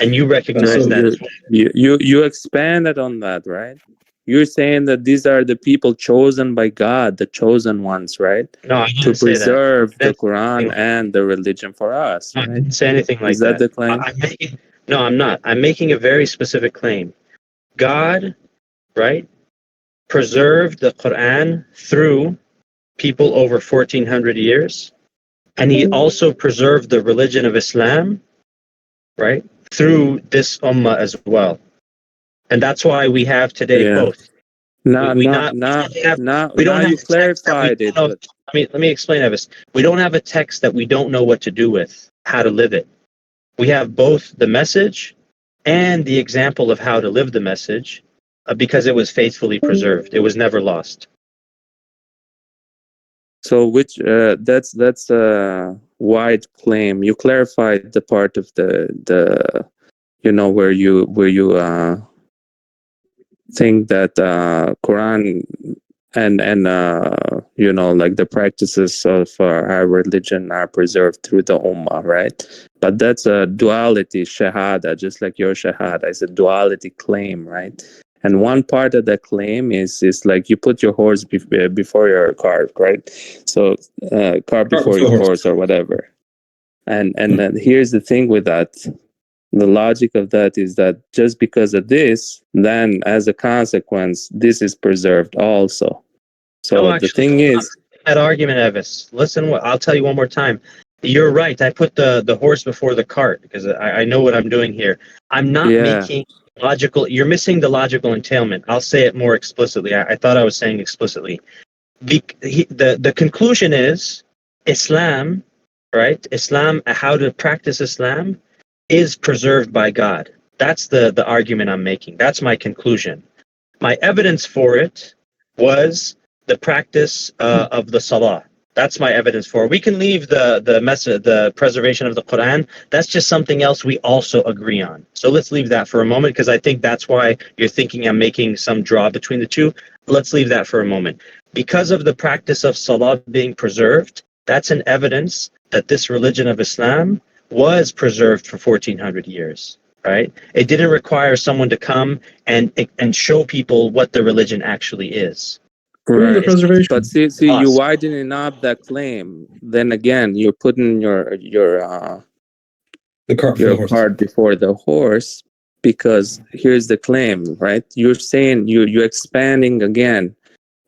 And you recognize So that as well. you expanded on that, right? You're saying that these are the people chosen by God, the chosen ones, right? No, I To didn't say that. preserve the That's Quran and the religion for us, I right? didn't say anything like Is that the claim? No, I'm not. I'm making a very specific claim. God, right, preserved the Quran through people over 1400 years, and he also preserved the religion of Islam, right, through this ummah as well. And that's why we have today both. Now We you don't have clarified it. But let me explain, Evis. We don't have a text that we don't know what to do with, how to live it. We have both the message and the example of how to live the message, because it was faithfully preserved. It was never lost. so which that's a wide claim. You clarified the part of the where you think that Quran and like the practices of our religion are preserved through the Ummah, right? But that's a duality shahada, just like your shahada is a duality claim, right? And one part of that claim is like you put your horse before your cart, right? So cart before your horse or whatever. And then here's the thing with that. The logic of that is that just because of this, then as a consequence, this is preserved also. So No, actually, the thing is, that argument, Evis. Listen, I'll tell you one more time. You're right. I put the horse before the cart because I know what I'm doing here. I'm not making logical. You're missing the logical entailment. I'll say it more explicitly. I thought I was saying explicitly. The conclusion is Islam, right? Islam, how to practice Islam, is preserved by God. That's the argument I'm making. That's my conclusion. My evidence for it was the practice of the Salah. That's my evidence for it. We can leave the preservation of the Quran. That's just something else we also agree on. So let's leave that for a moment, because I think that's why you're thinking I'm making some draw between the two. Let's leave that for a moment. Because of the practice of salah being preserved, that's an evidence that this religion of Islam was preserved for 1400 years, right? It didn't require someone to come and show people what the religion actually is. Right. But see, you widening up that claim. Then again, you're putting your cart before the horse, because here's the claim, right? You're saying you're expanding again.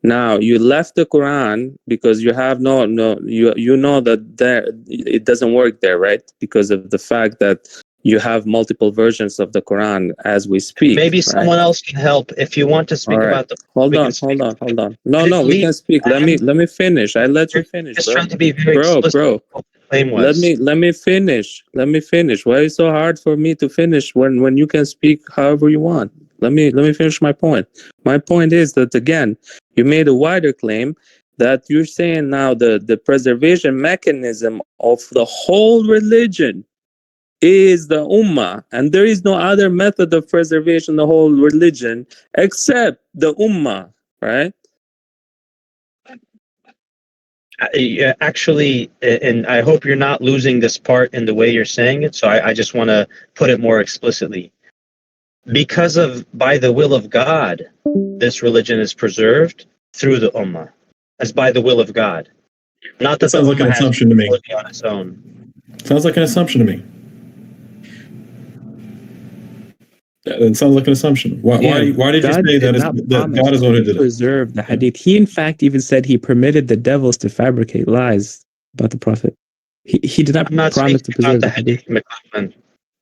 Now you left the Quran because you have you know that it doesn't work there, right? Because of the fact that you have multiple versions of the Quran as we speak. Maybe right? someone else can help. If you want to speak about the hold on. No, we can speak. Let me finish. I let you finish, just bro. trying to be very explicit Bro. what the claim was. Let me finish. Why is it so hard for me to finish when you can speak however you want? Let me finish my point. My point is that, again, you made a wider claim that you're saying now the preservation mechanism of the whole religion is the ummah, and there is no other method of preservation of the whole religion except the ummah, right? Actually, and I hope you're not losing this part in the way you're saying it, so I just want to put it more explicitly. Because of, by the will of God, this religion is preserved through the ummah. That's by the will of God. Not that sounds like an assumption to me. On its own. Sounds like an assumption to me. It sounds like an assumption. Why did you say that God is the one who did it? Preserve the hadith. He, in fact, even said he permitted the devils to fabricate lies about the Prophet. He did not promise to preserve the hadith.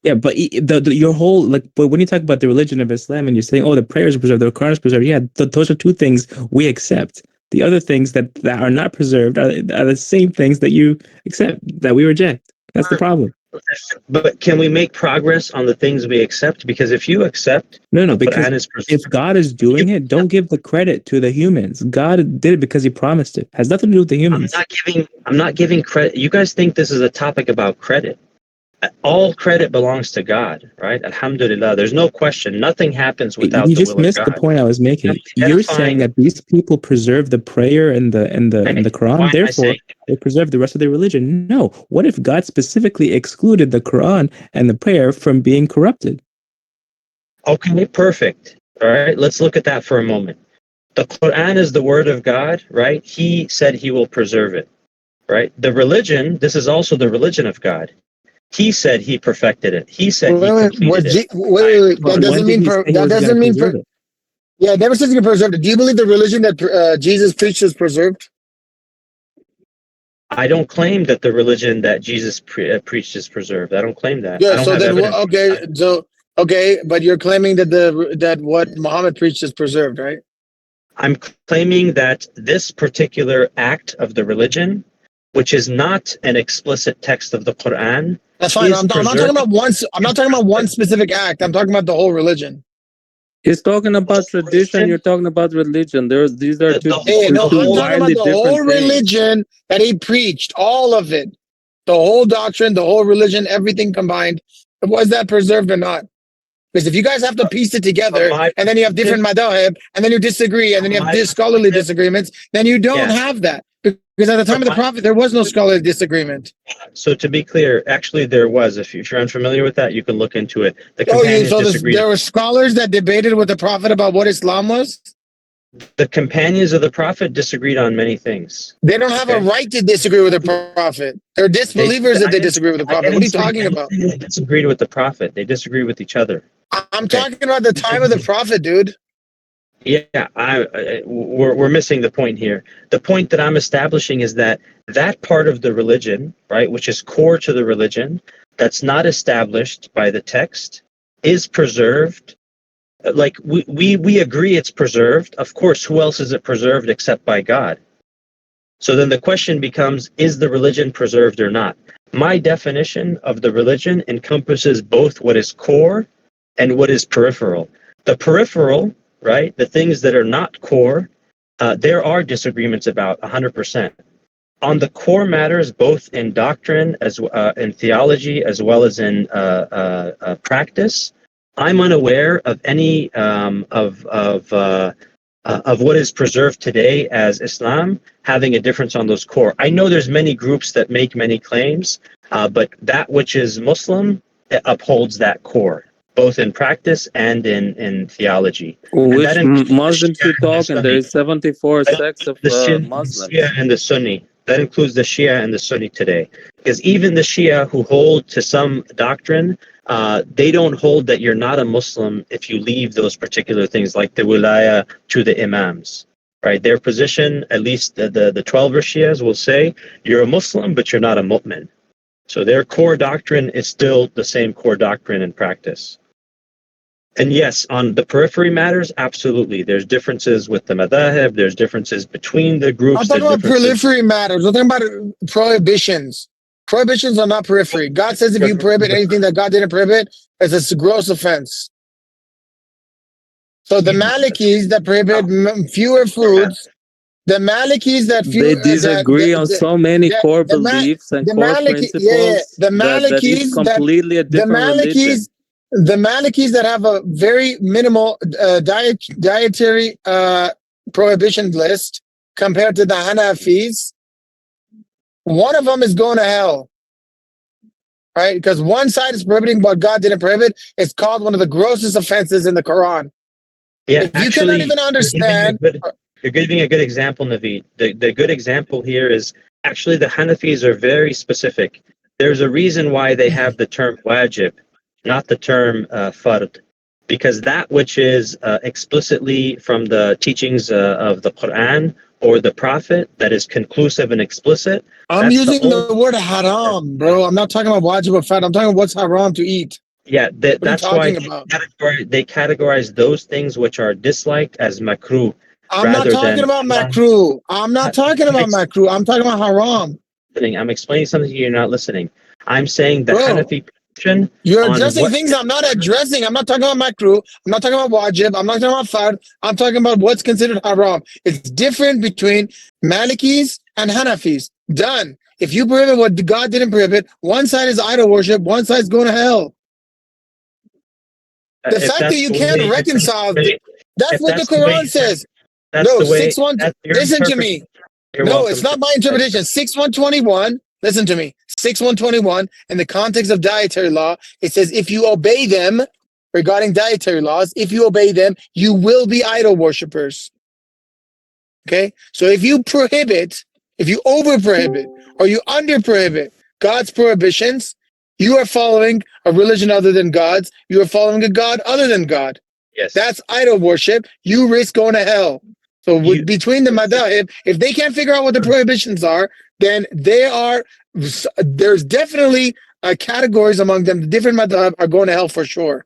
Yeah, but your whole, but when you talk about the religion of Islam and you're saying, oh, the prayers are preserved, the Quran is preserved, yeah, those are two things we accept. The other things that are not preserved are the same things that you accept, that we reject. That's the problem. But can we make progress on the things we accept? Because if you accept, no, because if God is doing it, don't give the credit to the humans. God did it because He promised it. Has nothing to do with the humans. I'm not giving credit. You guys think this is a topic about credit? All credit belongs to God, right? Alhamdulillah. There's no question. Nothing happens without the will of God. You just missed the point I was making. You're saying that these people preserve the prayer and the Quran, therefore they preserve the rest of their religion. No. What if God specifically excluded the Quran and the prayer from being corrupted? Okay, perfect. All right, let's look at that for a moment. The Quran is the word of God, right? He said He will preserve it, right? The religion, this is also the religion of God. He said He perfected it. He said He completed it. Wait. That doesn't mean. Yeah, it never says you can preserve it. Do you believe the religion that Jesus preached is preserved? I don't claim that the religion that Jesus preached is preserved. I don't claim that. Yeah. So then, okay, but you're claiming that that what Muhammad preached is preserved, right? I'm claiming that this particular act of the religion, which is not an explicit text of the Quran. That's fine. I'm not talking about one. I'm not talking about one specific act. I'm talking about the whole religion. He's talking about tradition. You're talking about religion. These are two I'm talking about the whole religion that he preached, all of it, the whole doctrine, the whole religion, everything combined. Was that preserved or not? Because if you guys have to piece it together, and then you have different madhahib, and then you disagree, and then you have scholarly disagreements, then you don't have that. Because at the time of the Prophet, there was no scholarly disagreement. So to be clear, actually there was. If you're unfamiliar with that, you can look into it. The companions disagreed. There were scholars that debated with the Prophet about what Islam was? The companions of the Prophet disagreed on many things. They don't have a right to disagree with the Prophet. They're disbelievers if they disagree with the Prophet. What are you talking about? They disagreed with the Prophet. They disagreed with each other. I'm talking about the time of the Prophet, dude. Yeah, we're missing the point here. The point that I'm establishing is that part of the religion, right, which is core to the religion, that's not established by the text, is preserved. Like we agree it's preserved. Of course, who else is it preserved except by God? So then the question becomes, is the religion preserved or not? My definition of the religion encompasses both what is core and what is peripheral. The peripheral, right, the things that are not core, there are disagreements about 100%. on the core matters, both in doctrine as in theology as well as in practice, I'm unaware of any of what is preserved today as Islam having a difference on those core. I know there's many groups that make many claims, but that which is Muslim upholds that core, both in practice and in theology. Which Muslims you talk, and there is 74 sects of Muslims. The Shia and the Sunni. That includes the Shia and the Sunni today. Because even the Shia who hold to some doctrine, they don't hold that you're not a Muslim if you leave those particular things like the wilaya to the imams. Right? Their position, at least the 12er Shias will say, you're a Muslim, but you're not a mu'min. So their core doctrine is still the same core doctrine in practice. And yes, on the periphery matters, absolutely. There's differences with the madhahib, there's differences between the groups. I'm talking about periphery matters. I'm talking about prohibitions. Prohibitions are not periphery. God says if you prohibit anything that God didn't prohibit, it's a gross offense. So the Malikis that prohibit fewer foods, the Malikis that they disagree on so many core beliefs and core principles. The Malikis that completely a different religion. The Malikis that have a very minimal dietary prohibition list compared to the Hanafis, one of them is going to hell, right? Because one side is prohibiting what God didn't prohibit. It's called one of the grossest offenses in the Quran. Yeah, if you cannot even understand. You're giving a good example, Naveed. The good example here is actually the Hanafis are very specific. There's a reason why they have the term wajib, not the term fard, because that which is explicitly from the teachings of the Quran or the Prophet that is conclusive and explicit. I'm using the word haram, bro. I'm not talking about wajib or fard. I'm talking about what's haram to eat. Yeah, that's why they categorize those things which are disliked as makruh. I'm not talking about makruh. I'm not talking about makruh. I'm talking about haram. I'm explaining something you're not listening. I'm saying the Hanafi position. You're addressing things I'm not addressing. I'm not talking about makruh. I'm not talking about wajib. I'm not talking about fard. I'm talking about what's considered haram. It's different between Malikis and Hanafis. Done. If you prohibit what God didn't prohibit, one side is idol worship, one side is going to hell. The fact that you can't reconcile, that's what the Quran says. No, 6:1. Listen to me. No, it's not my interpretation. 6:121. Listen to me. 6:121. In the context of dietary law, it says if you obey them regarding dietary laws, if you obey them, you will be idol worshippers. Okay, so if you prohibit, if you over prohibit, or you under prohibit God's prohibitions, you are following a religion other than God's. You are following a God other than God. Yes, that's idol worship. You risk going to hell. So between the madhahib, if they can't figure out what the prohibitions are, then there's definitely categories among them. The different madhahib are going to hell for sure.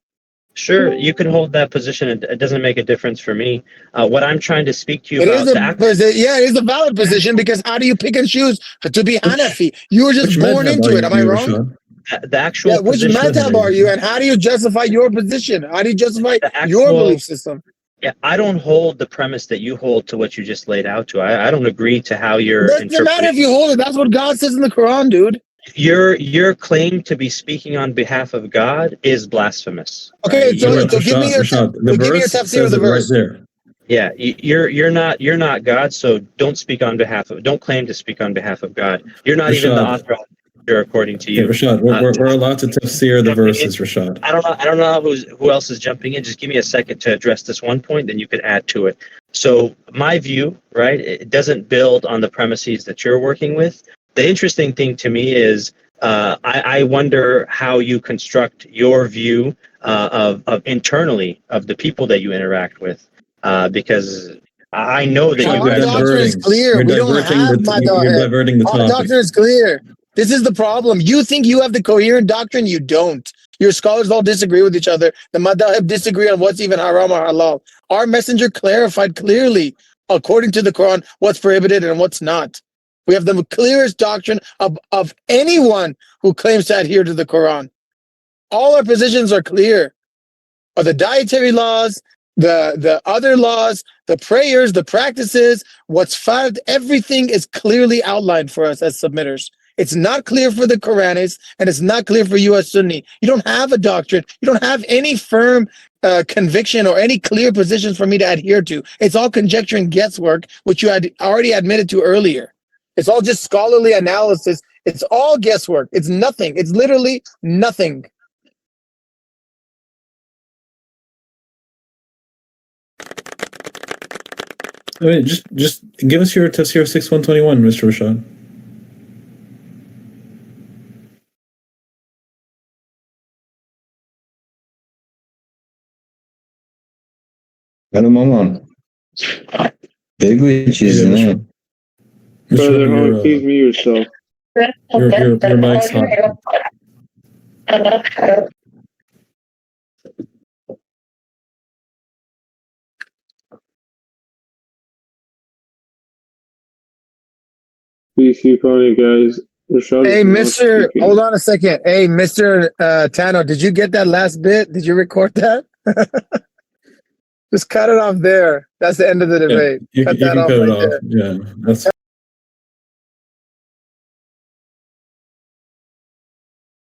Sure, you can hold that position. It doesn't make a difference for me. What I'm trying to speak to you about... it is a valid position, because how do you pick and choose to be Hanafi? You were just born into it. Am I wrong? The actual which madhab are you, and how do you justify your position? How do you justify your belief system? Yeah, I don't hold the premise that you hold to what you just laid out to. I don't agree to how you're interpreting. Doesn't matter if you hold it. That's what God says in the Quran, dude. Your claim to be speaking on behalf of God is blasphemous. Okay, right? so give me your tafsir of the verse. Right there. Yeah, you're not God, so don't speak on behalf of. Don't claim to speak on behalf of God. You're not even the author. According to you, Rashad, we're allowed to tafsir the verses, Rashad. I don't know who else is jumping in. Just give me a second to address this one point, then you could add to it. So my view, right, it doesn't build on the premises that you're working with. The interesting thing to me is I wonder how you construct your view of internally of the people that you interact with, because I know that our doctrine is clear. We don't have diverting the topic. Our doctrine is clear. This is the problem. You think you have the coherent doctrine? You don't. Your scholars all disagree with each other. The madhahib disagree on what's even haram or halal. Our messenger clarified clearly, according to the Quran, what's prohibited and what's not. We have the clearest doctrine of anyone who claims to adhere to the Quran. All our positions are clear. Are the dietary laws, the other laws, the prayers, the practices, what's fard, everything is clearly outlined for us as submitters. It's not clear for the Quranists, and it's not clear for you as Sunni. You don't have a doctrine. You don't have any firm conviction or any clear positions for me to adhere to. It's all conjecture and guesswork, which you had already admitted to earlier. It's all just scholarly analysis. It's all guesswork. It's nothing. It's literally nothing. I mean, just give us your Tafsir 6121, Mr. Rashad. Benim ama big çizdi. Brother, please mute yourself. Your mic's hot. Please keep on it, guys. Rashad, hey, Mr. Hold on a second. Hey, Mr. Tano, did you get that last bit? Did you record that? Just cut it off there. That's the end of the debate. You cut can that off cut it right off. there. Yeah, that's